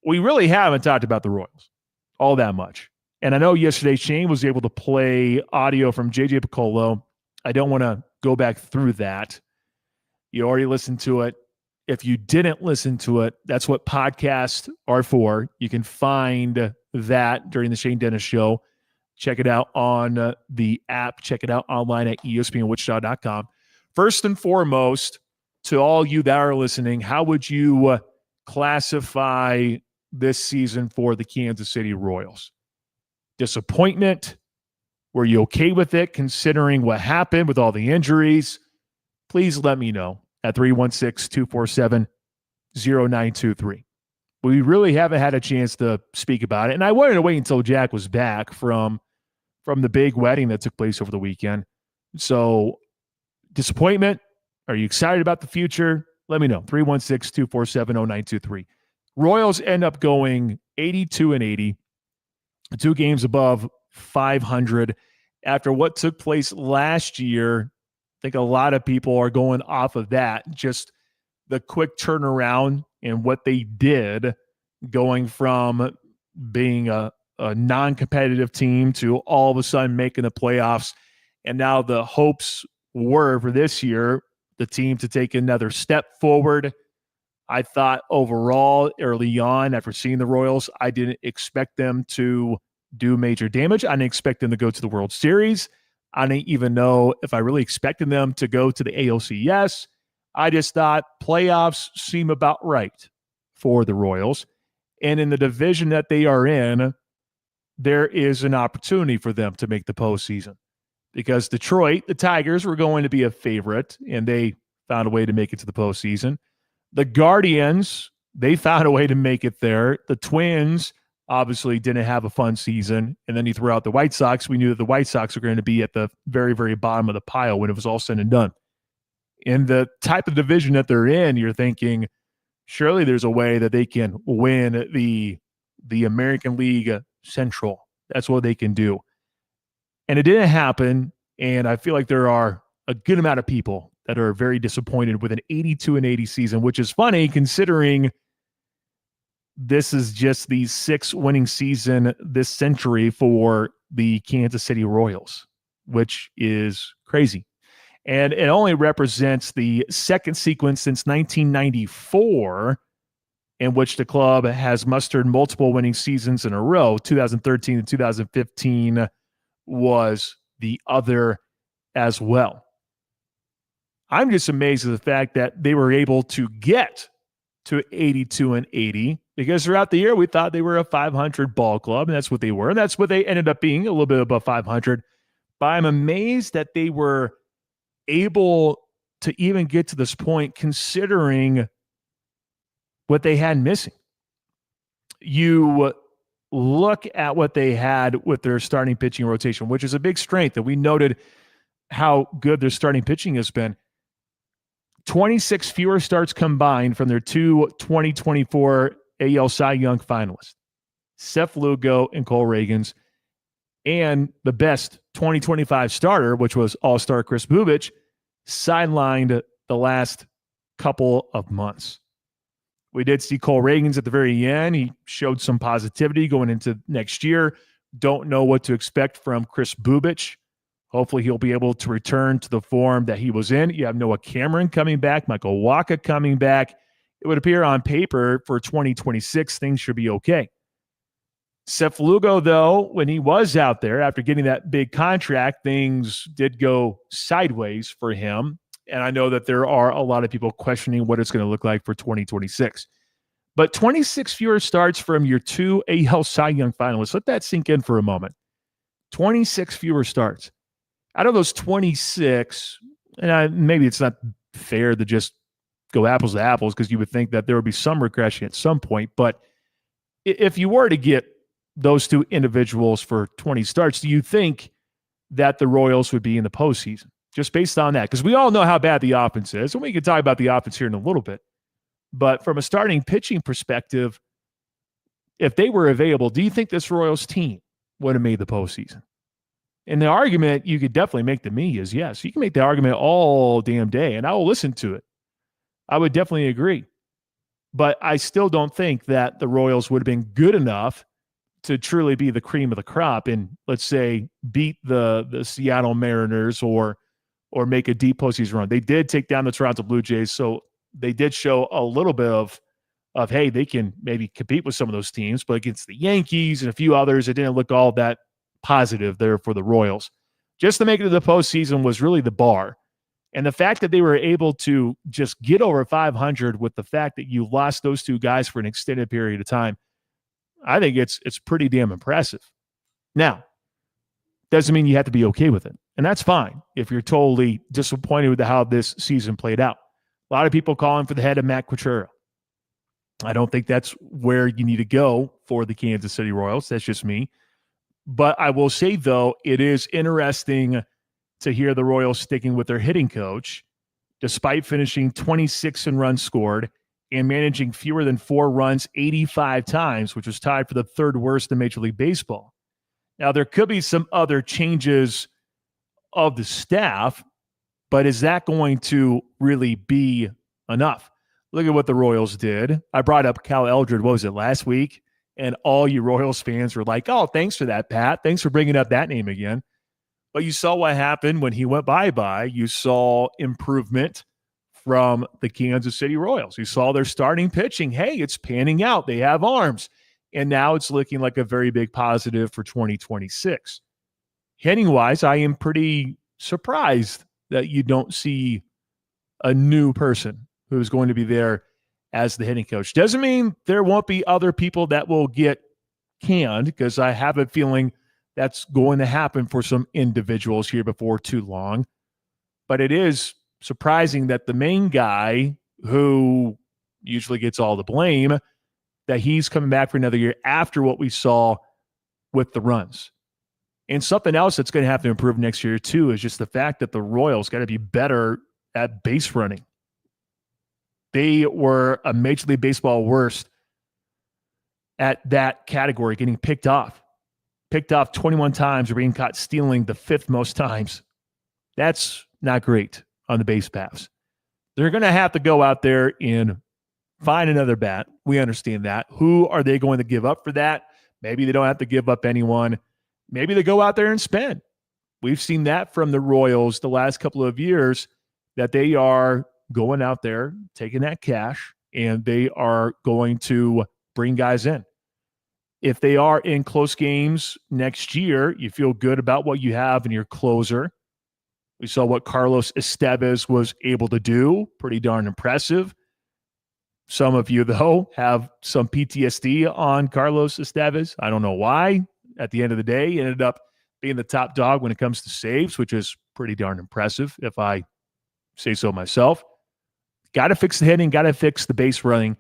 We really haven't talked about the Royals all that much. And I know yesterday Shane was able to play audio from J.J. Piccolo. I don't want to go back through that. You already listened to it. If you didn't listen to it, that's what podcasts are for. You can find that during the Shane Dennis Show. Check it out on the app. Check it out online at ESPNWichita.com. First and foremost, to all you that are listening, how would you classify this season for the Kansas City Royals? Disappointment? Were you okay with it considering what happened with all the injuries? Please let me know at 316-247-0923. We really haven't had a chance to speak about it. And I wanted to wait until Jack was back from the big wedding that took place over the weekend. So, disappointment? Are you excited about the future? Let me know. 316-247-0923. Royals end up going 82-80, 2 games above 500 after what took place last year. I think a lot of people are going off of that. Just the quick turnaround and what they did, going from being a non-competitive team to all of a sudden making the playoffs. And now the hopes were for this year, the team to take another step forward. I thought overall early on, after seeing the Royals, I didn't expect them to do major damage. I didn't expect them to go to the World Series. I didn't even know if I really expected them to go to the ALCS. I just thought playoffs seem about right for the Royals. And in the division that they are in, there is an opportunity for them to make the postseason. Because Detroit, the Tigers, were going to be a favorite, and they found a way to make it to the postseason. The Guardians, they found a way to make it there. The Twins obviously didn't have a fun season. And then you throw out the White Sox. We knew that the White Sox were going to be at the very, very bottom of the pile when it was all said and done. In the type of division that they're in, you're thinking, surely there's a way that they can win the American League Central. That's what they can do. And it didn't happen. And I feel like there are a good amount of people that are very disappointed with an 82-80 season, which is funny considering this is just the 6th winning season this century for the Kansas City Royals, which is crazy. And it only represents the second sequence since 1994 in which the club has mustered multiple winning seasons in a row. 2013 and 2015 was the other as well. I'm just amazed at the fact that they were able to get to 82-80, because throughout the year we thought they were a 500 ball club, and that's what they were. And that's what they ended up being, a little bit above 500. But I'm amazed that they were able to even get to this point, considering what they had missing. You look at what they had with their starting pitching rotation, which is a big strength, and we noted how good their starting pitching has been. 26 fewer starts combined from their two 2024 AL Cy Young finalists, Seth Lugo and Cole Reagans, and the best 2025 starter, which was All-Star Chris Bubich, sidelined the last couple of months. We did see Cole Reagans at the very end. He showed some positivity going into next year. Don't know what to expect from Chris Bubich. Hopefully he'll be able to return to the form that he was in. You have Noah Cameron coming back, Michael Wacha coming back. It would appear on paper for 2026, things should be okay. Seth Lugo, though, when he was out there after getting that big contract, things did go sideways for him. And I know that there are a lot of people questioning what it's going to look like for 2026. But 26 fewer starts from your two AL Cy Young finalists. Let that sink in for a moment. 26 fewer starts. Out of those 26, and maybe it's not fair to just go apples to apples, because you would think that there would be some regression at some point. But if you were to get those two individuals for 20 starts, do you think that the Royals would be in the postseason? Just based on that, because we all know how bad the offense is, and we can talk about the offense here in a little bit. But from a starting pitching perspective, if they were available, do you think this Royals team would have made the postseason? And the argument you could definitely make to me is yes. You can make the argument all damn day, and I will listen to it. I would definitely agree. But I still don't think that the Royals would have been good enough to truly be the cream of the crop and, let's say, beat the Seattle Mariners or make a deep postseason run. They did take down the Toronto Blue Jays, so they did show a little bit of hey, they can maybe compete with some of those teams, but against the Yankees and a few others, it didn't look all that positive there for the Royals. Just to make it to the postseason was really the bar. And the fact that they were able to just get over 500 with the fact that you lost those two guys for an extended period of time, I think it's pretty damn impressive. Now, doesn't mean you have to be okay with it. And that's fine if you're totally disappointed with how this season played out. A lot of people calling for the head of Matt Quatrero. I don't think that's where you need to go for the Kansas City Royals. That's just me. But I will say, though, it is interesting to hear the Royals sticking with their hitting coach, despite finishing 26 in runs scored and managing fewer than 4 runs 85 times, which was tied for the third worst in Major League Baseball. Now, there could be some other changes of the staff, but is that going to really be enough? Look at what the Royals did. I brought up Cal Eldred, what was it, last week? And all you Royals fans were like, oh, thanks for that, Pat. Thanks for bringing up that name again. But you saw what happened when he went bye-bye. You saw improvement from the Kansas City Royals. You saw their starting pitching. Hey, it's panning out. They have arms. And now it's looking like a very big positive for 2026. Hitting-wise, I am pretty surprised that you don't see a new person who's going to be there as the hitting coach. Doesn't mean there won't be other people that will get canned, because I have a feeling that's going to happen for some individuals here before too long. But it is surprising that the main guy, who usually gets all the blame, that he's coming back for another year after what we saw with the runs. And something else that's going to have to improve next year too is just the fact that the Royals got to be better at base running. They were a Major League Baseball worst at that category, getting picked off 21 times or being caught stealing the 5th most times. That's not great on the base paths. They're going to have to go out there and find another bat. We understand that. Who are they going to give up for that? Maybe they don't have to give up anyone. Maybe they go out there and spend. We've seen that from the Royals the last couple of years, that they are going out there, taking that cash, and they are going to bring guys in. If they are in close games next year, you feel good about what you have in your closer. We saw what Carlos Estevez was able to do. Pretty darn impressive. Some of you, though, have some PTSD on Carlos Estevez. I don't know why. At the end of the day, he ended up being the top dog when it comes to saves, which is pretty darn impressive, if I say so myself. Got to fix the hitting, got to fix the base running.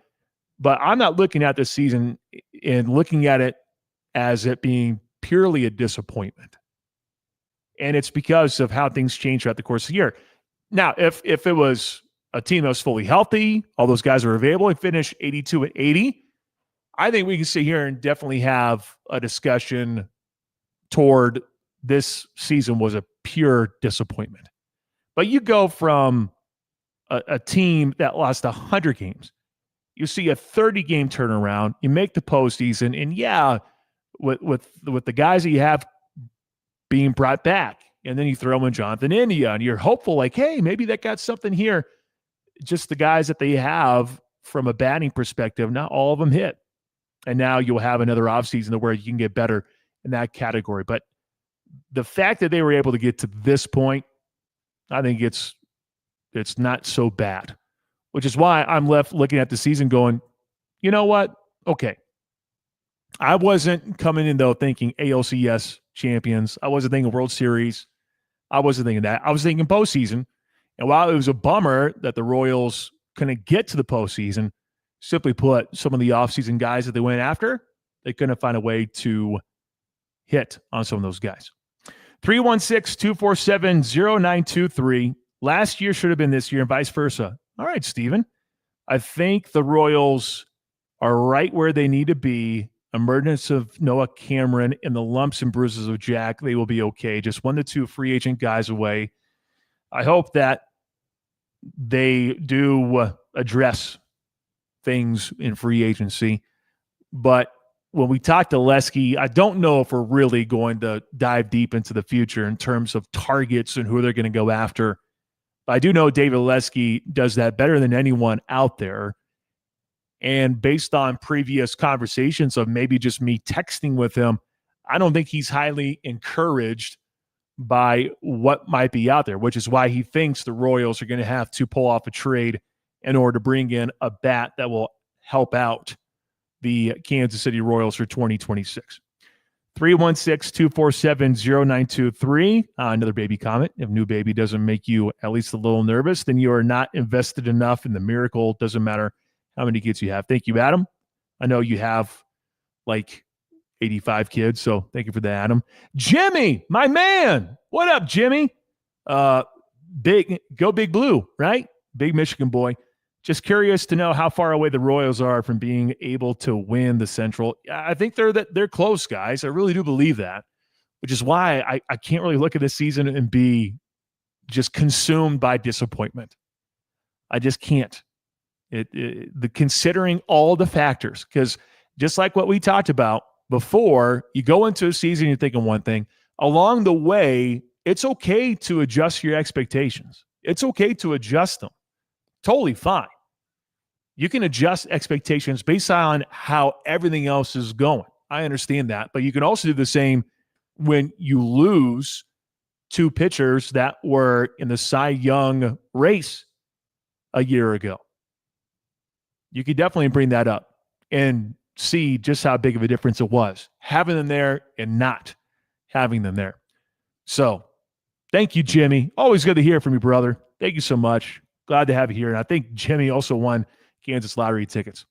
But I'm not looking at this season and looking at it as it being purely a disappointment. And it's because of how things change throughout the course of the year. Now, if it was a team that was fully healthy, all those guys are available, and finish 82-80, I think we can sit here and definitely have a discussion toward this season was a pure disappointment. But you go from a team that lost 100 games, you see a 30-game turnaround, you make the postseason, and yeah, with the guys that you have being brought back, and then you throw in Jonathan India, and you're hopeful like, hey, maybe that got something here. Just the guys that they have from a batting perspective, not all of them hit. And now you'll have another offseason where you can get better in that category. But the fact that they were able to get to this point, I think it's not so bad, which is why I'm left looking at the season going, you know what? Okay. I wasn't coming in, though, thinking ALCS champions. I wasn't thinking World Series. I wasn't thinking that. I was thinking postseason. And while it was a bummer that the Royals couldn't get to the postseason, simply put, some of the offseason guys that they went after, they couldn't find a way to hit on some of those guys. 316-247-0923. Last year should have been this year and vice versa. All right, Steven. I think the Royals are right where they need to be. Emergence of Noah Cameron and the lumps and bruises of Jack, they will be okay. Just 1 to 2 free agent guys away. I hope that they do address things in free agency. But when we talk to Lesky, I don't know if we're really going to dive deep into the future in terms of targets and who they're going to go after. But I do know David Lesky does that better than anyone out there. And based on previous conversations of maybe just me texting with him, I don't think he's highly encouraged by what might be out there, which is why he thinks the Royals are going to have to pull off a trade in order to bring in a bat that will help out the Kansas City Royals for 2026. 316-247-0923. Another baby comment. If new baby doesn't make you at least a little nervous, then you are not invested enough in the miracle. Doesn't matter how many kids you have. Thank you, Adam. I know you have like 85 kids, so thank you for that, Adam. Jimmy, my man. What up, Jimmy? Go Big Blue, right? Big Michigan boy. Just curious to know how far away the Royals are from being able to win the Central. I think they're close, guys. I really do believe that, which is why I can't really look at this season and be just consumed by disappointment. I just can't. Considering all the factors, because just like what we talked about before, you go into a season, you're thinking one thing. Along the way, it's okay to adjust your expectations. It's okay to adjust them. Totally fine. You can adjust expectations based on how everything else is going. I understand that. But you can also do the same when you lose 2 pitchers that were in the Cy Young race a year ago. You could definitely bring that up and see just how big of a difference it was, having them there and not having them there. So thank you, Jimmy. Always good to hear from you, brother. Thank you so much. Glad to have you here. And I think Jimmy also won Kansas lottery tickets.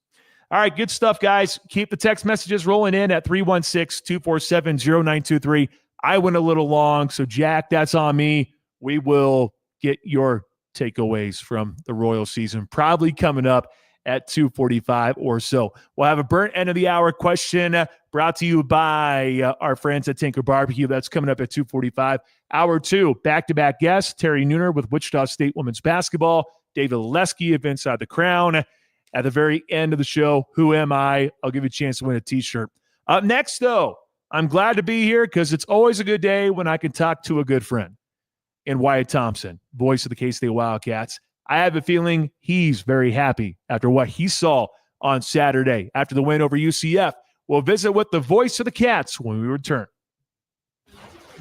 All right, good stuff, guys. Keep the text messages rolling in at 316-247-0923. I went a little long, so Jack, that's on me. We will get your takeaways from the Royal season probably coming up at 2:45 or so. We'll have a burnt end of the hour question brought to you by our friends at Tinker Barbecue. That's coming up at 2:45. Hour 2, back-to-back guests, Terry Nooner with Wichita State women's basketball, David Lesky of Inside the Crown. At the very end of the show, Who Am I? I'll give you a chance to win a t-shirt. Up next, though, I'm glad to be here because it's always a good day when I can talk to a good friend in Wyatt Thompson, voice of the K-State Wildcats. I have a feeling he's very happy after what he saw on Saturday after the win over UCF. We'll visit with the voice of the Cats when we return.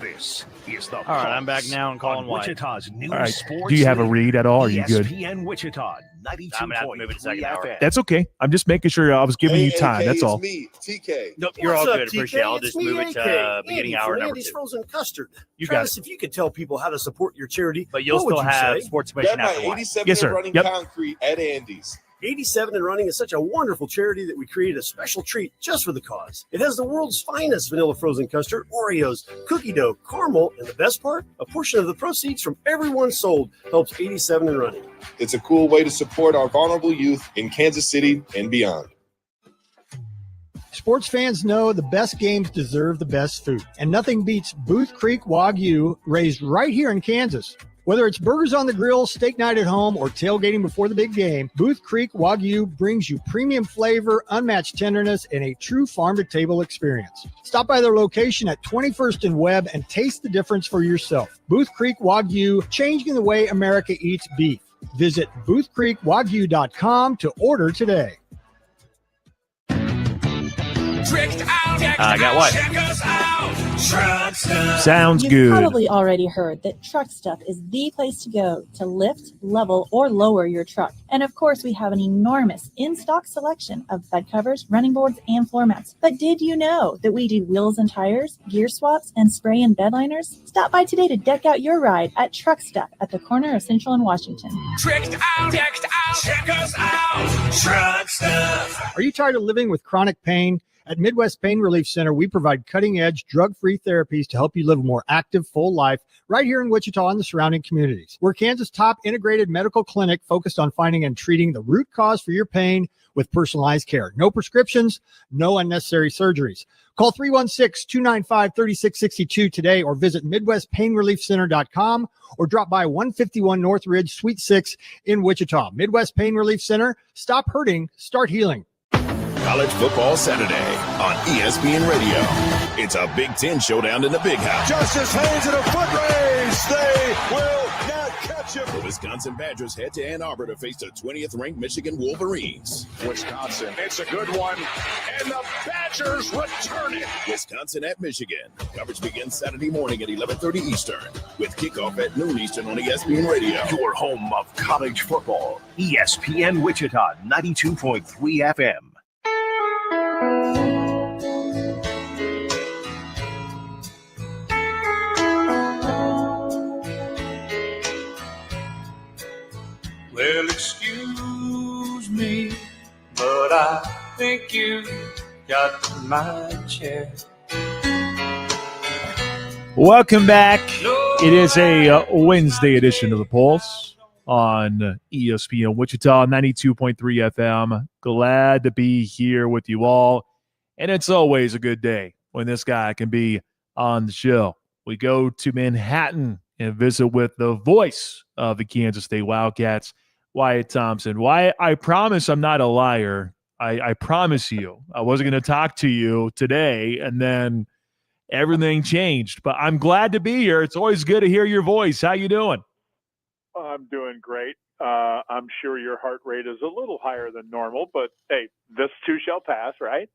This is the All right, I'm back now and calling White. Wichita's new All right. sports. Do you have a leader, read at all? Are you good? ESPN Wichita, 92.3 I'm gonna have to move it to second hour. FM. That's okay. I'm just making sure I was giving you time. That's all. Me, TK. Nope, you're all What's up, good. TK? Appreciate it. I'll It's just me, move it to AK. beginning Andy hour from number Andy's 2. Frozen Custard. You Travis, got if you could tell people how to support your charity, But you'll what would still you have say? sports commission Bet my after White. 87 Yes, sir. and running Yep. concrete at Andy's. 87 and Running is such a wonderful charity that we created a special treat just for the cause. It has the world's finest vanilla frozen custard, Oreos, cookie dough, caramel, and the best part, a portion of the proceeds from everyone sold helps 87 and Running. It's a cool way to support our vulnerable youth in Kansas City and beyond. Sports fans know the best games deserve the best food, and nothing beats Booth Creek Wagyu, raised right here in Kansas. Whether it's burgers on the grill, steak night at home, or tailgating before the big game, Booth Creek Wagyu brings you premium flavor, unmatched tenderness, and a true farm-to-table experience. Stop by their location at 21st and Webb and taste the difference for yourself. Booth Creek Wagyu, changing the way America eats beef. Visit boothcreekwagyu.com to order today. I got White. Sounds You've good. probably already heard that Truck Stuff is the place to go to lift, level, or lower your truck. And of course, we have an enormous in-stock selection of bed covers, running boards, and floor mats. But did you know that we do wheels and tires, gear swaps, and spray and bed liners? Stop by today to deck out your ride at Truck Stuff at the corner of Central and Washington. Decked out, check us out, Truck Stuff. Are you tired of living with chronic pain? At Midwest Pain Relief Center, we provide cutting-edge, drug-free therapies to help you live a more active, full life right here in Wichita and the surrounding communities. We're Kansas' top integrated medical clinic focused on finding and treating the root cause for your pain with personalized care. No prescriptions, no unnecessary surgeries. Call 316-295-3662 today or visit MidwestPainReliefCenter.com or drop by 151 North Ridge, Suite 6 in Wichita. Midwest Pain Relief Center. Stop hurting, start healing. College Football Saturday on ESPN Radio. It's a Big Ten showdown in the Big House. Justice Hayes in a foot race. They will not catch him. The Wisconsin Badgers head to Ann Arbor to face the 20th-ranked Michigan Wolverines. Wisconsin. It's a good one. And the Badgers return it. Wisconsin at Michigan. Coverage begins Saturday morning at 11:30 Eastern with kickoff at noon Eastern on ESPN Radio. Your home of college football. ESPN Wichita, 92.3 FM. Well, excuse me, but I think you got my chair. Welcome back. It is a Wednesday edition of The Pulse on ESPN Wichita, 92.3 FM. Glad to be here with you all. And it's always a good day when this guy can be on the show. We go to Manhattan and visit with the voice of the Kansas State Wildcats, Wyatt Thompson. Wyatt, I promise I'm not a liar. I promise you. I wasn't going to talk to you today, and then everything changed. But I'm glad to be here. It's always good to hear your voice. How you doing? I'm doing great. I'm sure your heart rate is a little higher than normal, but hey, this too shall pass, right?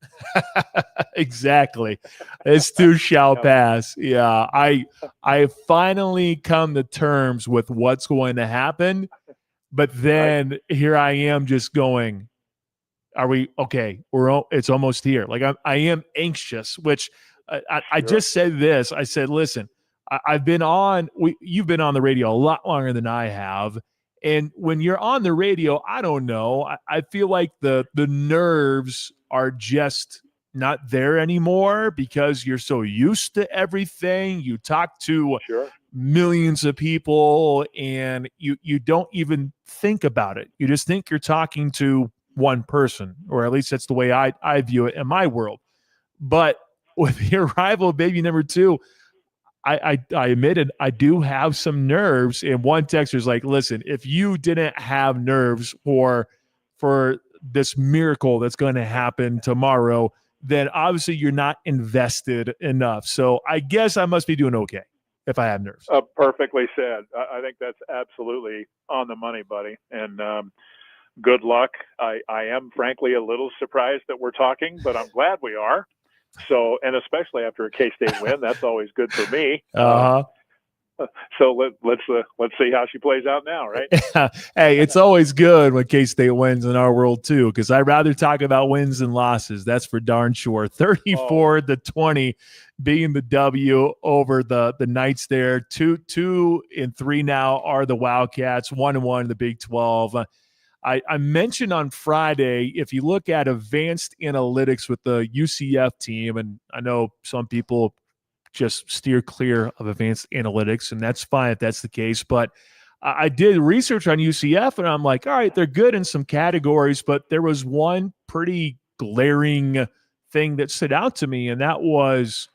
Exactly. This too shall pass. Yeah. I finally come to terms with what's going to happen, but then here I am just going, are we okay? It's almost here. Like I am anxious, which I just said this. I said, listen, I've been on, you've been on the radio a lot longer than I have. And when you're on the radio, I don't know. I feel like the nerves are just not there anymore because you're so used to everything. You talk to millions of people and you don't even think about it. You just think you're talking to one person, or at least that's the way I view it in my world. But with the arrival of baby number 2, I admitted I do have some nerves. And one texter's like, listen, if you didn't have nerves for this miracle that's going to happen tomorrow, then obviously you're not invested enough. So I guess I must be doing okay if I have nerves. Perfectly said. I think that's absolutely on the money, buddy. And good luck. I am frankly a little surprised that we're talking, but I'm glad we are. So, and especially after a K-State win, that's always good for me. So let's see how she plays out now, right? Hey, it's always good when K-State wins in our world too, because I'd rather talk about wins than losses. That's for darn sure. 34-20 being the W over the Knights there. 2-3 now are the Wildcats. 1-1 in the Big 12. I mentioned on Friday, if you look at advanced analytics with the UCF team, and I know some people just steer clear of advanced analytics, and that's fine if that's the case. But I did research on UCF, and I'm like, all right, they're good in some categories, but there was one pretty glaring thing that stood out to me, and that was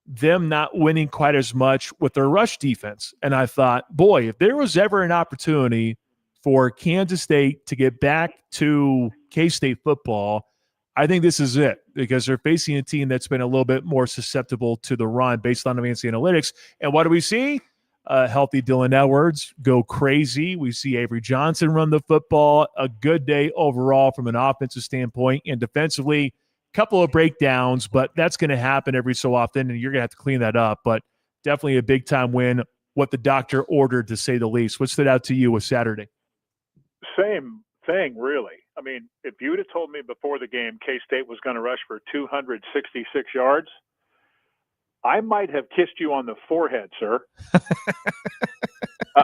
them not winning quite as much with their rush defense. And I thought, boy, if there was ever an opportunity for Kansas State to get back to K-State football, I think this is it, because they're facing a team that's been a little bit more susceptible to the run based on advanced analytics. And what do we see? Healthy Dylan Edwards go crazy. We see Avery Johnson run the football. A good day overall from an offensive standpoint, and defensively, a couple of breakdowns, but that's going to happen every so often, and you're going to have to clean that up. But definitely a big-time win, what the doctor ordered, to say the least. What stood out to you with Saturday? Same thing, really. I mean, if you would have told me before the game K-State was going to rush for 266 yards, I might have kissed you on the forehead, sir.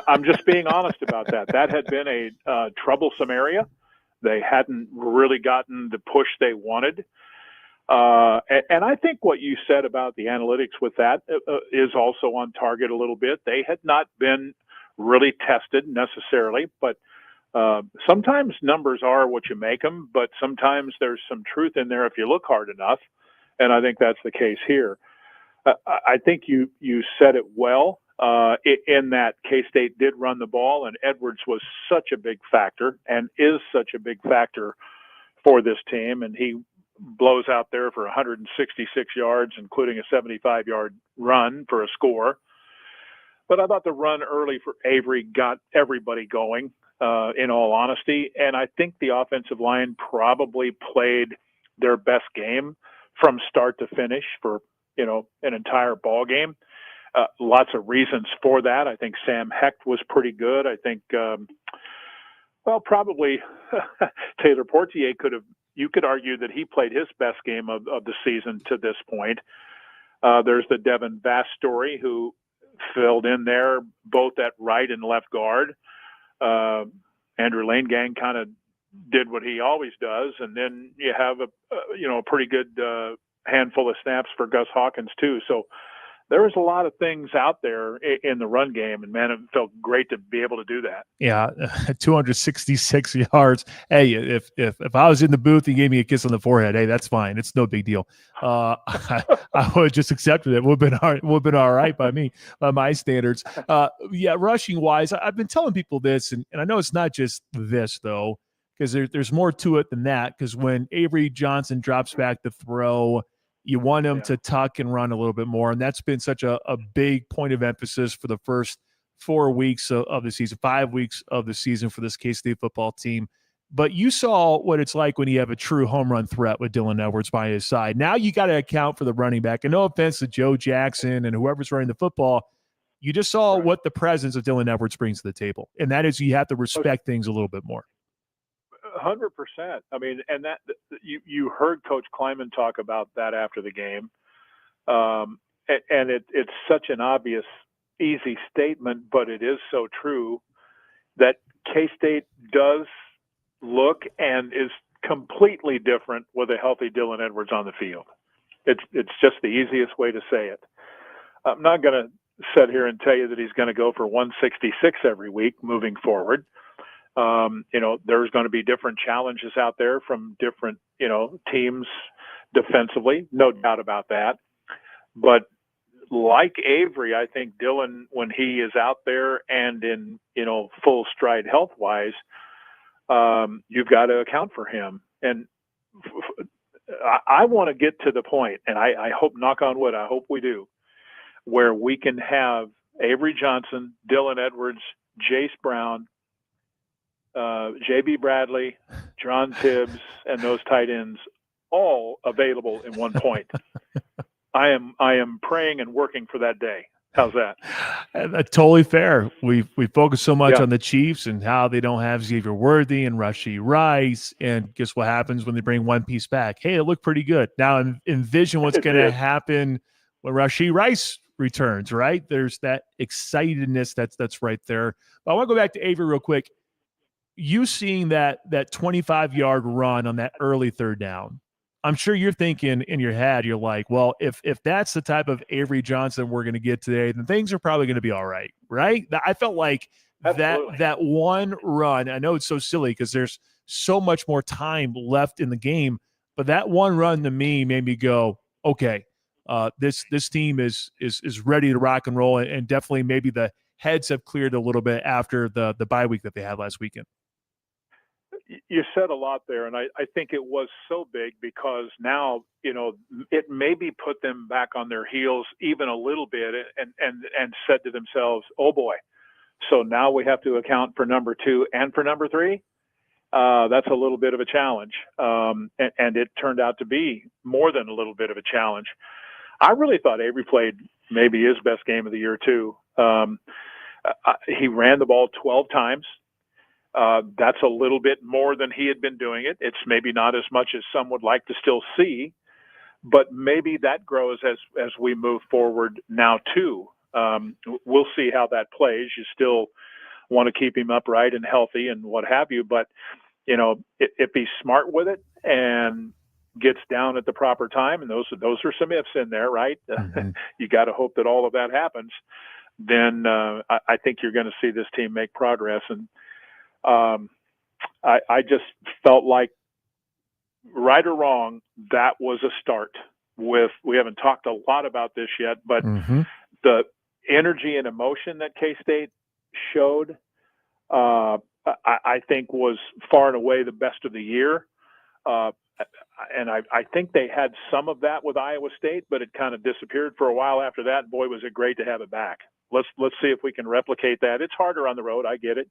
I'm just being honest about that. That had been a troublesome area. They hadn't really gotten the push they wanted. And I think what you said about the analytics with that is also on target a little bit. They had not been really tested necessarily, but sometimes numbers are what you make them, but sometimes there's some truth in there if you look hard enough. And I think that's the case here. I think you said it well in that K-State did run the ball, and Edwards was such a big factor and is such a big factor for this team. And he blows out there for 166 yards, including a 75-yard run for a score. But I thought the run early for Avery got everybody going, in all honesty. And I think the offensive line probably played their best game from start to finish for, an entire ball game. Lots of reasons for that. I think Sam Hecht was pretty good. I think, probably Taylor Portier you could argue that he played his best game of the season to this point. There's the Devin Vass story, who filled in there both at right and left guard. Andrew Lanegang kind of did what he always does. And then you have a pretty good handful of snaps for Gus Hawkins too. So there was a lot of things out there in the run game, and man, it felt great to be able to do that. Yeah, 266 yards. Hey, if I was in the booth and gave me a kiss on the forehead, hey, that's fine. It's no big deal. I would have just accepted it. Would have been all right by me, by my standards. Rushing wise, I've been telling people this, and I know it's not just this though, because there's more to it than that. Because when Avery Johnson drops back to throw, you want him to tuck and run a little bit more. And that's been such a big point of emphasis for the first 4 weeks of the season, 5 weeks of the season for this K-State football team. But you saw what it's like when you have a true home run threat with Dylan Edwards by his side. Now you got to account for the running back. And no offense to Joe Jackson and whoever's running the football, you just saw what the presence of Dylan Edwards brings to the table. And that is, you have to respect things a little bit more. 100%. I mean, and that you heard Coach Kleiman talk about that after the game, and it's such an obvious, easy statement, but it is so true that K-State does look and is completely different with a healthy Dylan Edwards on the field. It's just the easiest way to say it. I'm not going to sit here and tell you that he's going to go for 166 every week moving forward. There's going to be different challenges out there from different, teams defensively, no doubt about that. But like Avery, I think Dylan, when he is out there and in, full stride health-wise, you've got to account for him. And I want to get to the point, and I hope, knock on wood, I hope we do, where we can have Avery Johnson, Dylan Edwards, Jace Brown, J.B. Bradley, John Tibbs, and those tight ends all available in one point. I am praying and working for that day. How's that? That's totally fair. We focus so much Yeah. on the Chiefs and how they don't have Xavier Worthy and Rashee Rice, and guess what happens when they bring one piece back? Hey, it looked pretty good. Now envision what's going to happen when Rashee Rice returns. Right? There's that excitedness that's right there. But I want to go back to Avery real quick. You seeing that 25-yard run on that early third down, I'm sure you're thinking in your head, you're like, well, if that's the type of Avery Johnson we're going to get today, then things are probably going to be all right, right? I felt like that one run, I know it's so silly because there's so much more time left in the game, but that one run to me made me go, okay, this team is ready to rock and roll, and definitely maybe the heads have cleared a little bit after the bye week that they had last weekend. You said a lot there, and I think it was so big because now, it maybe put them back on their heels even a little bit and said to themselves, oh boy, so now we have to account for number 2 and for number 3? That's a little bit of a challenge. And it turned out to be more than a little bit of a challenge. I really thought Avery played maybe his best game of the year too. He ran the ball 12 times. That's a little bit more than he had been doing it. It's maybe not as much as some would like to still see, but maybe that grows as we move forward now too. We'll see how that plays. You still want to keep him upright and healthy and what have you, but if he's smart with it and gets down at the proper time, and those are some ifs in there, right? Mm-hmm. You got to hope that all of that happens. Then I think you're going to see this team make progress. And I just felt like, right or wrong, that was a start. We haven't talked a lot about this yet, but the energy and emotion that K-State showed, I think was far and away the best of the year. And I think they had some of that with Iowa State, but it kind of disappeared for a while after that. Boy, was it great to have it back. Let's see if we can replicate that. It's harder on the road. I get it.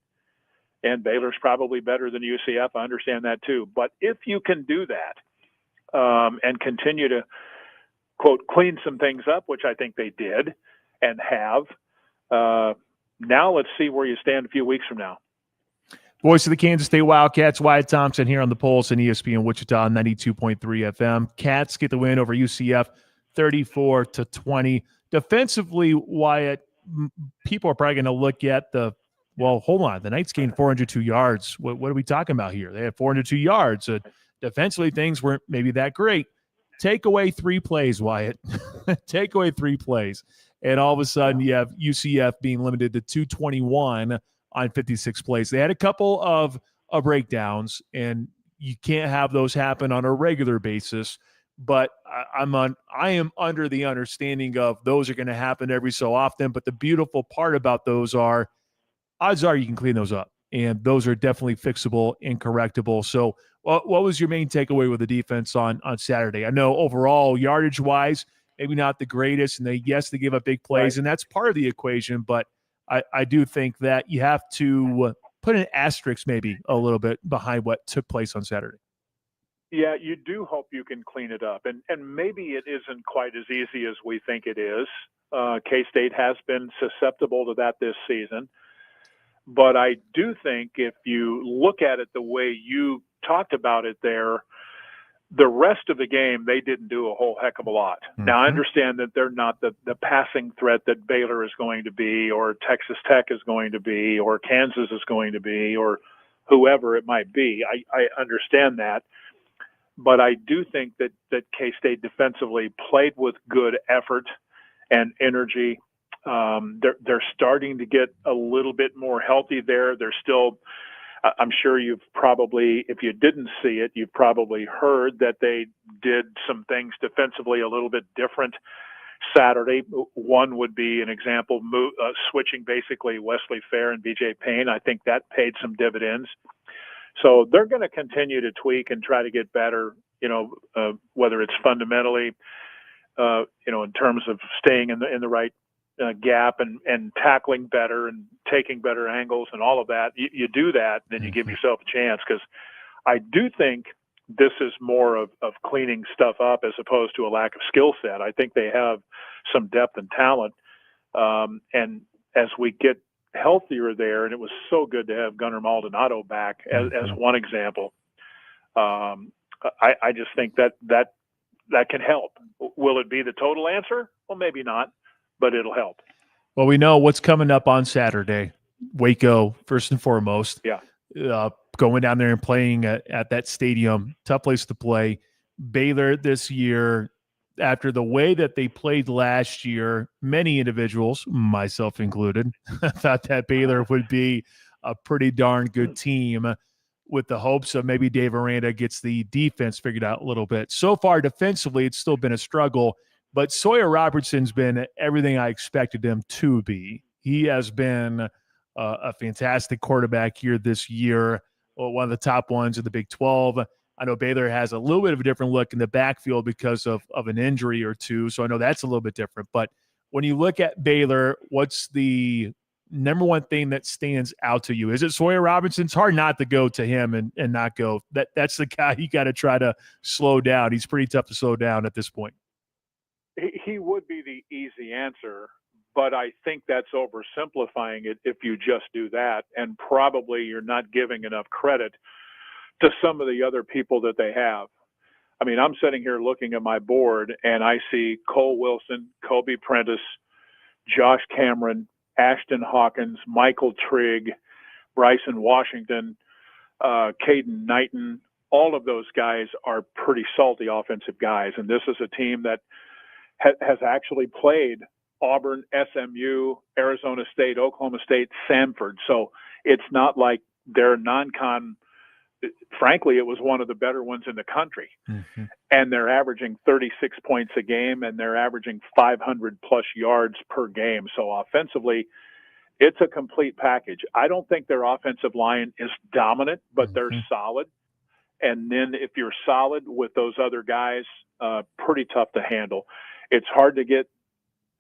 And Baylor's probably better than UCF. I understand that too. But if you can do that and continue to, quote, clean some things up, which I think they did and have, now let's see where you stand a few weeks from now. Voice of the Kansas State Wildcats, Wyatt Thompson here on the Pulse and ESPN Wichita 92.3 FM. Cats get the win over UCF 34-20. Defensively, Wyatt, people are probably going to look at well, hold on. The Knights gained 402 yards. What are we talking about here? They had 402 yards. Defensively, things weren't maybe that great. Take away 3 plays, Wyatt. Take away 3 plays. And all of a sudden, you have UCF being limited to 221 on 56 plays. They had a couple of breakdowns, and you can't have those happen on a regular basis. But I am under the understanding of those are going to happen every so often. But the beautiful part about those are, odds are you can clean those up, and those are definitely fixable and correctable. So what was your main takeaway with the defense on Saturday? I know overall, yardage-wise, maybe not the greatest, and they gave up big plays, and that's part of the equation, but I do think that you have to put an asterisk maybe a little bit behind what took place on Saturday. Yeah, you do hope you can clean it up, and maybe it isn't quite as easy as we think it is. K-State has been susceptible to that this season. But I do think if you look at it the way you talked about it there, the rest of the game, they didn't do a whole heck of a lot. Mm-hmm. Now, I understand that they're not the passing threat that Baylor is going to be, or Texas Tech is going to be, or Kansas is going to be, or whoever it might be. I understand that. But I do think that K-State defensively played with good effort and energy. They're starting to get a little bit more healthy there. They're still, I'm sure you've probably, if you didn't see it, you've probably heard that they did some things defensively a little bit different Saturday. One would be an example, switching basically Wesley Fair and BJ Payne. I think that paid some dividends. So they're going to continue to tweak and try to get better, whether it's fundamentally, in terms of staying in the right gap and tackling better and taking better angles and all of that. You do that, then you give yourself a chance, because I do think this is more of cleaning stuff up as opposed to a lack of skill set. I think they have some depth and talent. And as we get healthier there, and it was so good to have Gunnar Maldonado back as one example. I just think that can help. Will it be the total answer? Well, maybe not, but it'll help. Well, we know what's coming up on Saturday. Waco, first and foremost. Yeah. Going down there and playing at that stadium, tough place to play. Baylor this year, after the way that they played last year, many individuals, myself included, thought that Baylor would be a pretty darn good team, with the hopes of maybe Dave Aranda gets the defense figured out a little bit. So far, defensively, it's still been a struggle, but Sawyer Robertson's been everything I expected him to be. He has been a fantastic quarterback here this year, one of the top ones in the Big 12. I know Baylor has a little bit of a different look in the backfield because of an injury or two, so I know that's a little bit different. But when you look at Baylor, what's the number one thing that stands out to you? Is it Sawyer Robinson? It's hard not to go to him and not go. That's the guy you got to try to slow down. He's pretty tough to slow down at this point. He would be the easy answer, but I think that's oversimplifying it if you just do that, and probably you're not giving enough credit to some of the other people that they have. I mean, I'm sitting here looking at my board, and I see Cole Wilson, Kobe Prentice, Josh Cameron, Ashton Hawkins, Michael Trigg, Bryson Washington, Caden Knighton. All of those guys are pretty salty offensive guys, and this is a team that has actually played Auburn, SMU, Arizona State, Oklahoma State, Samford. So it's not like their non-con. Frankly, it was one of the better ones in the country. Mm-hmm. And they're averaging 36 points a game, and they're averaging 500-plus yards per game. So offensively, it's a complete package. I don't think their offensive line is dominant, but they're solid. And then if you're solid with those other guys, pretty tough to handle. It's hard to get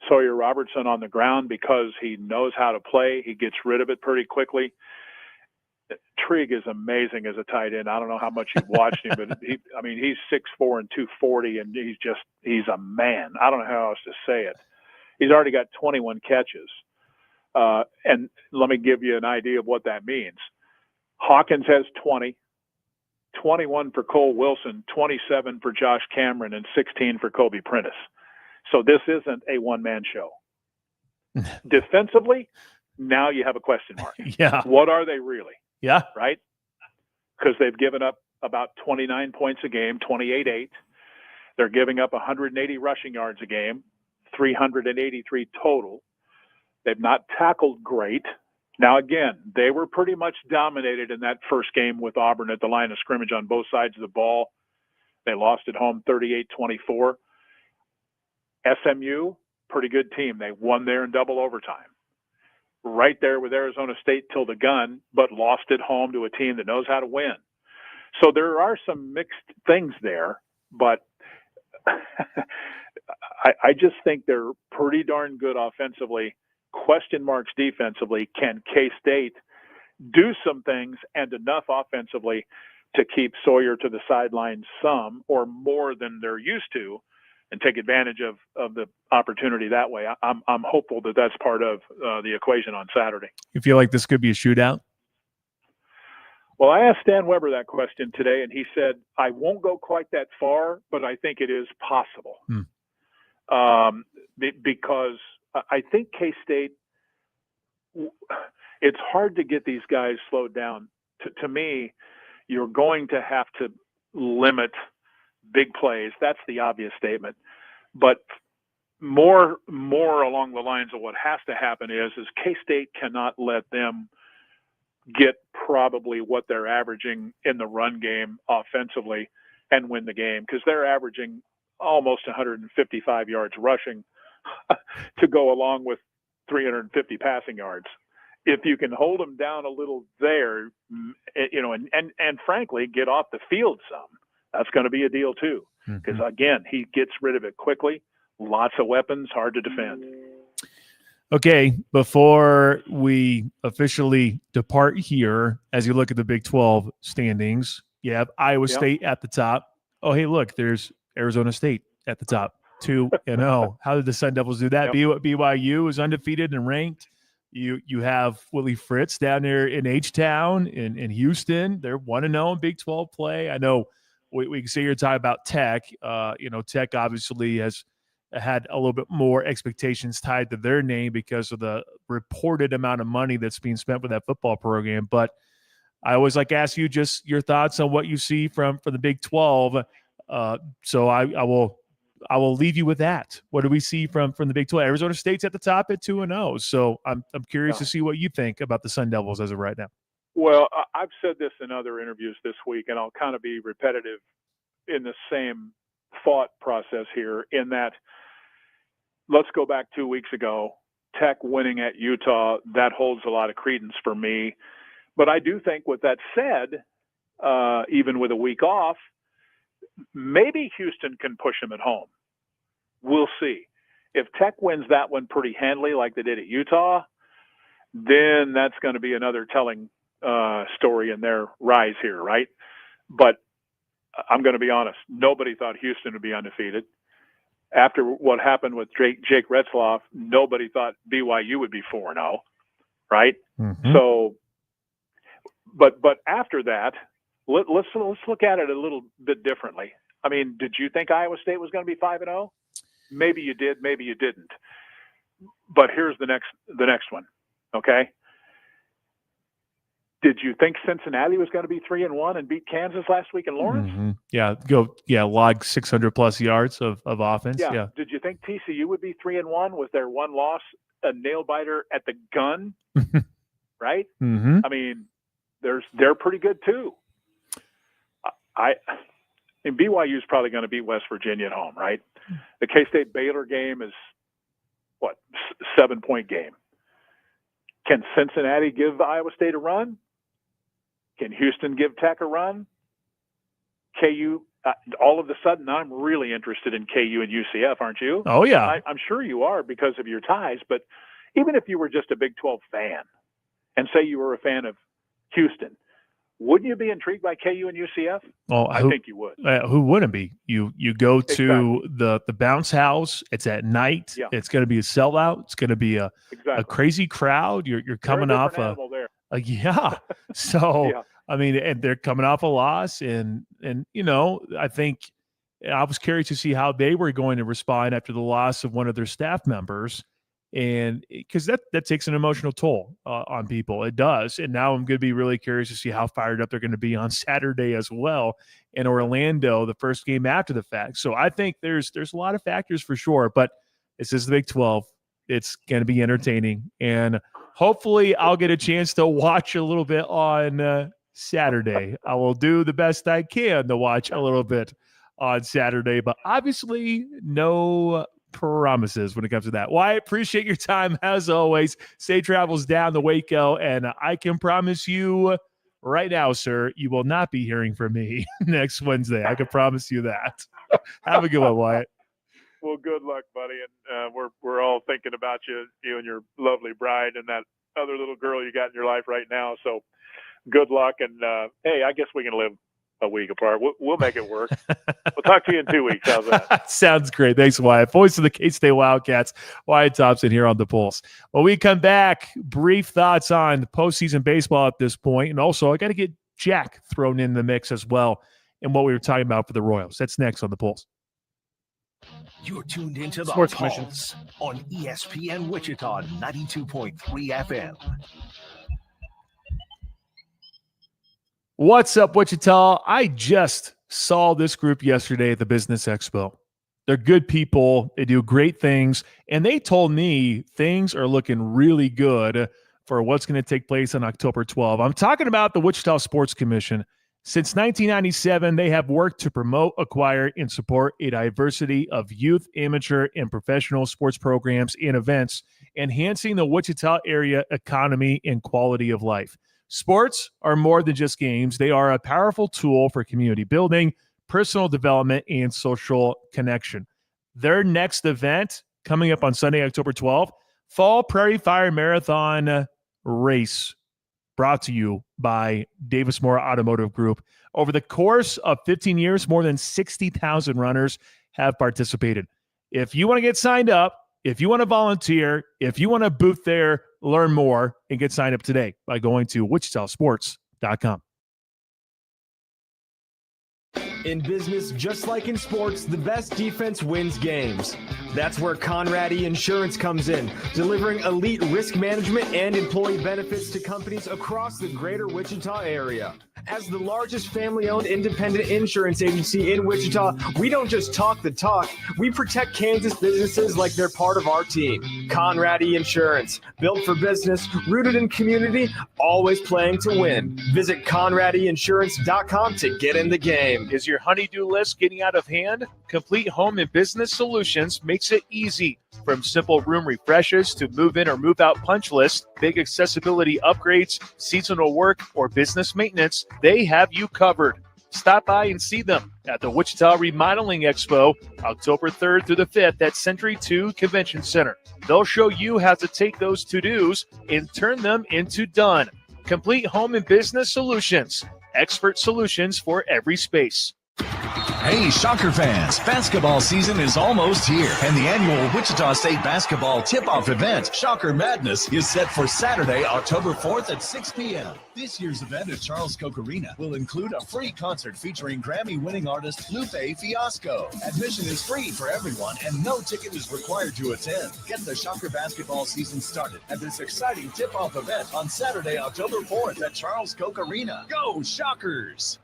Sawyer Robertson on the ground because he knows how to play. He gets rid of it pretty quickly. Trigg is amazing as a tight end. I don't know how much you've watched him, but he's 6'4" and 240, and he's a man. I don't know how else to say it. He's already got 21 catches. And let me give you an idea of what that means. Hawkins has 20, 21 for Cole Wilson, 27 for Josh Cameron, and 16 for Kobe Prentice. So this isn't a one-man show. Defensively, now you have a question mark. Yeah. What are they really? Yeah. Right? Because they've given up about 29 points a game, 28-8. They're giving up 180 rushing yards a game, 383 total. They've not tackled great. Now, again, they were pretty much dominated in that first game with Auburn at the line of scrimmage on both sides of the ball. They lost at home 38-24. SMU, pretty good team. They won there in double overtime. Right there with Arizona State till the gun, but lost at home to a team that knows how to win. So there are some mixed things there, but I just think they're pretty darn good offensively. Question marks defensively. Can K-State do some things and enough offensively to keep Sawyer to the sidelines some or more than they're used to and take advantage of the opportunity that way? I'm hopeful that that's part of the equation on Saturday. You feel like this could be a shootout? Well, I asked Stan Weber that question today, and he said, I won't go quite that far, but I think it is possible. Because I think K-State, it's hard to get these guys slowed down. To me, you're going to have to limit big plays. That's the obvious statement. But more along the lines of what has to happen is K-State cannot let them get probably what they're averaging in the run game offensively and win the game, because they're averaging almost 155 yards rushing to go along with 350 passing yards. If you can hold them down a little there, and frankly, get off the field some, that's going to be a deal too. Because again, he gets rid of it quickly. Lots of weapons, hard to defend. Okay, before we officially depart here, as you look at the Big 12 standings, You have Iowa State at the top. Oh, hey, look, there's Arizona State at the top, 2-0. How did the Sun Devils do that? BYU is undefeated and ranked. You have Willie Fritz down there in H-Town in Houston. They're 1-0 in Big 12 play. I know we can say you're talking about Tech. Tech obviously has had a little bit more expectations tied to their name because of the reported amount of money that's being spent with that football program. But I always like to ask you just your thoughts on what you see from the Big 12. So I will leave you with that. What do we see from the Big 12? Arizona State's at the top at 2-0. So I'm curious to see what you think about the Sun Devils as of right now. Well, I've said this in other interviews this week, and I'll kind of be repetitive in the same thought process here in that let's go back 2 weeks ago, Tech winning at Utah, that holds a lot of credence for me. But I do think with that said, even with a week off, maybe Houston can push them at home. We'll see. If Tech wins that one pretty handily like they did at Utah, then that's going to be another telling story in their rise here, right? But I'm going to be honest. Nobody thought Houston would be undefeated. After what happened with Jake Retzloff, nobody thought BYU would be 4-0, right? Mm-hmm. So, but after that, let's look at it a little bit differently. I mean, did you think Iowa State was going to be 5-0? Maybe you did, maybe you didn't. But here's the next one, okay? Did you think Cincinnati was going to be 3-1 and beat Kansas last week in Lawrence? Mm-hmm. Log 600+ yards of offense. Yeah. Did you think TCU would be 3-1 with their one loss, a nail biter at the gun? Right? Mm-hmm. I mean, they're pretty good too. BYU is probably going to beat West Virginia at home, right? The K-State Baylor game is 7-point game. Can Cincinnati give Iowa State a run? Can Houston give Tech a run? KU, all of a sudden, I'm really interested in KU and UCF, aren't you? Oh, yeah. I'm sure you are because of your ties, but even if you were just a Big 12 fan and say you were a fan of Houston, wouldn't you be intrigued by KU and UCF? Well, I think you would. Who wouldn't be? You go to the bounce house. It's at night. Yeah. It's going to be a sellout. It's going to be a crazy crowd. You're coming off So Yeah. I mean, and they're coming off a loss, and I think I was curious to see how they were going to respond after the loss of one of their staff members. And because that takes an emotional toll on people. It does. And now I'm going to be really curious to see how fired up they're going to be on Saturday as well in Orlando, the first game after the fact. So I think there's a lot of factors for sure, but this is the Big 12. It's going to be entertaining. And hopefully I'll get a chance to watch a little bit on Saturday. I will do the best I can to watch a little bit on Saturday, but obviously no promises when it comes to that. Well, I appreciate your time as always. Safe travels down to Waco, and I can promise you right now, sir, you will not be hearing from me next Wednesday. I can promise you that. Have a good one, Wyatt. Well, good luck, buddy, and we're all thinking about you and your lovely bride and that other little girl you got in your life right now. So, good luck, and hey, I guess we can live a week apart. We'll make it work. We'll talk to you in 2 weeks. How's that? Sounds great. Thanks, Wyatt. Voice of the K-State Wildcats, Wyatt Thompson here on The Pulse. When we come back, brief thoughts on postseason baseball at this point, and also I got to get Jack thrown in the mix as well and what we were talking about for the Royals. That's next on The Pulse. You're tuned into The Sports Pulse on ESPN Wichita 92.3 FM. What's up, Wichita? I just saw this group yesterday at the Business Expo. They're good people. They do great things. And they told me things are looking really good for what's going to take place on October 12th. I'm talking about the Wichita Sports Commission. Since 1997, they have worked to promote, acquire, and support a diversity of youth, amateur, and professional sports programs and events, enhancing the Wichita area economy and quality of life. Sports are more than just games. They are a powerful tool for community building, personal development, and social connection. Their next event coming up on Sunday, October 12th, Fall Prairie Fire Marathon Race, brought to you by Davis Moore Automotive Group. Over the course of 15 years, more than 60,000 runners have participated. If you want to get signed up, if you want to volunteer, if you want to booth there, learn more and get signed up today by going to wichitasports.com. In business, just like in sports, the best defense wins games. That's where Conradi Insurance comes in, delivering elite risk management and employee benefits to companies across the greater Wichita area. As the largest family-owned independent insurance agency in Wichita, we don't just talk the talk, we protect Kansas businesses like they're part of our team. Conradi Insurance, built for business, rooted in community, always playing to win. Visit ConradiInsurance.com to get in the game. Is your honey-do list getting out of hand? Complete Home and Business Solutions makes it easy. From simple room refreshes to move-in or move-out punch list, big accessibility upgrades, seasonal work, or business maintenance, they have you covered. Stop by and see them at the Wichita Remodeling Expo, October 3rd through the 5th at Century 2 Convention Center. They'll show you how to take those to-dos and turn them into done. Complete Home and Business Solutions. Expert solutions for every space. Hey, Shocker fans, basketball season is almost here, and the annual Wichita State Basketball Tip-Off event, Shocker Madness, is set for Saturday, October 4th at 6 p.m. This year's event at Charles Koch Arena will include a free concert featuring Grammy-winning artist Lupe Fiasco. Admission is free for everyone, and no ticket is required to attend. Get the Shocker basketball season started at this exciting tip-off event on Saturday, October 4th at Charles Koch Arena. Go Shockers!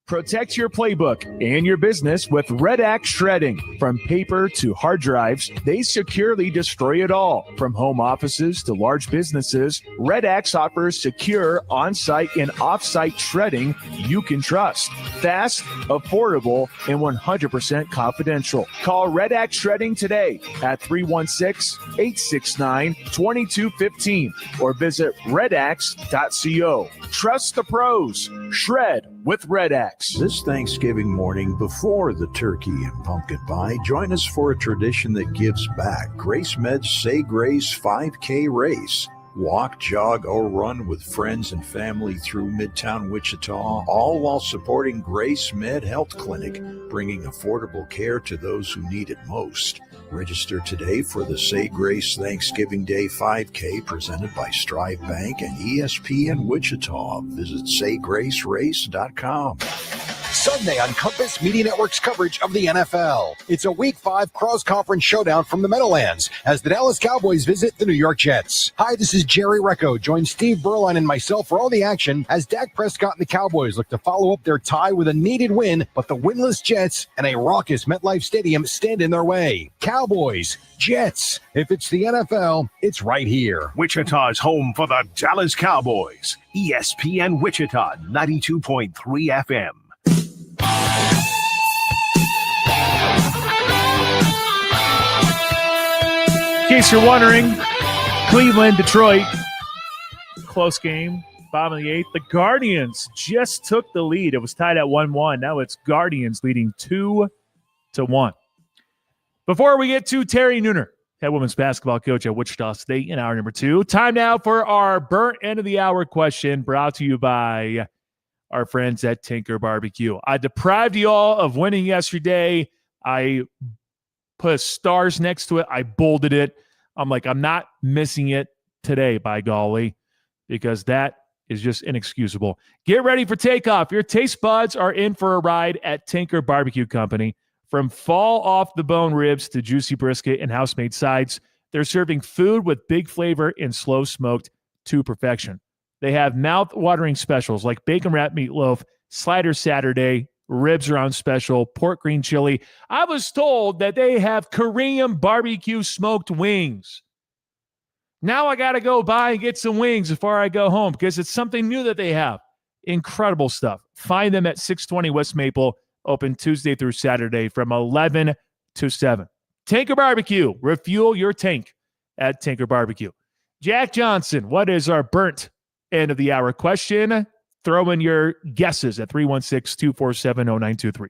Protect your playbook and your business with Red Axe Shredding. From paper to hard drives, they securely destroy it all. From home offices to large businesses, Red Axe offers secure on-site and off-site shredding you can trust. Fast, affordable, and 100% confidential. Call Red Axe Shredding today at 316-869-2215 or visit redaxe.co. Trust the pros. Shred with Red Axe. This Thanksgiving morning, before the turkey and pumpkin pie, join us for a tradition that gives back. Grace Med's Say Grace 5K race. Walk, jog, or run with friends and family through Midtown Wichita, all while supporting Grace Med Health Clinic, bringing affordable care to those who need it most. Register today for the Say Grace Thanksgiving Day 5K presented by Strive Bank and ESPN Wichita. Visit saygracerace.com. Sunday on Compass Media Network's coverage of the NFL. It's a Week 5 cross-conference showdown from the Meadowlands as the Dallas Cowboys visit the New York Jets. Hi, this is Jerry Recco. Join Steve Berline and myself for all the action as Dak Prescott and the Cowboys look to follow up their tie with a needed win, but the winless Jets and a raucous MetLife Stadium stand in their way. Cowboys, Jets. If it's the NFL, it's right here. Wichita's home for the Dallas Cowboys. ESPN Wichita 92.3 FM. In case you're wondering, Cleveland, Detroit, close game, bottom of the 8th. The Guardians just took the lead. It was tied at 1-1. Now it's Guardians leading 2-1. Before we get to Terry Nooner, head women's basketball coach at Wichita State in hour number 2, time now for our burnt end of the hour question brought to you by our friends at Tinker Barbecue. I deprived you all of winning yesterday. I put stars next to it. I bolded it. I'm like, I'm not missing it today, by golly, because that is just inexcusable. Get ready for takeoff. Your taste buds are in for a ride at Tinker Barbecue Company. From fall off the bone ribs to juicy brisket and house-made sides, they're serving food with big flavor and slow smoked to perfection. They have mouth-watering specials like bacon wrap meatloaf, slider Saturday, ribs are on special, pork green chili. I was told that they have Korean barbecue smoked wings. Now I got to go buy and get some wings before I go home because it's something new that they have. Incredible stuff. Find them at 620 West Maple, open Tuesday through Saturday from 11 to 7. Tinker Barbecue. Refuel your tank at Tinker Barbecue. Jack Johnson, what is our burnt end of the hour question? Throw in your guesses at 316-247-0923.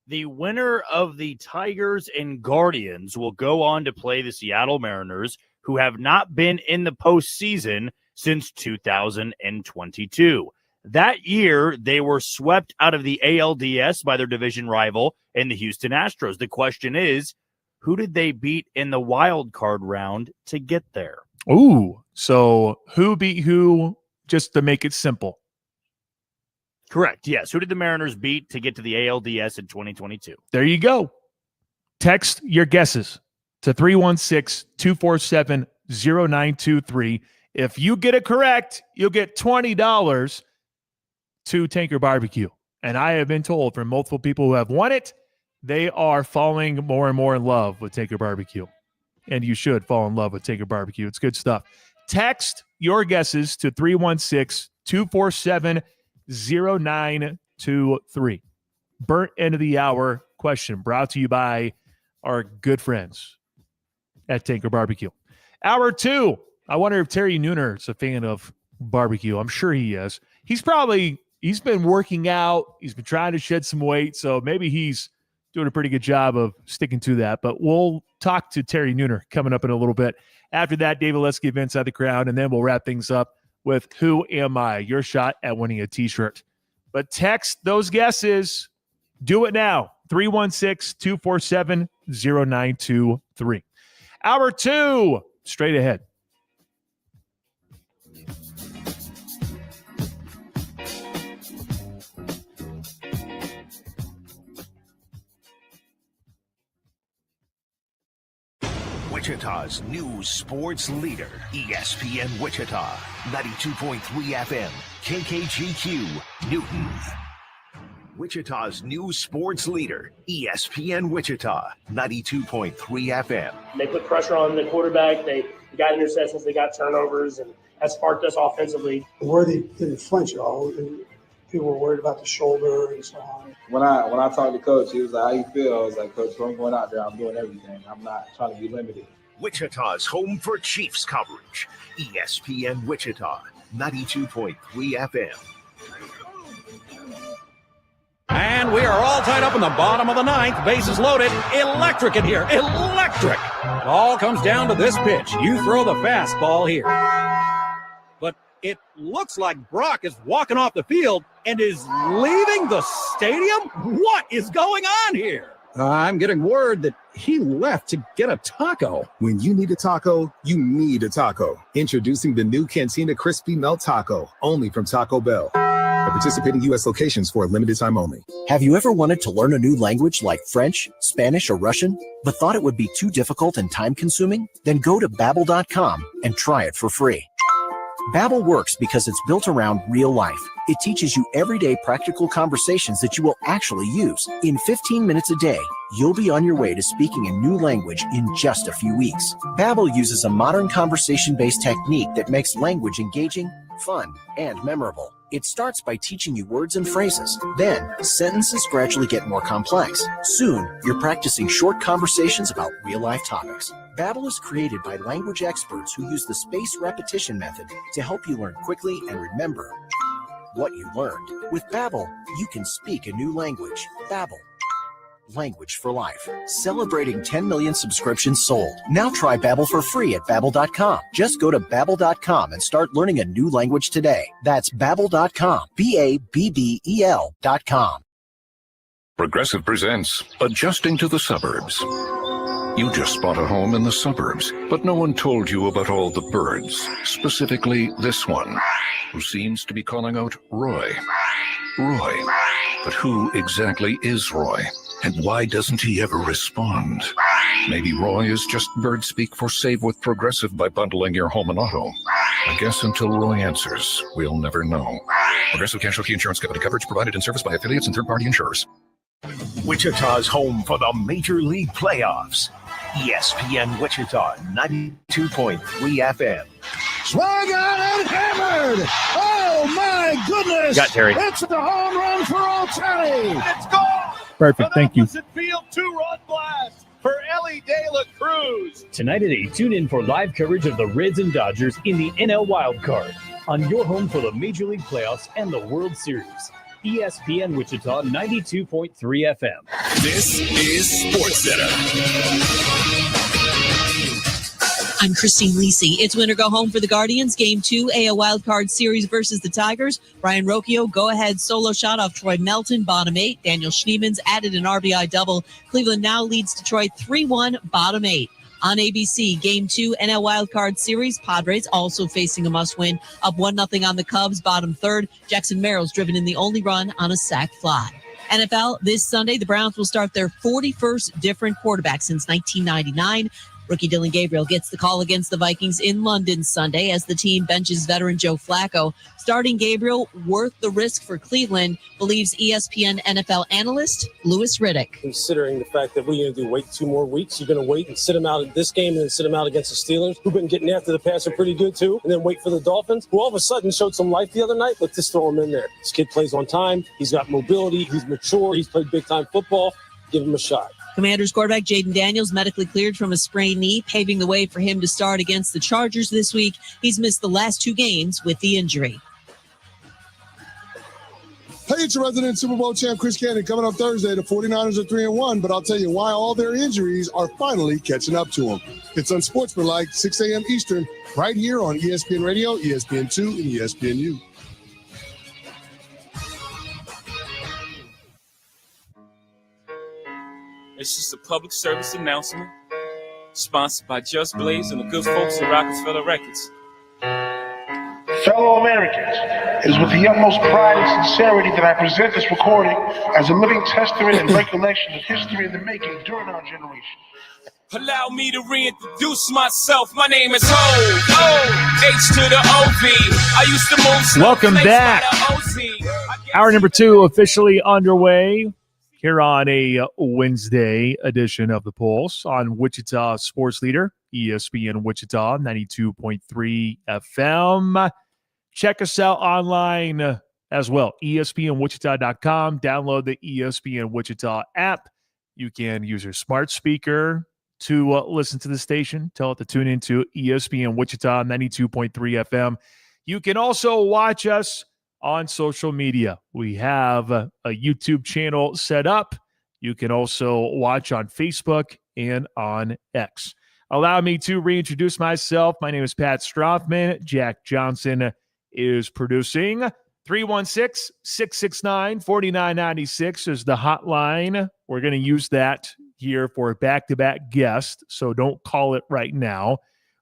The winner of the Tigers and Guardians will go on to play the Seattle Mariners, who have not been in the postseason since 2022. That year, they were swept out of the ALDS by their division rival in the Houston Astros. The question is, who did they beat in the wild card round to get there? Ooh, so who beat who, just to make it simple? Correct, yes. Who did the Mariners beat to get to the ALDS in 2022? There you go. Text your guesses to 316-247-0923. If you get it correct, you'll get $20 to Tanker Barbecue. And I have been told from multiple people who have won it, they are falling more and more in love with Tanker Barbecue. And you should fall in love with Tanker Barbecue. It's good stuff. Text your guesses to 316-247-0923. Burnt end of the hour question brought to you by our good friends at Tanker Barbecue. Hour 2. I wonder if Terry Nooner is a fan of barbecue. I'm sure he is. He's been working out. He's been trying to shed some weight. So maybe he's doing a pretty good job of sticking to that. But we'll talk to Terry Nooner coming up in a little bit. After that, David Lesky of Inside the Crowd. And then we'll wrap things up with Who Am I? Your shot at winning a t-shirt. But text those guesses. Do it now. 316-247-0923. Hour 2, straight ahead. Wichita's news sports leader, ESPN Wichita, 92.3 FM, KKGQ, Newton. Wichita's news sports leader, ESPN Wichita, 92.3 FM. They put pressure on the quarterback. They got interceptions. They got turnovers, and that sparked us offensively. Where they didn't flinch at all. People were worried about the shoulder and so on. When I talked to Coach, he was like, "How you feel?" I was like, "Coach, when I'm going out there, I'm doing everything. I'm not trying to be limited." Wichita's home for Chiefs coverage, ESPN Wichita, 92.3 FM. And we are all tied up in the bottom of the ninth. Bases loaded. Electric in here. Electric. It all comes down to this pitch. You throw the fastball here. But it looks like Brock is walking off the field and is leaving the stadium. What is going on here? I'm getting word that he left to get a taco. When you need a taco, you need a taco. Introducing the new Cantina Crispy Melt Taco, only from Taco Bell. At participating U.S. locations for a limited time only. Have you ever wanted to learn a new language like French, Spanish, or Russian, but thought it would be too difficult and time-consuming? Then go to Babbel.com and try it for free. Babbel works because it's built around real life. It teaches you everyday practical conversations that you will actually use. In 15 minutes a day, you'll be on your way to speaking a new language in just a few weeks. Babbel uses a modern conversation-based technique that makes language engaging, fun, and memorable. It starts by teaching you words and phrases. Then, sentences gradually get more complex. Soon, you're practicing short conversations about real-life topics. Babbel is created by language experts who use the spaced repetition method to help you learn quickly and remember what you learned. With Babbel, you can speak a new language. Babbel. Language for life. Celebrating 10 million subscriptions sold. Now try Babbel for free at Babbel.com. Just go to Babbel.com and start learning a new language today. That's Babbel.com. Babbel.com. Progressive presents Adjusting to the Suburbs. You just bought a home in the suburbs, but no one told you about all the birds, specifically this one, who seems to be calling out Roy. Roy. But who exactly is Roy? And why doesn't he ever respond? Maybe Roy is just bird speak for save with Progressive by bundling your home and auto. I guess until Roy answers, we'll never know. Progressive Casualty Insurance Company coverage provided in service by affiliates and third-party insurers. Wichita's home for the Major League Playoffs. ESPN Wichita, 92.3 FM. Swung on and hammered. Oh, my goodness. Got Terry. It's a home run for Ohtani. It's gone. Perfect. Thank you. Field 2-run blast for Ellie De La Cruz. Tonight at 8, tune in for live coverage of the Reds and Dodgers in the NL Wild Card on your home for the Major League Playoffs and the World Series. ESPN Wichita 92.3 FM. This is SportsCenter. I'm Christine Lisi. It's win or go home for the Guardians. Game 2, a wildcard series versus the Tigers. Ryan Rocchio, go-ahead solo shot off Troy Melton, bottom 8. Daniel Schneeman's added an RBI double. Cleveland now leads Detroit 3-1, bottom 8. On ABC, Game 2, NL wildcard series. Padres also facing a must-win. Up 1-0 on the Cubs, bottom 3rd. Jackson Merrill's driven in the only run on a sac fly. NFL, this Sunday, the Browns will start their 41st different quarterback since 1999. Rookie Dylan Gabriel gets the call against the Vikings in London Sunday as the team benches veteran Joe Flacco. Starting Gabriel, worth the risk for Cleveland, believes ESPN NFL analyst Louis Riddick. Considering the fact that we're going to do wait 2 more weeks, you're going to wait and sit him out in this game and then sit him out against the Steelers, who've been getting after the passer pretty good too, and then wait for the Dolphins, who all of a sudden showed some life the other night. Let's just throw him in there. This kid plays on time. He's got mobility. He's mature. He's played big-time football. Give him a shot. Commanders quarterback Jaden Daniels medically cleared from a sprained knee, paving the way for him to start against the Chargers this week. He's missed the last 2 games with the injury. Hey, it's your resident Super Bowl champ, Chris Cannon. Coming up Thursday, the 49ers are 3-1, but I'll tell you why all their injuries are finally catching up to them. It's Unsportsmanlike, 6 a.m. Eastern, right here on ESPN Radio, ESPN2, and ESPNU. It's just a public service announcement sponsored by Just Blaze and the good folks at Rockefeller Records. Fellow Americans, it is with the utmost pride and sincerity that I present this recording as a living testament and recollection of history in the making during our generation. Allow me to reintroduce myself. My name is Ho, H to the O-V. I used to move. Welcome back. Hour number 2 officially underway here on a Wednesday edition of The Pulse on Wichita Sports Leader, ESPN Wichita, 92.3 FM. Check us out online as well, espnwichita.com. Download the ESPN Wichita app. You can use your smart speaker to listen to the station. Tell it to tune into ESPN Wichita, 92.3 FM. You can also watch us on social media. We have a YouTube channel set up. You can also watch on Facebook and on X. Allow me to reintroduce myself. My name is Pat Strathman. Jack Johnson is producing. 316-669-4996 is the hotline. We're going to use that here for a back-to-back guest, so don't call it right now.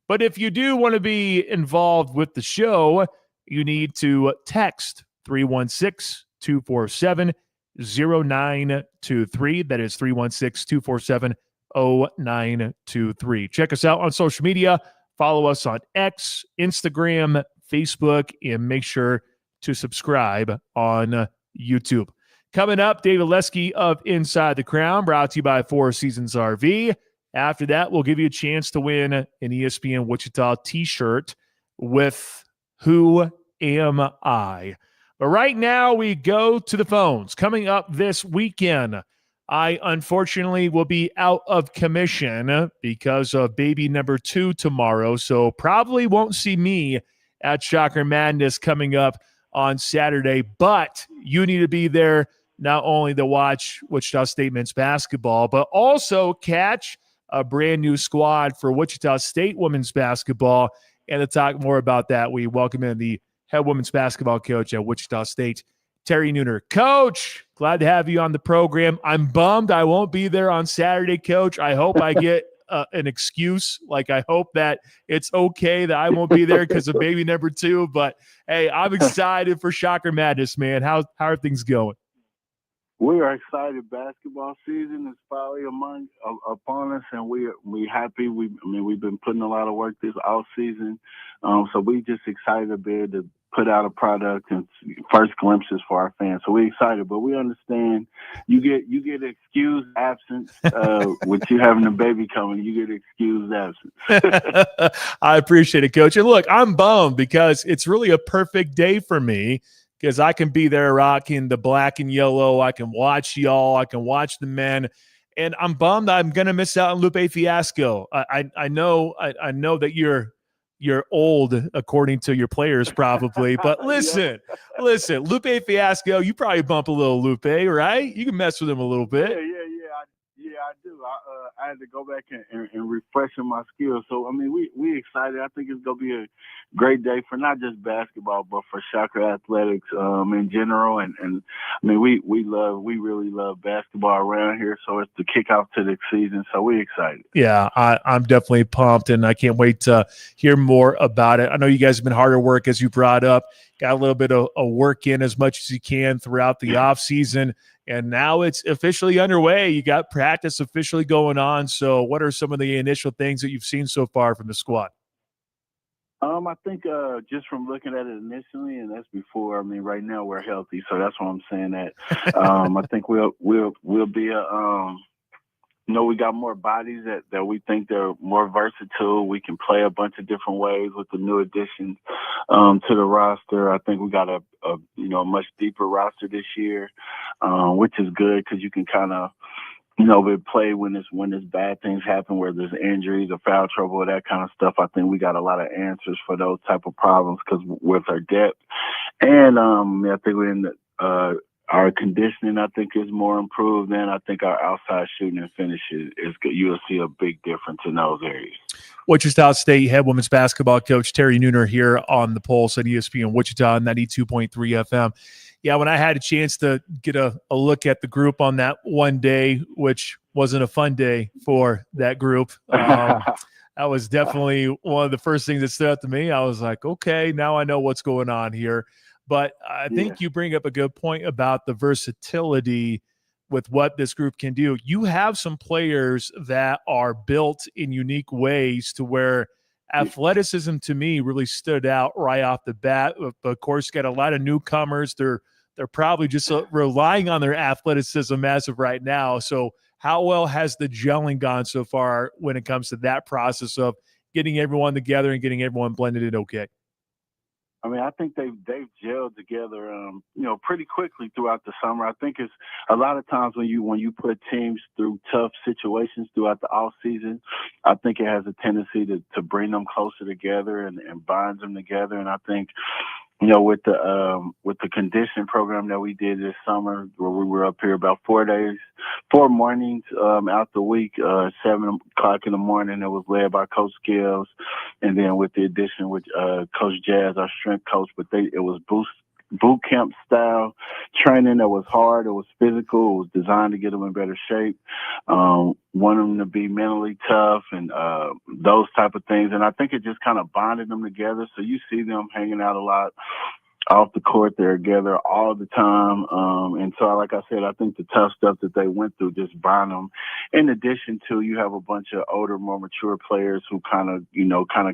But if you do want to be involved with the show, you need to text 316-247-0923. That is 316-247-0923. Check us out on social media. Follow us on X, Instagram, Facebook, and make sure to subscribe on YouTube. Coming up, David Lesky of Inside the Crown, brought to you by Four Seasons RV. After that, we'll give you a chance to win an ESPN Wichita t-shirt with Who Am I? But right now, we go to the phones. Coming up this weekend, I unfortunately will be out of commission because of baby number 2 tomorrow, so probably won't see me at Shocker Madness coming up on Saturday, but you need to be there not only to watch Wichita State men's basketball, but also catch a brand new squad for Wichita State women's basketball. And to talk more about that, we welcome in the head women's basketball coach at Wichita State, Terry Nooner. Coach, glad to have you on the program. I'm bummed I won't be there on Saturday, Coach. I hope I get an excuse. Like, I hope that it's okay that I won't be there because of baby number 2. But, hey, I'm excited for Shocker Madness, man. How are things going? We are excited. Basketball season is finally upon us, and we happy. We've been putting a lot of work this off season, so we just excited to be able to put out a product and first glimpses for our fans. So we're excited, but we understand you get excused absence with you having a baby coming. You get excused absence. I appreciate it, Coach. And look, I'm bummed because it's really a perfect day for me, because I can be there rocking the black and yellow. I can watch y'all. I can watch the men. And I'm bummed I'm going to miss out on Lupe Fiasco. I know that you're old, according to your players, probably. But listen, Lupe Fiasco, you probably bump a little Lupe, right? You can mess with him a little bit. Yeah, I do. I had to go back and refreshing my skills. So, I mean, we excited. I think it's going to be a great day for not just basketball, but for Shocker Athletics in general. And I mean, we really love basketball around here. So it's the kickoff to the season. So we're excited. Yeah, I'm definitely pumped, and I can't wait to hear more about it. I know you guys have been hard at work, as you brought up. Got a little bit of work in as much as you can throughout the off season, and now it's officially underway. You got practice officially going on. So what are some of the initial things that you've seen so far from the squad? I think just from looking at it initially, and that's before. I mean, right now we're healthy, so that's why I'm saying that. I think we'll be we got more bodies that we think they're more versatile. We can play a bunch of different ways with the new additions to the roster. I think we got a much deeper roster this year, which is good because you can kind of we play when there's bad things happen, where there's injuries or foul trouble or that kind of stuff. I think we got a lot of answers for those type of problems because with our depth, and I think we're in the. Our conditioning, I think, is more improved, and I think our outside shooting and finish is good. You'll see a big difference in those areas. Wichita State head women's basketball coach Terry Nooner here on the Pulse at ESPN Wichita 92.3 FM. Yeah, when I had a chance to get a look at the group on that one day, which wasn't a fun day for that group, that was definitely one of the first things that stood out to me. I was like, okay, now I know what's going on here. But I think you bring up a good point about the versatility with what this group can do. You have some players that are built in unique ways to where athleticism to me really stood out right off the bat. But of course, got a lot of newcomers. They're probably just relying on their athleticism as of right now. So how well has the gelling gone so far when it comes to that process of getting everyone together and getting everyone blended in okay? I mean, I think they've gelled together, pretty quickly throughout the summer. I think it's a lot of times when you put teams through tough situations throughout the off season, I think it has a tendency to bring them closer together and binds them together. And I think, with the conditioning program that we did this summer, where we were up here about 4 mornings out the week, 7 o'clock in the morning, it was led by Coach Scales, and then with the addition with Coach Jazz, our strength coach. But it was boot camp style training that was hard. It was physical. It was designed to get them in better shape. Want them to be mentally tough and those type of things. And I think it just kind of bonded them together. So you see them hanging out a lot off the court. They're together all the time. And so, like I said, I think the tough stuff that they went through just bond them. In addition to, you have a bunch of older, more mature players who kind of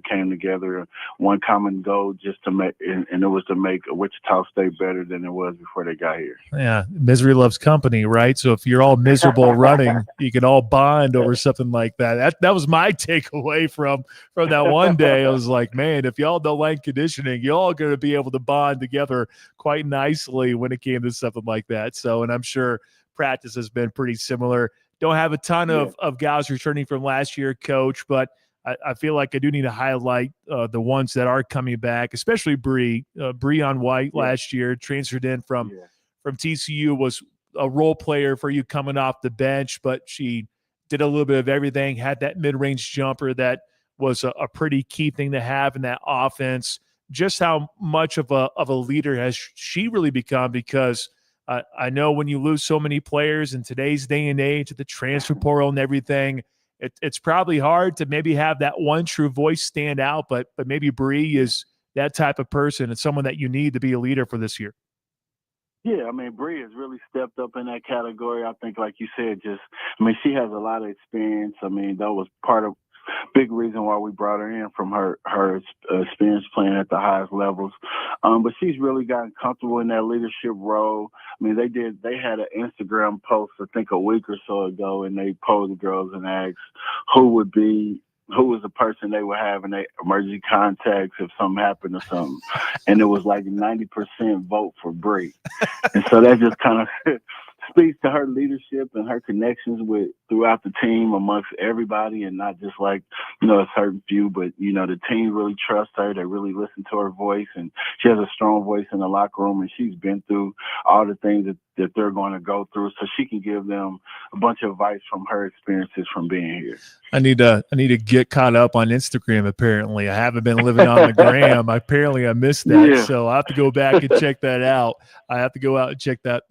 came together, one common goal just to make, and it was to make Wichita State better than it was before they got here. Yeah, misery loves company, right? So if you're all miserable running, you can all bond over something like that. That was my takeaway from that one day. I was like, man, if y'all don't like conditioning, y'all going to be able to bond together quite nicely when it came to something like that. So, and I'm sure practice has been pretty similar. Don't have a ton of guys returning from last year, Coach, but I feel like I do need to highlight the ones that are coming back, especially Bree. Breon White last year transferred in from TCU, was a role player for you coming off the bench, but she did a little bit of everything, had that mid-range jumper that was a pretty key thing to have in that offense. Just how much of a leader has she really become? Because I know when you lose so many players in today's day and age, the transfer portal and everything, it's probably hard to maybe have that one true voice stand out. But maybe Bree is that type of person and someone that you need to be a leader for this year. Yeah, I mean, Bree has really stepped up in that category. I think, like you said, she has a lot of experience. I mean, that was part of big reason why we brought her in, from her experience playing at the highest levels. But she's really gotten comfortable in that leadership role. I mean, they had an Instagram post, I think a week or so ago, and they polled the girls and asked who was the person they would have in their emergency contacts if something happened or something. And it was like 90% vote for Bree. And so that just kind of speaks to her leadership and her connections throughout the team amongst everybody, and not just like, a certain few, but, the team really trusts her. They really listen to her voice, and she has a strong voice in the locker room, and she's been through all the things that they're going to go through, so she can give them a bunch of advice from her experiences from being here. I need to get caught up on Instagram. Apparently, I haven't been living on the gram. Apparently, I missed that, Yeah. so I have to go back and check that out. I have to go out and check that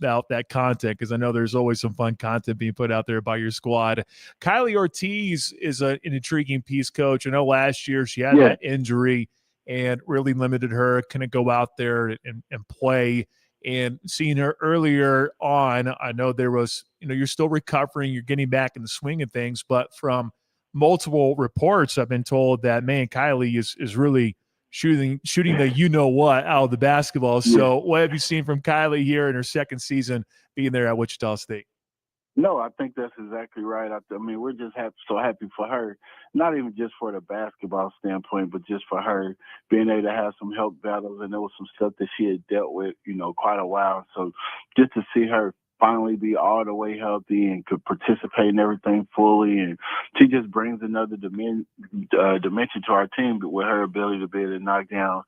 content, because I know there's always some fun content being put out there by your squad. Kylie Ortiz is an intriguing piece, Coach. I know last year she had that injury and really limited her. Couldn't go out there and play. And seeing her earlier on, I know there was, you're still recovering, you're getting back in the swing of things, but from multiple reports, I've been told that, man, Kylie is really shooting the what out of the basketball. So what have you seen from Kylie here in her second season being there at Wichita State? No, I think that's exactly right. I mean, we're just so happy for her, not even just for the basketball standpoint, but just for her being able to have some health battles. And there was some stuff that she had dealt with, quite a while. So just to see her finally be all the way healthy and could participate in everything fully, and she just brings another dimension to our team with her ability to be able to knock down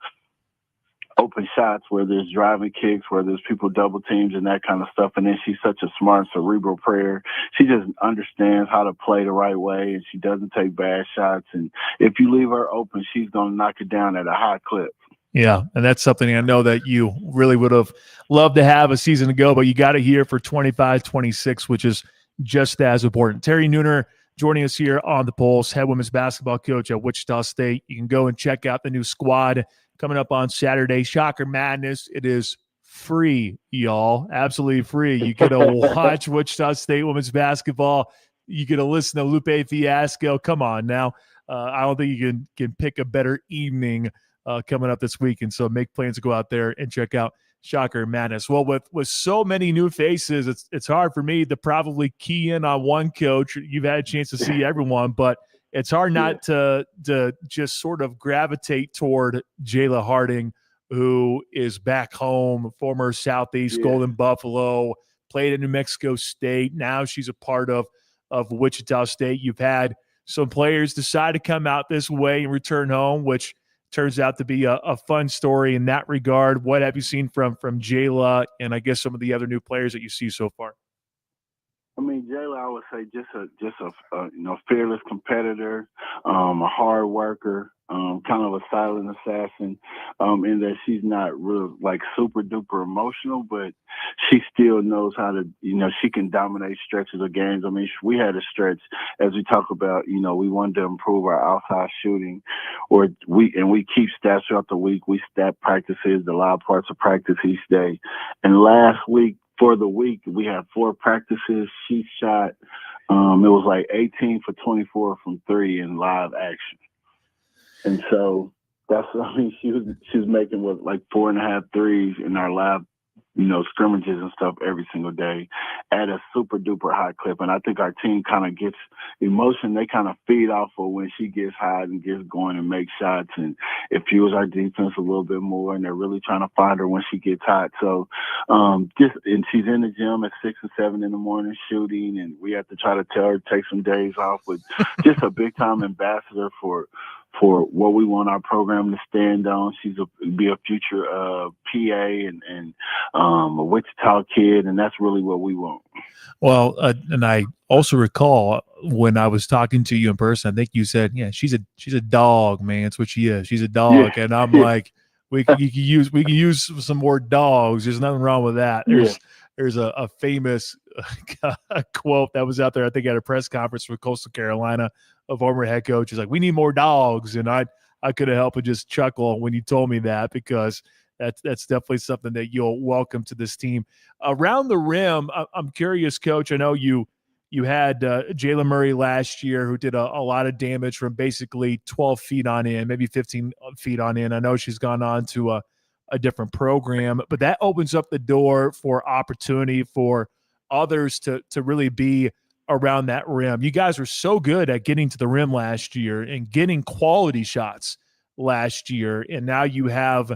open shots, where there's driving kicks, where there's people double teams and that kind of stuff. And then she's such a smart cerebral player. She just understands how to play the right way, and she doesn't take bad shots. And if you leave her open, she's going to knock it down at a high clip. Yeah, and that's something I know that you really would have loved to have a season ago, but you got it here for 25-26, which is just as important. Terry Nooner joining us here on The Pulse, head women's basketball coach at Wichita State. You can go and check out the new squad coming up on Saturday, Shocker Madness. It is free, y'all, absolutely free. You get to watch Wichita State women's basketball. You get to listen to Lupe Fiasco. Come on now. I don't think you can pick a better evening coming up this week. And so make plans to go out there and check out Shocker Madness. Well, with so many new faces, it's hard for me to probably key in on one coach. You've had a chance to see everyone, but it's hard not to just sort of gravitate toward Jayla Harding, who is back home, former Southeast Golden Buffalo, played at New Mexico State. Now she's a part of Wichita State. You've had some players decide to come out this way and return home, which turns out to be a fun story in that regard. What have you seen from Jayla and I guess some of the other new players that you see so far? I mean, Jayla, I would say just a fearless competitor, a hard worker, kind of a silent assassin, in that she's not real like super duper emotional, but she still knows how to, she can dominate stretches of games. I mean, we had a stretch, as we talk about, we wanted to improve our outside shooting, we keep stats throughout the week. We stat practices, the live parts of practice each day. And last week, for the week, we had 4 practices. She shot, it was like 18 for 24 from 3 in live action. And so she was making like 4.5 threes in our live, scrimmages and stuff every single day at a super duper high clip. And I think our team kind of gets emotion. They kind of feed off of when she gets hot and gets going and makes shots. And it fuels our defense a little bit more. And they're really trying to find her when she gets hot. So and she's in the gym at 6 and 7 in the morning shooting. And we have to try to tell her to take some days off, but just a big time ambassador for what we want our program to stand on. She's be a future PA and a Wichita kid, and that's really what we want. Well, and I also recall when I was talking to you in person, I think you said, "Yeah, she's a dog, man. That's what she is. She's a dog." Yeah. And I'm like, we can use some more dogs. There's nothing wrong with that. There's a famous quote that was out there, I think, at a press conference for Coastal Carolina. A former head coach is like, "We need more dogs," and I couldn't help but just chuckle when you told me that, because that's definitely something that you'll welcome to this team. Around the rim, I'm curious, Coach. I know you had Jayla Murray last year, who did a lot of damage from basically 12 feet on in, maybe 15 feet on in. I know she's gone on to a different program, but that opens up the door for opportunity for others to really be around that rim. You guys were so good at getting to the rim last year and getting quality shots last year, and now you have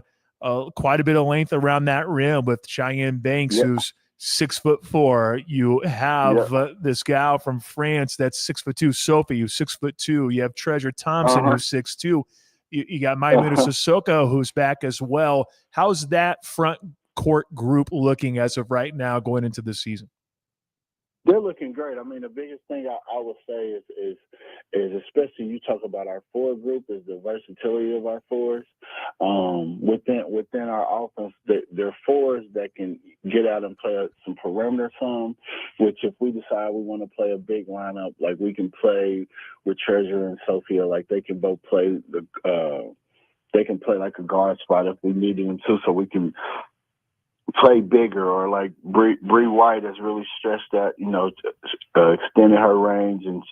quite a bit of length around that rim with Cheyenne Banks, who's 6'4". You have this gal from France that's 6'2", Sophie, who's 6'2". You have Treasure Thompson, who's 6'2". You got Maimuna Sissoko, who's back as well. How's that front court group looking as of right now going into the season? They're looking great. I mean, the biggest thing I would say is especially you talk about our forward group is the versatility of our forwards. Within our offense, they're forwards that can get out and play some perimeter some, which if we decide we want to play a big lineup, like we can play with Treasure and Sophia, like they can both play they can play like a guard spot if we need them to, so we can play bigger, or like Bree White has really stressed that, extended her range, and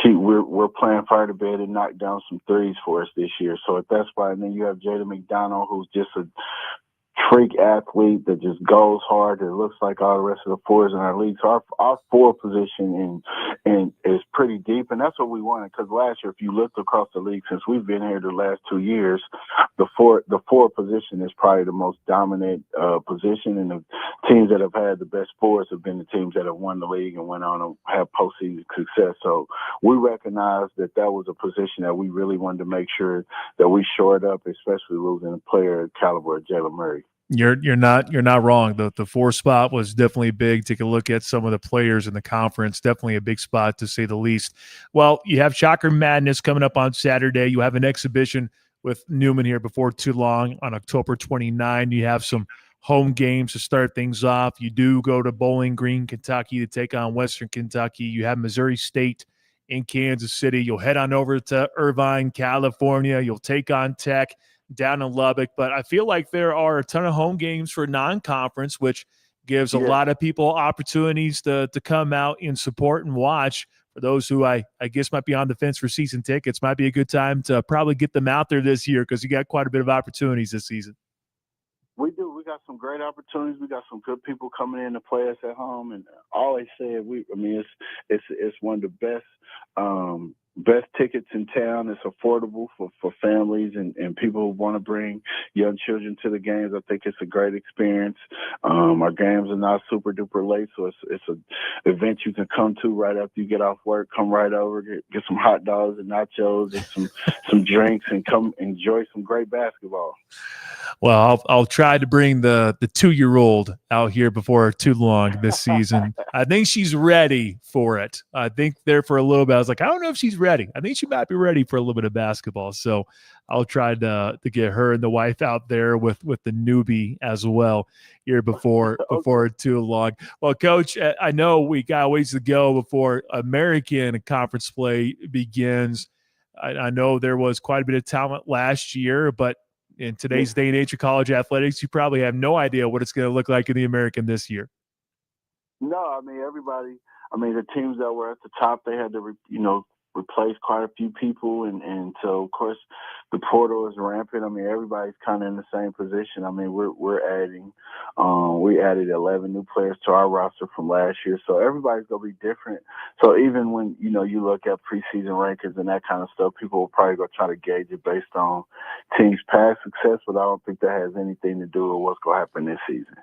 we're playing for her to be able to knock down some threes for us this year. So at that spot, and then you have Jada McDonald, who's just a freak athlete that just goes hard. It looks like all the rest of the fours in our league. So our forward position and is pretty deep, and that's what we wanted. Because last year, if you looked across the league since we've been here the last 2 years, the forward position is probably the most dominant position, and the teams that have had the best forwards have been the teams that have won the league and went on to have postseason success. So we recognized that was a position that we really wanted to make sure that we shored up, especially losing a player caliber of Jalen Murray. You're not wrong. The 4 spot was definitely big. Take a look at some of the players in the conference. Definitely a big spot, to say the least. Well, you have Shocker Madness coming up on Saturday. You have an exhibition with Newman here before too long on October 29. You have some home games to start things off. You do go to Bowling Green, Kentucky to take on Western Kentucky. You have Missouri State in Kansas City. You'll head on over to Irvine, California. You'll take on Tech down in Lubbock. But I feel like there are a ton of home games for non-conference, which gives a lot of people opportunities to come out and support and watch. For those who I guess might be on the fence for season tickets, might be a good time to probably get them out there this year, because you got quite a bit of opportunities this season. We do. We got some great opportunities. We got some good people coming in to play us at home, and I always said it's one of the best tickets in town. It's affordable for families and people who want to bring young children to the games. I think it's a great experience. Our games are not super duper late, so it's an event you can come to right after you get off work. Come right over, get some hot dogs and nachos and some drinks, and come enjoy some great basketball. Well, I'll try to bring the 2-year-old out here before too long this season. I think she's ready for it. I think there for a little bit, I was like, I don't know if she's ready. I think she might be ready for a little bit of basketball. So I'll try to get her and the wife out there with the newbie as well here before too long. Well, Coach, I know we got ways to go before American Conference play begins. I know there was quite a bit of talent last year, but in today's day and age of college athletics, you probably have no idea what it's going to look like in the American this year. No, I mean, the teams that were at the top, they had to, replace quite a few people. And so, of course, the portal is rampant. I mean, everybody's kind of in the same position. I mean, we're adding, we added 11 new players to our roster from last year. So everybody's going to be different. So even when, you look at preseason rankings and that kind of stuff, people will probably go try to gauge it based on teams' past success, but I don't think that has anything to do with what's going to happen this season.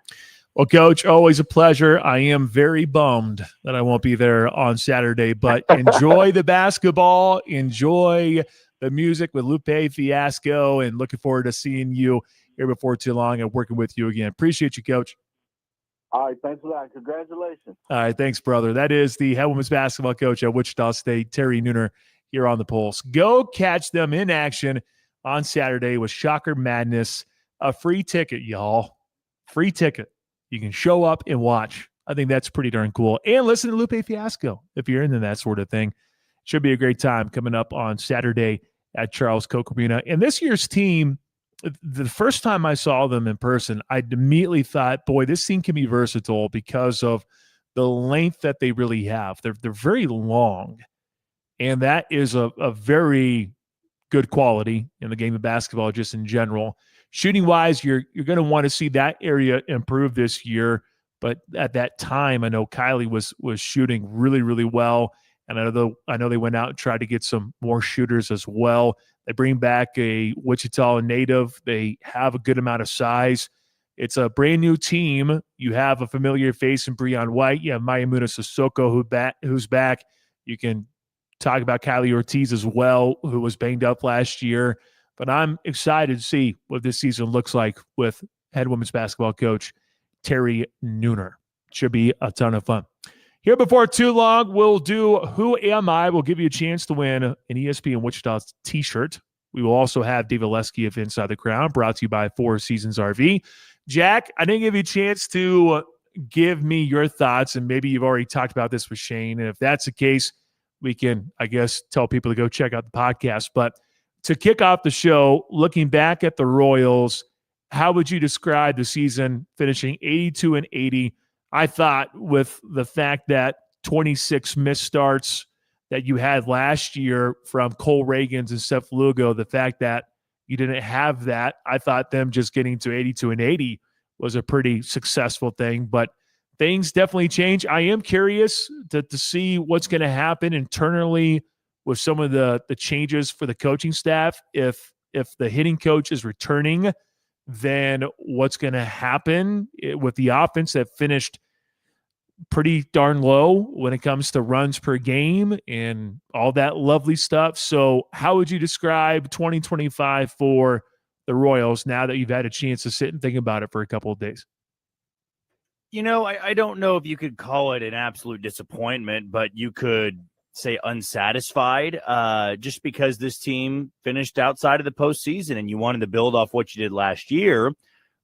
Well, Coach, always a pleasure. I am very bummed that I won't be there on Saturday, but enjoy the basketball, enjoy the music with Lupe Fiasco, and looking forward to seeing you here before too long and working with you again. Appreciate you, Coach. All right, thanks a lot. Congratulations. All right, thanks, brother. That is the head women's basketball coach at Wichita State, Terry Nooner, here on the Pulse. Go catch them in action on Saturday with Shocker Madness. A free ticket, y'all. Free ticket. You can show up and watch. I think that's pretty darn cool. And listen to Lupe Fiasco if you're into that sort of thing. Should be a great time coming up on Saturday at Charles Koch Arena. And this year's team, the first time I saw them in person, I immediately thought, boy, this team can be versatile because of the length that they really have. They're very long. And that is a very good quality in the game of basketball just in general. Shooting wise, you're going to want to see that area improve this year. But at that time, I know Kylie was shooting really, really well. And I know they went out and tried to get some more shooters as well. They bring back a Wichita native. They have a good amount of size. It's a brand new team. You have a familiar face in Breon White. You have Mayamuna Sissoko who's back. You can talk about Kylie Ortiz as well, who was banged up last year. But I'm excited to see what this season looks like with head women's basketball coach Terry Nooner. Should be a ton of fun. Here before too long, we'll do Who Am I? We'll give you a chance to win an ESPN Wichita t-shirt. We will also have Dave Oleski of Inside the Crown, brought to you by Four Seasons RV. Jack, I didn't give you a chance to give me your thoughts, and maybe you've already talked about this with Shane. And if that's the case, we can, I guess, tell people to go check out the podcast. But to kick off the show, looking back at the Royals, how would you describe the season finishing 82-80? I thought with the fact that 26 missed starts that you had last year from Cole Reagans and Seth Lugo, the fact that you didn't have that, I thought them just getting to 82-80 was a pretty successful thing. But things definitely change. I am curious to see what's going to happen internally with some of the changes for the coaching staff. If the hitting coach is returning, then what's going to happen with the offense that finished pretty darn low when it comes to runs per game and all that lovely stuff. So how would you describe 2025 for the Royals now that you've had a chance to sit and think about it for a couple of days? I don't know if you could call it an absolute disappointment, but you could say unsatisfied, just because this team finished outside of the postseason and you wanted to build off what you did last year.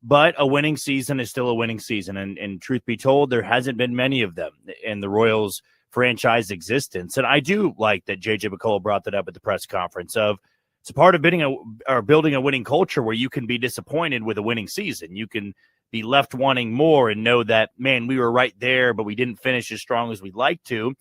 But a winning season is still a winning season. And truth be told, there hasn't been many of them in the Royals franchise existence. And I do like that J.J. McCullough brought that up at the press conference of it's a part of building a winning culture where you can be disappointed with a winning season. You can be left wanting more and know that, man, we were right there, but we didn't finish as strong as we'd like to.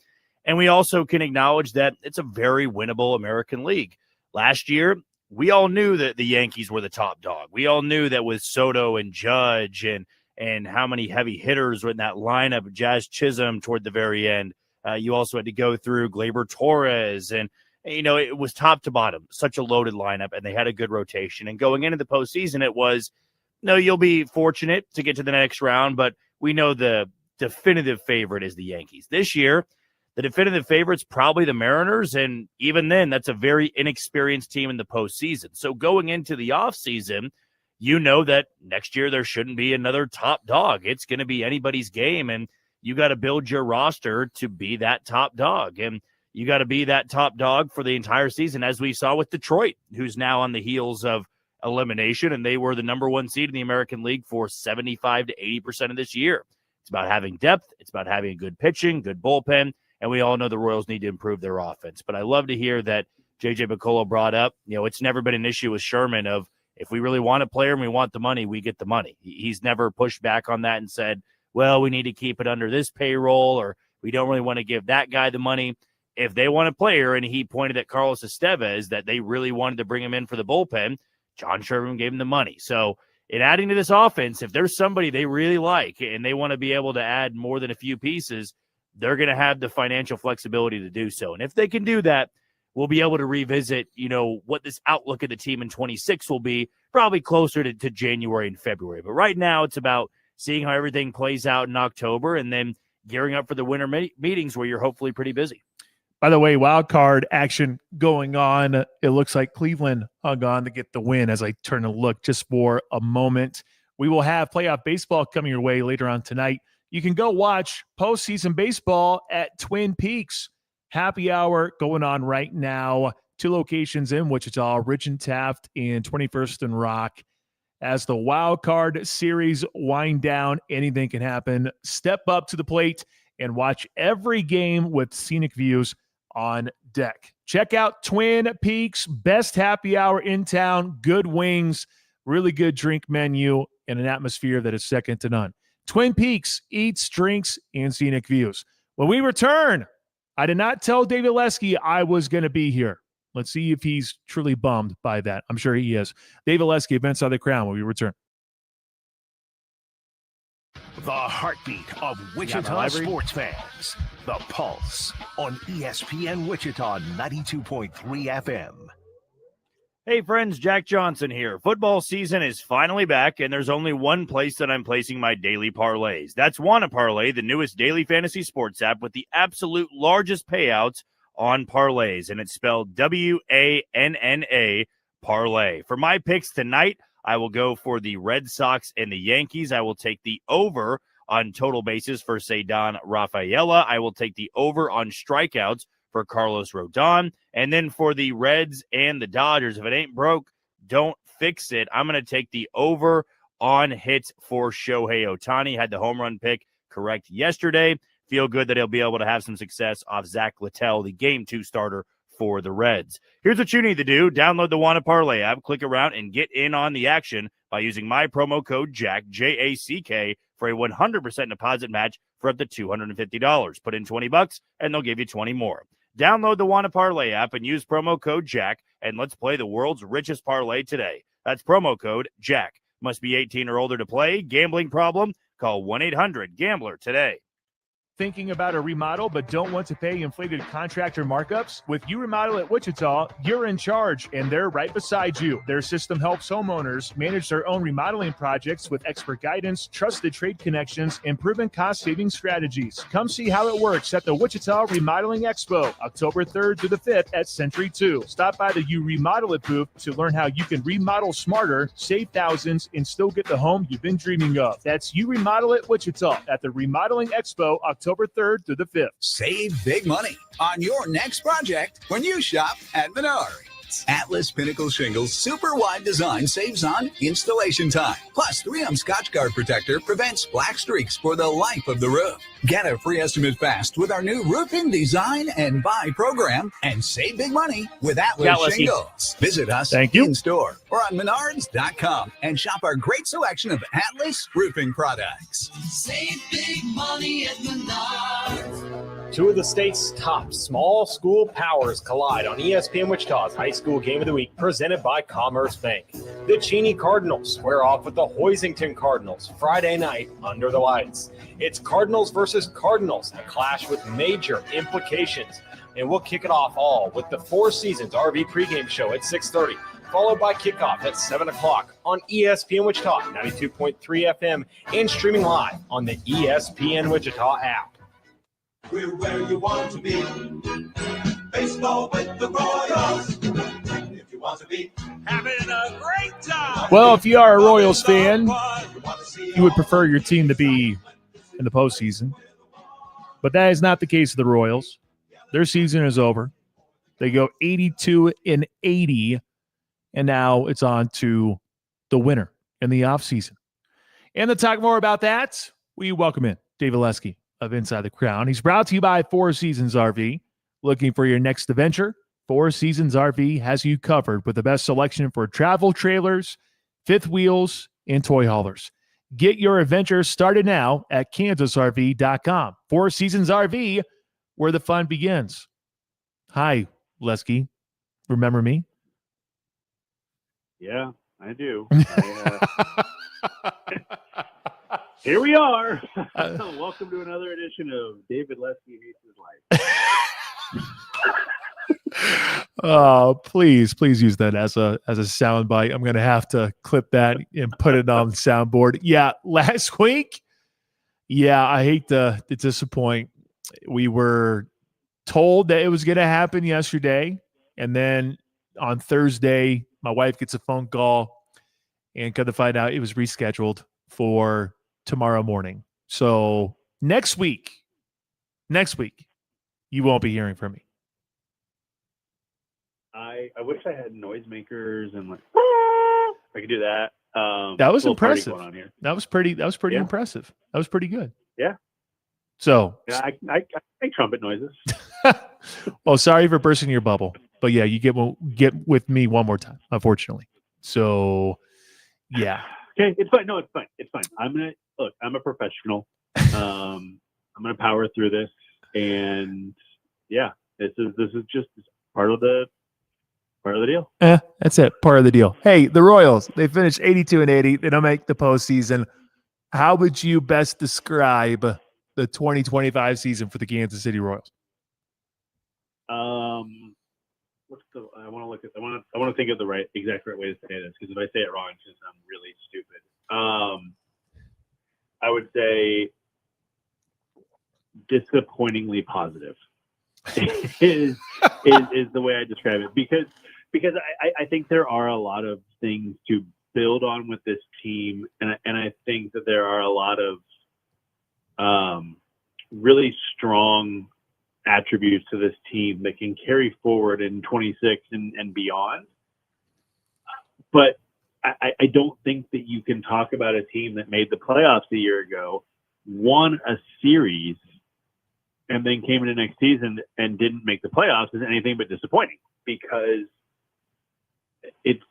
And we also can acknowledge that it's a very winnable American League. Last year, we all knew that the Yankees were the top dog. We all knew that with Soto and Judge and how many heavy hitters were in that lineup, Jazz Chisholm toward the very end. You also had to go through Gleyber Torres. And, it was top to bottom, such a loaded lineup, and they had a good rotation. And going into the postseason, it was, you'll be fortunate to get to the next round, but we know the definitive favorite is the Yankees. This year, the definitive favorite's probably the Mariners, and even then, that's a very inexperienced team in the postseason. So going into the offseason, you know that next year there shouldn't be another top dog. It's going to be anybody's game, and you got to build your roster to be that top dog. And you got to be that top dog for the entire season, as we saw with Detroit, who's now on the heels of elimination, and they were the number one seed in the American League for 75 to 80% of this year. It's about having depth. It's about having good pitching, good bullpen. And we all know the Royals need to improve their offense. But I love to hear that J.J. McCullough brought up, it's never been an issue with Sherman of if we really want a player and we want the money, we get the money. He's never pushed back on that and said, well, we need to keep it under this payroll or we don't really want to give that guy the money. If they want a player, and he pointed at Carlos Estevez that they really wanted to bring him in for the bullpen, John Sherman gave him the money. So in adding to this offense, if there's somebody they really like and they want to be able to add more than a few pieces, they're going to have the financial flexibility to do so. And if they can do that, we'll be able to revisit, what this outlook of the team in 26 will be, probably closer to January and February. But right now it's about seeing how everything plays out in October and then gearing up for the winter meetings where you're hopefully pretty busy. By the way, wild card action going on. It looks like Cleveland hung on to get the win as I turn to look just for a moment. We will have playoff baseball coming your way later on tonight. You can go watch postseason baseball at Twin Peaks. Happy hour going on right now. 2 locations in Wichita, Ridge and Taft and 21st and Rock. As the wild card series wind down, anything can happen. Step up to the plate and watch every game with scenic views on deck. Check out Twin Peaks, best happy hour in town, good wings, really good drink menu, and an atmosphere that is second to none. Twin Peaks, eats, drinks, and scenic views. When we return, I did not tell David Leske I was going to be here. Let's see if he's truly bummed by that. I'm sure he is. David Leske, Events on the Crown, when we return. The heartbeat of Wichita sports fans. The Pulse on ESPN Wichita 92.3 FM. Hey friends, Jack Johnson here. Football season is finally back, and there's only one place that I'm placing my daily parlays. That's Wanna Parlay, the newest daily fantasy sports app with the absolute largest payouts on parlays, and it's spelled WANNA Parlay. For my picks tonight, I will go for the Red Sox and the Yankees. I will take the over on total bases for Cedar Rafaela. I will take the over on strikeouts for Carlos Rodon. And then for the Reds and the Dodgers, if it ain't broke, don't fix it. I'm going to take the over on hits for Shohei Ohtani. Had the home run pick correct yesterday. Feel good that he'll be able to have some success off Zach Littell, the Game 2 starter for the Reds. Here's what you need to do. Download the Wanna Parlay app, click around, and get in on the action by using my promo code JACK, J-A-C-K, for a 100% deposit match for up to $250. Put in $20, and they'll give you 20 more. Download the Wanna Parlay app and use promo code JACK, and let's play the world's richest parlay today. That's promo code JACK. Must be 18 or older to play. Gambling problem? Call 1-800-GAMBLER today. Thinking about a remodel but don't want to pay inflated contractor markups? With You Remodel at Wichita, you're in charge, and they're right beside you. Their system helps homeowners manage their own remodeling projects with expert guidance, trusted trade connections, and proven cost-saving strategies. Come see how it works at the Wichita Remodeling Expo, October 3rd through the 5th at Century 2. Stop by the You Remodel It booth to learn how you can remodel smarter, save thousands, and still get the home you've been dreaming of. That's You Remodel at Wichita at the Remodeling Expo, October 3rd through the 5th. Save big money on your next project when you shop at Menards. Atlas Pinnacle Shingles super wide design saves on installation time. Plus, 3M Scotch Guard Protector prevents black streaks for the life of the roof. Get a free estimate fast with our new roofing design and buy program, and save big money with Atlas Shingles. Visit us in store or on Menards.com and shop our great selection of Atlas roofing products. Save big money at Menards. Two of the state's top small school powers collide on ESPN Wichita's High School Game of the Week, presented by Commerce Bank. The Cheney Cardinals square off with the Hoisington Cardinals Friday night under the lights. It's Cardinals versus Cardinals, a clash with major implications. And we'll kick it off all with the Four Seasons RV pregame show at 6:30, followed by kickoff at 7 o'clock on ESPN Wichita, 92.3 FM, and streaming live on the ESPN Wichita app. We're where you want to be. Baseball with the Royals. If you want to be having a great time. Well, if you are a Royals fan, you would prefer your team to be in the postseason. But that is not the case of the Royals. Their season is over. They go 82-80, and now it's on to the winner in the offseason. And to talk more about that, we welcome in Dave Oleski of Inside the Crown. He's brought to you by Four Seasons RV. Looking for your next adventure? Four Seasons RV has you covered with the best selection for travel trailers, fifth wheels, and toy haulers. Get your adventure started now at kansasrv.com. Four Seasons RV, where the fun begins. Hi, Lesky. Remember me? Yeah, I do. Here we are. Welcome to another edition of David Lesky Hates His Life. Oh, please use that as a sound bite. I'm going to have to clip that and put it on the soundboard. Yeah, last week, I hate to disappoint. We were told that it was going to happen yesterday, and then on Thursday, my wife gets a phone call and got to find out it was rescheduled for tomorrow morning. So next week, you won't be hearing from me. I wish I had noisemakers and I could do that. That was impressive. Going on here. That was pretty impressive. That was pretty good. Yeah. So I make trumpet noises. Well, sorry for bursting your bubble, but yeah, you get with me one more time, unfortunately. So yeah. Okay, it's fine. No, it's fine. It's fine. I'm a professional. I'm gonna power through this, and yeah, this is just part of the deal. That's it. Part of the deal. Hey, the Royals, they finished 82-80. They don't make the postseason. How would you best describe the 2025 season for the Kansas City Royals? I want to think of the exact right way to say this, because if I say it wrong, it's going to sound really stupid. I would say disappointingly positive is the way I describe it, because I think there are a lot of things to build on with this team, and I think that there are a lot of really strong attributes to this team that can carry forward in 26 and beyond. But I don't think that you can talk about a team that made the playoffs a year ago, won a series, and then came into next season and didn't make the playoffs as anything but disappointing, because it's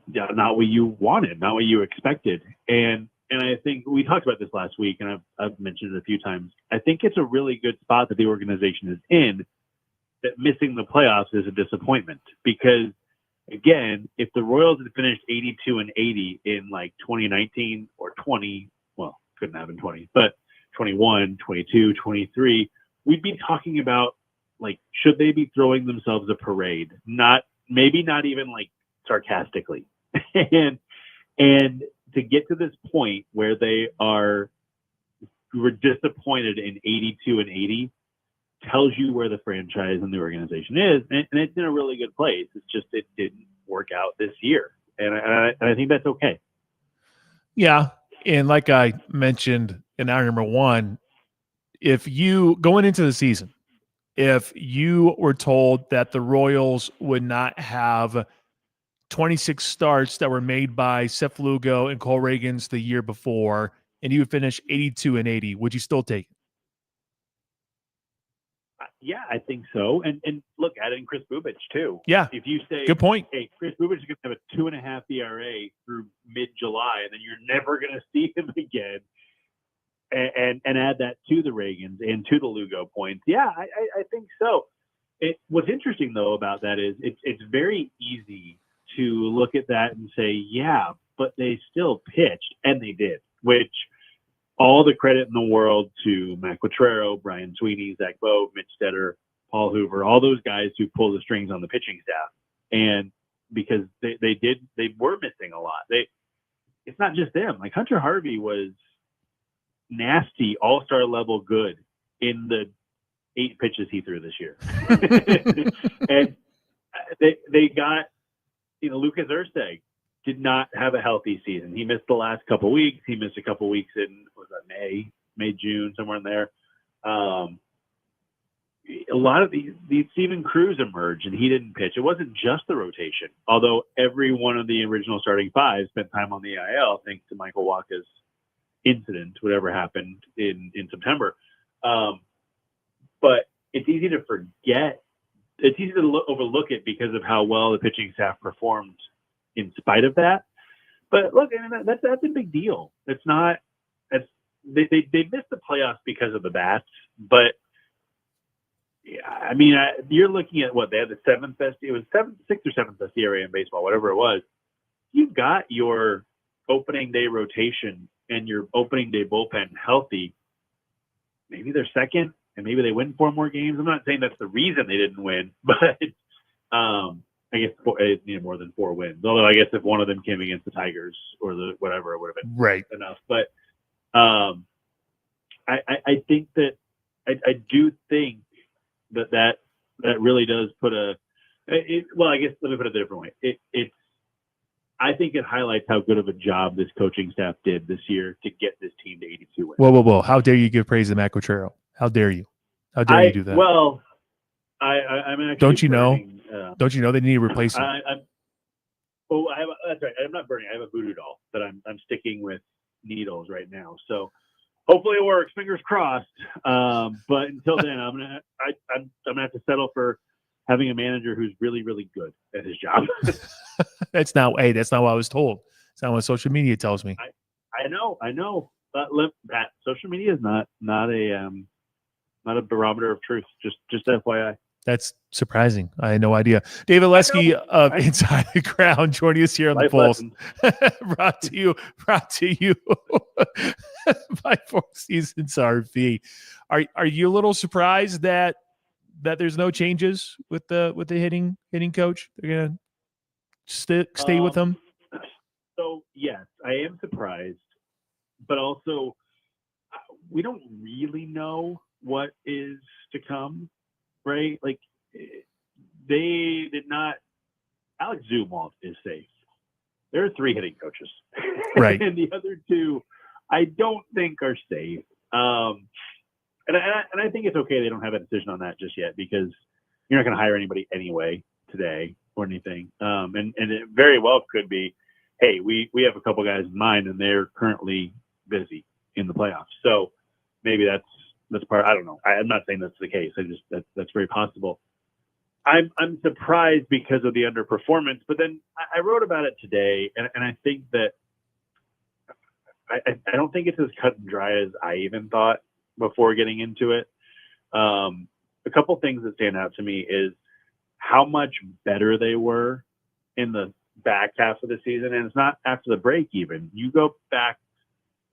not what you wanted, not what you expected. And I think we talked about this last week, and I've mentioned it a few times. I think it's a really good spot that the organization is in, that missing the playoffs is a disappointment. Because, again, if the Royals had finished 82-80 in like 2019 or 20, well, couldn't have been 20, but 21, 22, 23, we'd be talking about, like, should they be throwing themselves a parade? Maybe not even like sarcastically. and to get to this point where we're disappointed in 82-80 tells you where the franchise and the organization is, and it's in a really good place. It's just it didn't work out this year, and I think that's okay. Yeah, and like I mentioned in hour number one, if you going into the season, if you were told that the Royals would not have 26 starts that were made by Seth Lugo and Cole Reagans the year before, and you would finish 82-80, would you still take it? Yeah, I think so. And look, add in Chris Bubich too. Yeah. If you say, good point. Hey, Chris Bubich is going to have a 2.5 ERA through mid-July, and then you're never going to see him again. And add that to the Reagans and to the Lugo points. Yeah, I think so. What's interesting though about that is it's very easy to look at that and say, yeah, but they still pitched, and they did, which all the credit in the world to Matt Quatrero, Brian Sweeney, Zach Bowe, Mitch Stetter, Paul Hoover, all those guys who pull the strings on the pitching staff. And because they were missing a lot. It's not just them. Like Hunter Harvey was nasty, all-star level good in the 8 pitches he threw this year. And they got, Lucas Ersteg did not have a healthy season. He missed the last couple weeks. He missed a couple weeks in, May, June, somewhere in there. A lot of these Steven Cruz emerged, and he didn't pitch. It wasn't just the rotation, although every one of the original starting 5 spent time on the IL thanks to Michael Wacha's incident, whatever happened in September. But it's easy to forget. It's easy to overlook it because of how well the pitching staff performed in spite of that. But look, that's a big deal. It's not. They missed the playoffs because of the bats, but you're looking at what they had the 7th best. It was 6th or 7th best ERA in baseball, whatever it was. You've got your opening day rotation and your opening day bullpen healthy. Maybe they're second, and maybe they win 4 more games. I'm not saying that's the reason they didn't win, but I guess it needed more than 4 wins. Although I guess if one of them came against the Tigers or the whatever, it would have been right enough. But I think that I do think that really does put I guess let me put it a different way. I think it highlights how good of a job this coaching staff did this year to get this team to 82 wins. Whoa. How dare you give praise to Matt Quatrero? How dare you? How dare you do that? Well, I'm actually don't you burning, know? Don't you know they need to replace him? That's right. I'm not burning. I have a voodoo doll that I'm sticking with needles right now. So hopefully it works. Fingers crossed. But until then, I'm gonna have to settle for having a manager who's really, really good at his job. That's not what I was told. It's not what social media tells me. I know. But Pat, social media is not a barometer of truth. Just FYI. That's surprising. I had no idea. David Lesky of Inside the Ground joining us here on the Pulse. brought to you by Four Seasons RV. Are you a little surprised that that there's no changes with the hitting coach? They're gonna stay with him. So yes, I am surprised, but also we don't really know what is to come, right? Like they did not. Alex Zumwalt is safe. There are 3 hitting coaches, right? And the other 2, I don't think are safe. And I think it's okay they don't have a decision on that just yet, because you're not going to hire anybody anyway today or anything. And it very well could be, hey, we have a couple guys in mind and they're currently busy in the playoffs. So maybe that's part. I don't know. I'm not saying that's the case. That's very possible. I'm surprised because of the underperformance, but then I wrote about it today, and I think that I don't think it's as cut and dry as I even thought before getting into it. A couple things that stand out to me is how much better they were in the back half of the season, and it's not after the break even. You go back,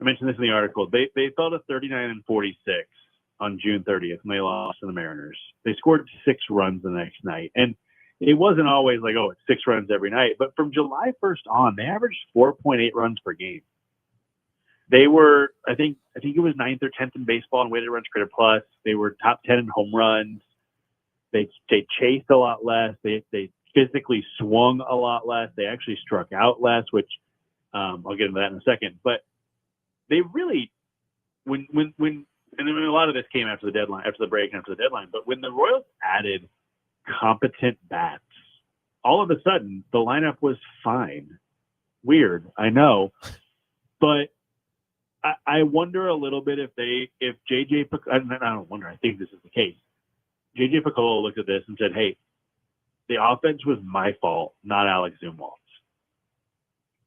I mentioned this in the article, they fell to 39-46 on June 30th, and they lost to the Mariners. They scored 6 runs the next night, and it wasn't always like, oh, it's 6 runs every night, but from July 1st on, they averaged 4.8 runs per game. They were, I think it was 9th or 10th in baseball in weighted runs created plus. They were top 10 in home runs. They chased a lot less. They physically swung a lot less. They actually struck out less, which I'll get into that in a second. But they really, when and then a lot of this came after the deadline, after the break and after the deadline. But when the Royals added competent bats, all of a sudden the lineup was fine. Weird, I know, but I wonder a little bit if JJ, I don't wonder, I think this is the case. JJ Piccolo looked at this and said, hey, the offense was my fault, not Alex Zumwalt's.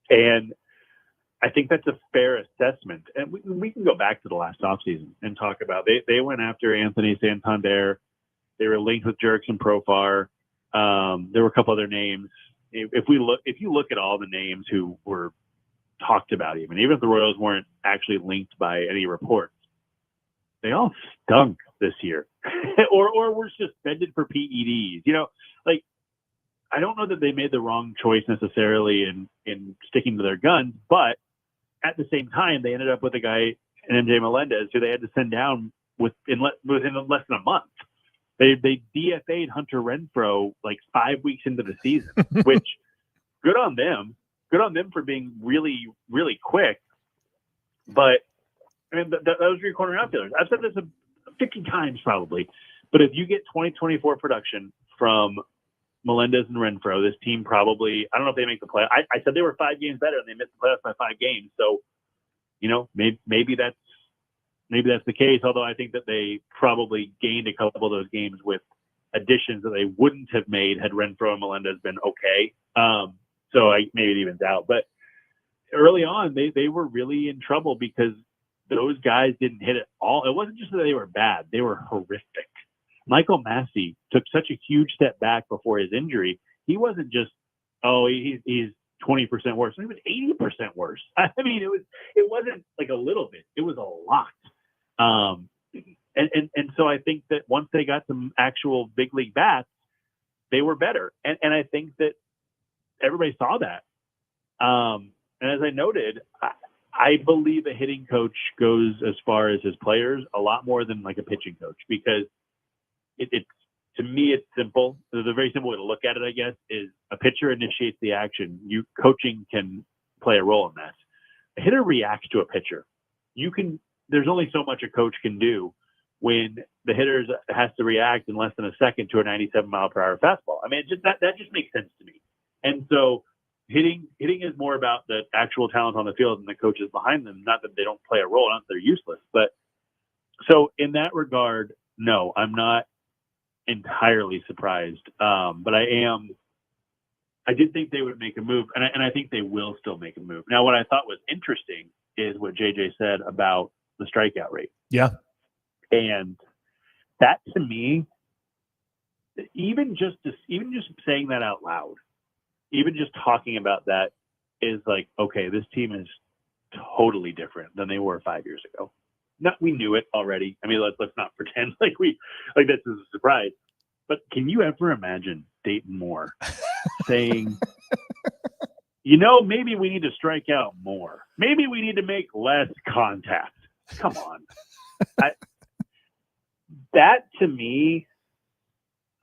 And I think that's a fair assessment. And we can go back to the last offseason and talk about, they went after Anthony Santander. They were linked with Jurickson Profar. There were a couple other names. If you look at all the names who were talked about, even if the Royals weren't actually linked by any reports, they all stunk this year or were suspended for PEDs. Like, I don't know that they made the wrong choice necessarily in sticking to their guns, but at the same time, they ended up with a guy, MJ Melendez, who they had to send down within less than a month. They DFA'd Hunter Renfroe like 5 weeks into the season, which good on them. Good on them for being really, really quick. But I mean, that was your corner outfielders. I've said this 50 times probably, but if you get 2024 production from Melendez and Renfroe, this team probably, I don't know if they make the play. I said they were 5 games better and they missed the playoffs by 5 games. So, maybe that's the case. Although I think that they probably gained a couple of those games with additions that they wouldn't have made had Renfroe and Melendez been okay. So maybe it evens out. But early on, they were really in trouble because those guys didn't hit it all. It wasn't just that they were bad. They were horrific. Michael Massey took such a huge step back before his injury. He wasn't just, he's 20% worse. He was 80% worse. I mean, it wasn't like a little bit. It was a lot. And so I think that once they got some actual big league bats, they were better. And I think that everybody saw that. And as I noted, I believe a hitting coach goes as far as his players a lot more than like a pitching coach, because it's to me, it's simple. The very simple way to look at it, I guess, is a pitcher initiates the action. Coaching can play a role in that. A hitter reacts to a pitcher. There's only so much a coach can do when the hitter has to react in less than a second to a 97-mile-per-hour fastball. I mean, that just makes sense to me. And so hitting is more about the actual talent on the field and the coaches behind them, not that they don't play a role, not that they're useless. But so in that regard, no, I'm not entirely surprised. But I did think they would make a move, and I think they will still make a move. Now, what I thought was interesting is what JJ said about the strikeout rate. Yeah. And that, to me, even just saying that out loud, even just talking about that is like, okay, this team is totally different than they were 5 years ago. We knew it already. I mean, let's not pretend like this is a surprise. But can you ever imagine Dayton Moore saying, maybe we need to strike out more. Maybe we need to make less contact. Come on. That to me,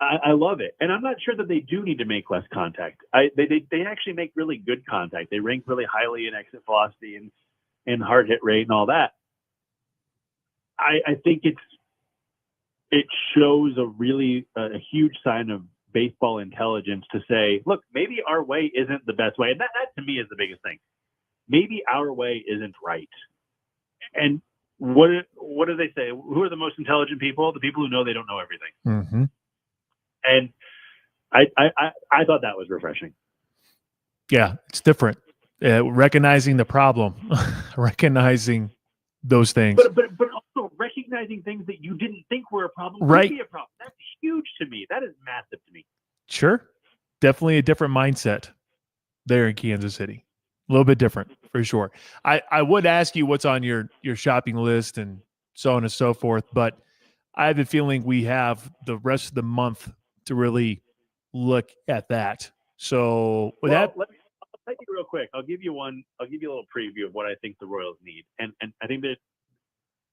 I love it. And I'm not sure that they do need to make less contact. They actually make really good contact. They rank really highly in exit velocity and hard hit rate and all that. I think it shows a huge sign of baseball intelligence to say, look, maybe our way isn't the best way. And that to me is the biggest thing. Maybe our way isn't right. And what do they say? Who are the most intelligent people? The people who know they don't know everything. Mm-hmm. And I thought that was refreshing. Yeah, it's different. Recognizing the problem, recognizing those things. But also recognizing things that you didn't think were a problem right. could be a problem. That's huge to me. That is massive to me. Sure. Definitely a different mindset there in Kansas City. A little bit different for sure. I would ask you what's on your shopping list and so on and so forth, but I have a feeling we have the rest of the month to really look at that. So with I'll take you real quick. I'll give you a little preview of what I think the Royals need. And I think that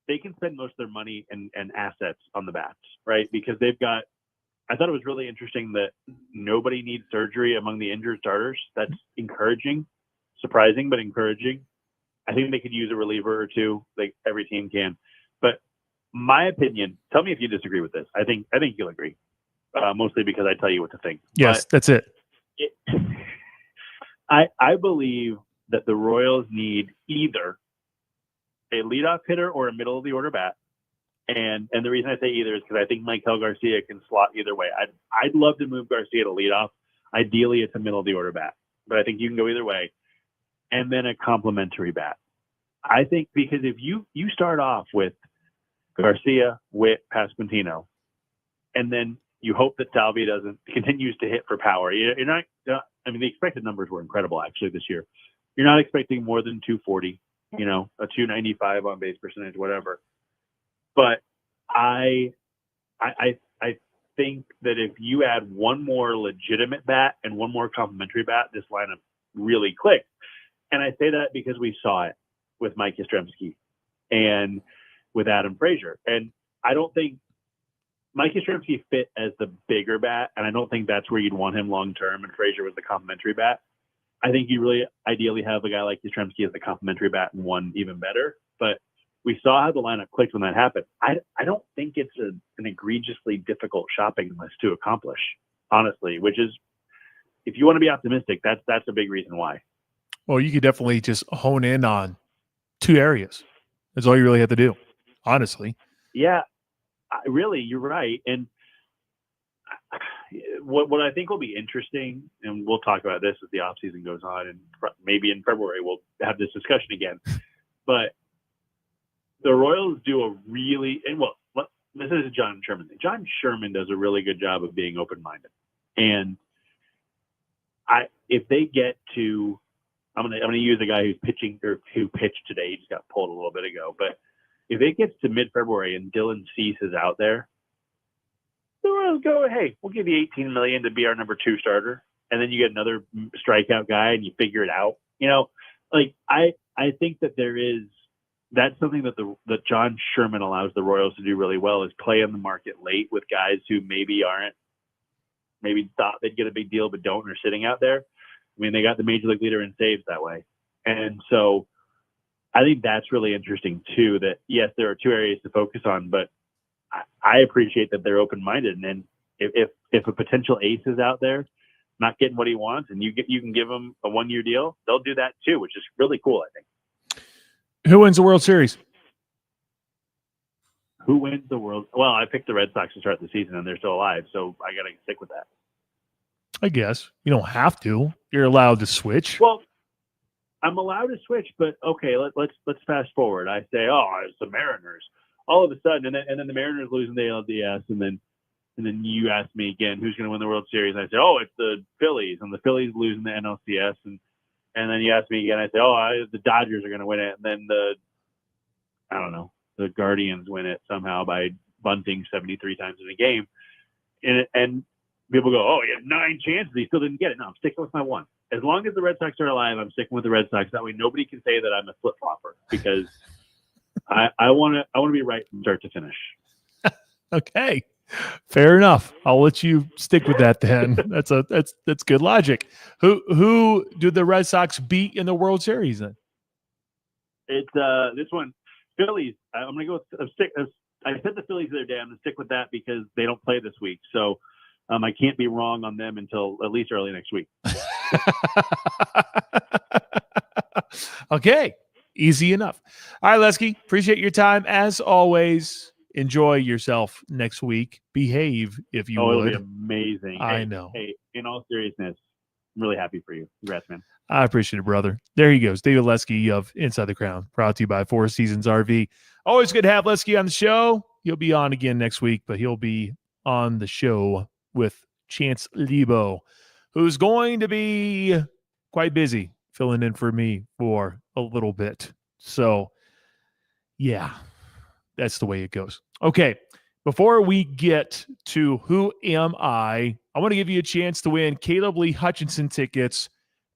they can spend most of their money and assets on the bats, right? Because I thought it was really interesting that nobody needs surgery among the injured starters. That's encouraging, surprising, but encouraging. I think they could use a reliever or two, like every team can. But my opinion, tell me if you disagree with this. I think you'll agree, mostly because I tell you what to think. Yes, that's it. I believe that the Royals need either a leadoff hitter or a middle of the order bat. And the reason I say either is because I think Michael Garcia can slot either way. I'd love to move Garcia to leadoff. Ideally, it's a middle of the order bat, but I think you can go either way. And then a complementary bat. I think because if you start off with Garcia, Witt, Pasquantino, and then you hope that Salvi continues to hit for power. You're not. I mean, the expected numbers were incredible actually this year. You're not expecting more than 240. A 295 on base percentage, whatever. But I think that if you add one more legitimate bat and one more complimentary bat, this lineup really clicks. And I say that because we saw it with Mike Yastrzemski and with Adam Frazier. And I don't think Mike Yastrzemski fit as the bigger bat, and I don't think that's where you'd want him long term, and Frazier was the complimentary bat. I think you really ideally have a guy like Yastrzemski as the complimentary bat and one even better. But we saw how the lineup clicked when that happened. I don't think it's an egregiously difficult shopping list to accomplish, honestly, which is, if you want to be optimistic, that's a big reason why. Well, you could definitely just hone in on two areas. That's all you really have to do, honestly. Yeah, really, you're right. And what I think will be interesting, and we'll talk about this as the offseason goes on, and maybe in February we'll have this discussion again, but the Royals do a really, and well, this is a John Sherman thing. John Sherman does a really good job of being open-minded. And if they get to, I'm gonna use a guy who's pitching or who pitched today. He just got pulled a little bit ago. But if it gets to mid-February and Dylan Cease is out there, the Royals go, hey, we'll give you $18 million to be our number 2 starter, and then you get another strikeout guy and you figure it out. I think that that's something that John Sherman allows the Royals to do really well, is play in the market late with guys who maybe thought they'd get a big deal but don't, or sitting out there. I mean, they got the major league leader in saves that way. And so I think that's really interesting too, that yes, there are two areas to focus on, but I appreciate that they're open-minded. And if a potential ace is out there not getting what he wants and you can give him a 1-year deal, they'll do that too, which is really cool, I think. Who wins the World Series? Who wins the World? Well, I picked the Red Sox to start the season, and they're still alive, so I got to stick with that. I guess. You don't have to. You're allowed to switch. Well, I'm allowed to switch, but okay, let's fast forward. I say, it's the Mariners. All of a sudden, and then the Mariners losing the ALDS, and then you ask me again, who's going to win the World Series? I say, it's the Phillies, and the Phillies losing the NLCS, and then you ask me again, I say, the Dodgers are going to win it, and then the Guardians win it somehow by bunting 73 times in a game. and people go, oh, he had 9 chances. He still didn't get it. No, I'm sticking with my one. As long as the Red Sox are alive, I'm sticking with the Red Sox. That way nobody can say that I'm a flip-flopper because I want to be right from start to finish. Okay. Fair enough. I'll let you stick with that then. That's good logic. Who do the Red Sox beat in the World Series then? It's this one, Phillies. I'm gonna go with I said the Phillies the other day. I'm gonna stick with that because they don't play this week. So I can't be wrong on them until at least early next week. Okay. Easy enough. All right, Lesky. Appreciate your time as always. Enjoy yourself next week. Behave if you would. It'll be amazing. I know. Hey, in all seriousness, I'm really happy for you. Congrats, man. I appreciate it, brother. There he goes. David Lesky of Inside the Crown, brought to you by Four Seasons RV. Always good to have Lesky on the show. He'll be on again next week, but he'll be on the show with Chance Lebo, who's going to be quite busy filling in for me for a little bit. So, yeah, that's the way it goes. Okay, before we get to Who Am I want to give you a chance to win Caleb Lee Hutchinson tickets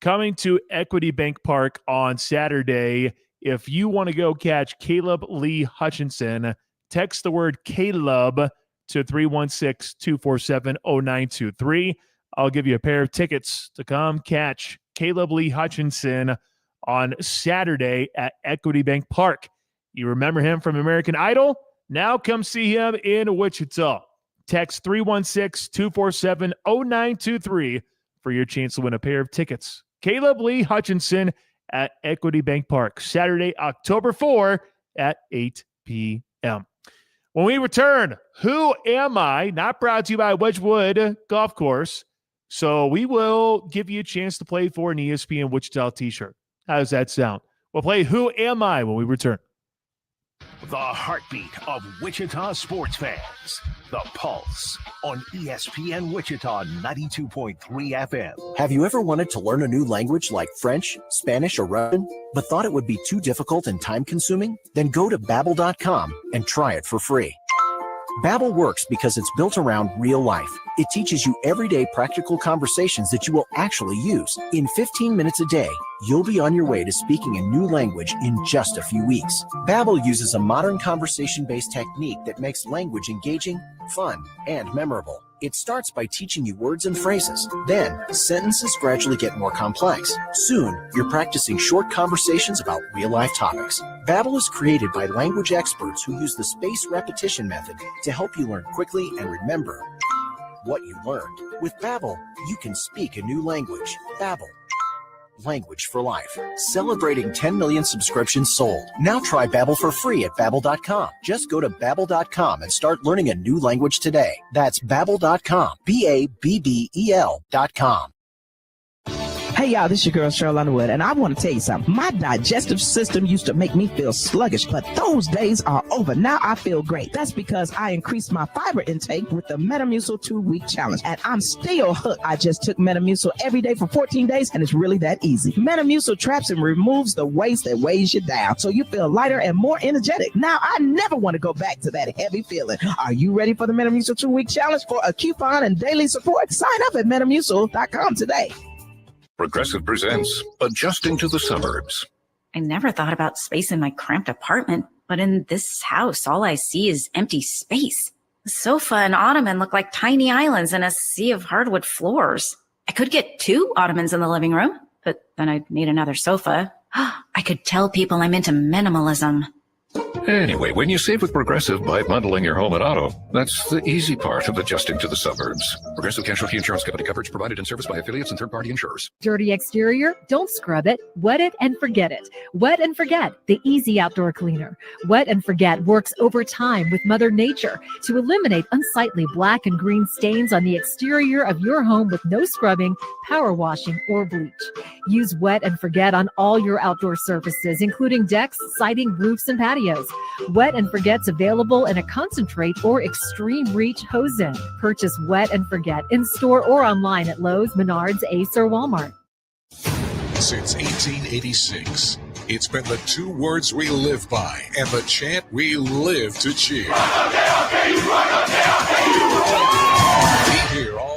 coming to Equity Bank Park on Saturday. If you want to go catch Caleb Lee Hutchinson, text the word Caleb to 316-247-0923. I'll give you a pair of tickets to come catch Caleb Lee Hutchinson on Saturday at Equity Bank Park. You remember him from American Idol? Now come see him in Wichita. Text 316-247-0923 for your chance to win a pair of tickets. Caleb Lee Hutchinson at Equity Bank Park, Saturday, October 4 at 8 p.m. When we return, Who Am I? Not brought to you by Wedgwood Golf Course. So we will give you a chance to play for an ESPN Wichita t-shirt. How does that sound? We'll play Who Am I when we return. The heartbeat of Wichita sports fans. The Pulse on ESPN Wichita 92.3 FM. Have you ever wanted to learn a new language like French, Spanish, or Russian, but thought it would be too difficult and time-consuming? Then go to Babbel.com and try it for free. Babbel works because it's built around real life. It teaches you everyday practical conversations that you will actually use. In 15 minutes a day, you'll be on your way to speaking a new language in just a few weeks. Babbel uses a modern conversation-based technique that makes language engaging, fun, and memorable. It starts by teaching you words and phrases. Then, sentences gradually get more complex. Soon, you're practicing short conversations about real-life topics. Babbel is created by language experts who use the spaced repetition method to help you learn quickly and remember what you learned. With Babbel, you can speak a new language. Babbel. Language for life. Celebrating 10 million subscriptions sold. Now try Babbel for free at Babbel.com. Just go to Babbel.com and start learning a new language today. That's Babbel.com. Babbel.com. Hey y'all, this is your girl Cheryl Underwood, and I want to tell you something. My digestive system used to make me feel sluggish, but those days are over. Now I feel great. That's because I increased my fiber intake with the Metamucil 2-week challenge, and I'm still hooked. I just took Metamucil every day for 14 days, and it's really that easy. Metamucil traps and removes the waste that weighs you down, so you feel lighter and more energetic. Now I never want to go back to that heavy feeling. Are you ready for the Metamucil 2-week challenge for a coupon and daily support? Sign up at Metamucil.com today. Progressive presents Adjusting to the Suburbs. I never thought about space in my cramped apartment, but in this house, all I see is empty space. The sofa and ottoman look like tiny islands in a sea of hardwood floors. I could get 2 ottomans in the living room, but then I'd need another sofa. I could tell people I'm into minimalism. Anyway, when you save with Progressive by bundling your home and auto, that's the easy part of adjusting to the suburbs. Progressive Casualty Insurance Company. Coverage provided and serviced by affiliates and third-party insurers. Dirty exterior? Don't scrub it. Wet it and forget it. Wet and Forget, the easy outdoor cleaner. Wet and Forget works over time with Mother Nature to eliminate unsightly black and green stains on the exterior of your home with no scrubbing, power washing, or bleach. Use Wet and Forget on all your outdoor surfaces, including decks, siding, roofs, and patios. Wet and Forget's available in a concentrate or extreme reach hose-in. Purchase Wet and Forget in store or online at Lowe's, Menards, Ace, or Walmart. Since 1886, it's been the 2 words we live by and the chant we live to cheer.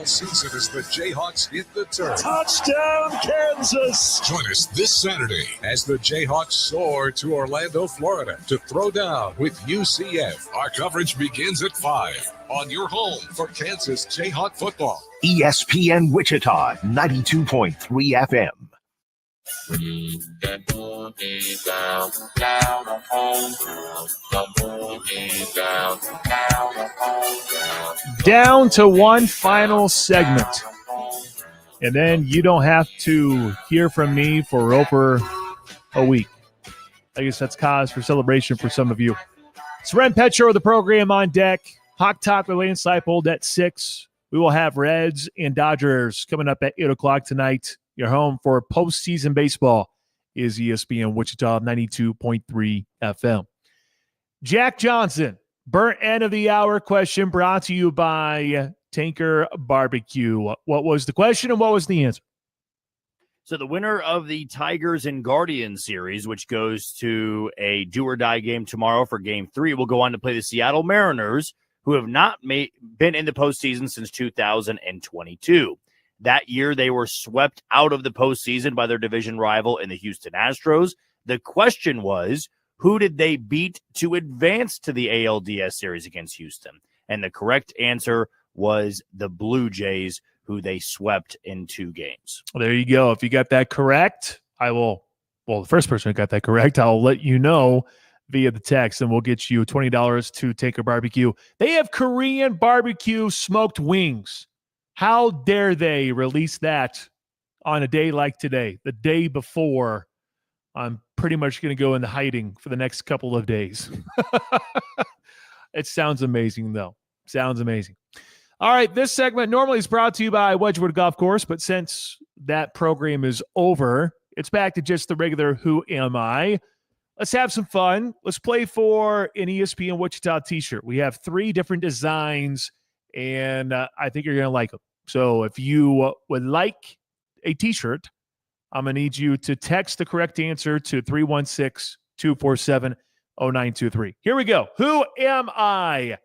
season as the Jayhawks hit the turf. Touchdown, Kansas! Join us this Saturday as the Jayhawks soar to Orlando, Florida to throw down with UCF. Our coverage begins at 5 on your home for Kansas Jayhawk football. ESPN Wichita, 92.3 FM. Down to one final segment. And then you don't have to hear from me for over a week. I guess that's cause for celebration for some of you. It's Ren Petro, the program on deck. Hawk Talk with Lane Seipold at 6. We will have Reds and Dodgers coming up at 8 o'clock tonight. Your home for postseason baseball is ESPN Wichita 92.3 FM. Jack Johnson, burnt end of the hour question brought to you by Tanker Barbecue. What was the question and what was the answer? So the winner of the Tigers and Guardians series, which goes to a do-or-die game tomorrow for Game 3, will go on to play the Seattle Mariners, who have not been in the postseason since 2022. That year, they were swept out of the postseason by their division rival in the Houston Astros. The question was, who did they beat to advance to the ALDS series against Houston? And the correct answer was the Blue Jays, who they swept in 2 games. Well, there you go. If you got that correct, the first person who got that correct, I'll let you know via the text, and we'll get you $20 to Tanker Barbecue. They have Korean barbecue smoked wings. How dare they release that on a day like today, the day before I'm pretty much going to go into hiding for the next couple of days. It sounds amazing, though. Sounds amazing. All right, this segment normally is brought to you by Wedgwood Golf Course, but since that program is over, it's back to just the regular Who Am I? Let's have some fun. Let's play for an ESPN Wichita t-shirt. We have 3 different designs, and I think you're going to like them. So if you would like a t-shirt, I'm going to need you to text the correct answer to 316-247-0923. Here we go. Who am I?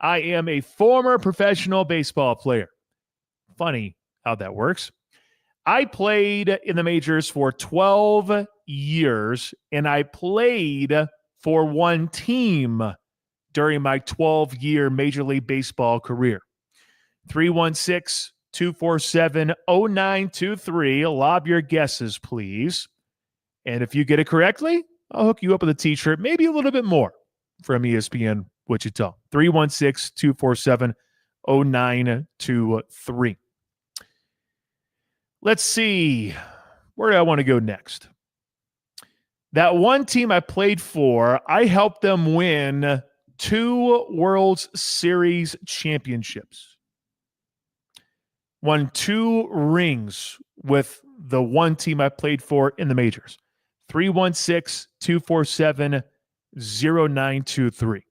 I am a former professional baseball player. Funny how that works. I played in the majors for 12 years, and I played for one team during my 12-year Major League Baseball career. 316-247-0923. Lob your guesses, please. And if you get it correctly, I'll hook you up with a t-shirt, maybe a little bit more from ESPN Wichita. 316-247-0923. Let's see. Where do I want to go next? That one team I played for, I helped them win 2 World Series championships. Won 2 rings with the one team I played for in the majors. 316-247-0923.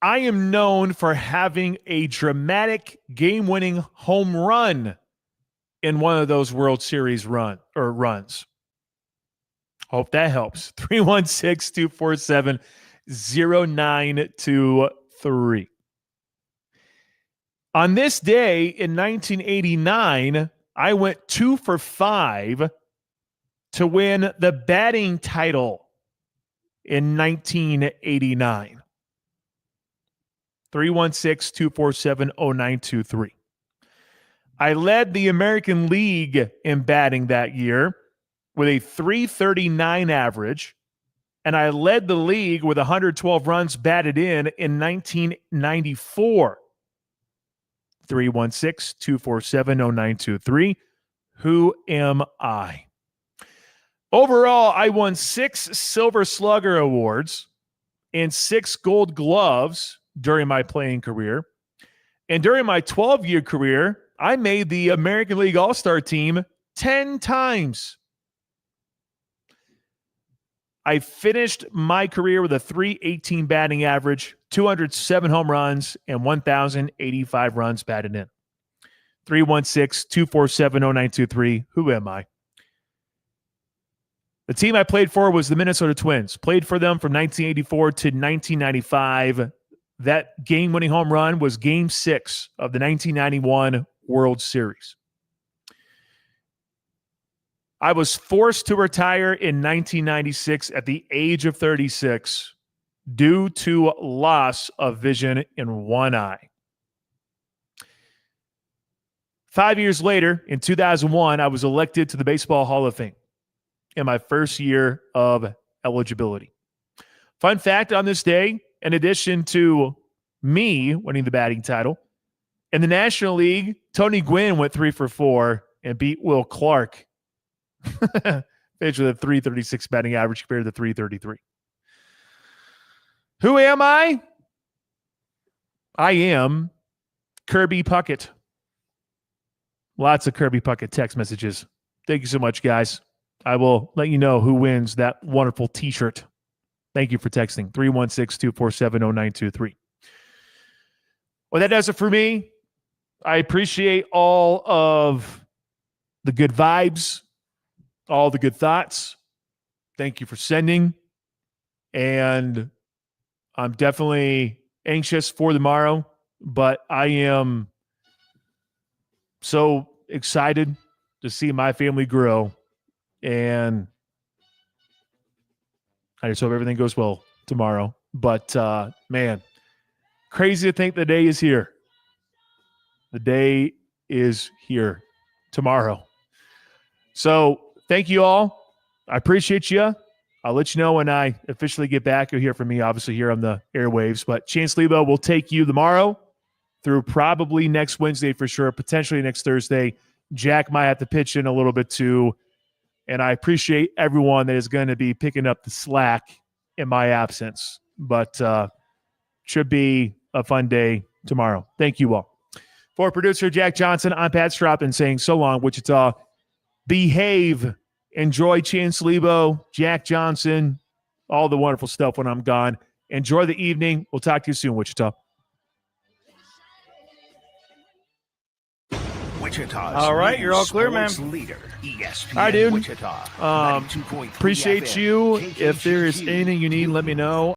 I am known for having a dramatic game-winning home run in one of those World Series runs. Hope that helps. 316-247-0923. On this day in 1989, I went 2 for 5 to win the batting title in 1989. 316-247-0923. I led the American League in batting that year with a .339 average, and I led the league with 112 runs batted in 1994. 316-247-0923. Who am I? Overall, I won 6 Silver Slugger awards and 6 Gold Gloves during my playing career. And during my 12-year career, I made the American League All-Star team 10 times. I finished my career with a .318 batting average, 207 home runs, and 1,085 runs batted in. 316-247-0923. Who am I? The team I played for was the Minnesota Twins. Played for them from 1984 to 1995. That game-winning home run was Game 6 of the 1991 World Series. I was forced to retire in 1996 at the age of 36 due to loss of vision in one eye. 5 years later, in 2001, I was elected to the Baseball Hall of Fame in my first year of eligibility. Fun fact on this day, in addition to me winning the batting title, in the National League, Tony Gwynn went 3 for 4 and beat Will Clark. Finished with a 336 batting average compared to 333. Who am I? I am Kirby Puckett. Lots of Kirby Puckett text messages. Thank you so much, guys. I will let you know who wins that wonderful t-shirt. Thank you for texting. 316-247-0923. Well, that does it for me. I appreciate all of the good vibes, all the good thoughts. Thank you for sending. And I'm definitely anxious for tomorrow, but I am so excited to see my family grow. And I just hope everything goes well tomorrow. But, man, crazy to think the day is here. The day is here tomorrow. So thank you all. I appreciate you. I'll let you know when I officially get back. You'll hear from me, obviously, here on the airwaves. But Chance Lebo will take you tomorrow through probably next Wednesday for sure, potentially next Thursday. Jack might have to pitch in a little bit too. And I appreciate everyone that is going to be picking up the slack in my absence. But should be a fun day tomorrow. Thank you all. For producer Jack Johnson, I'm Pat Strathman saying so long, Wichita. Behave. Enjoy Chance Lebo, Jack Johnson, all the wonderful stuff when I'm gone. Enjoy the evening. We'll talk to you soon, Wichita. Wichita's all right, you're all clear, man. Leader, ESPN All right, dude. Wichita, 92.3 Appreciate FM, you. KKGQ. If there is anything you need, let me know.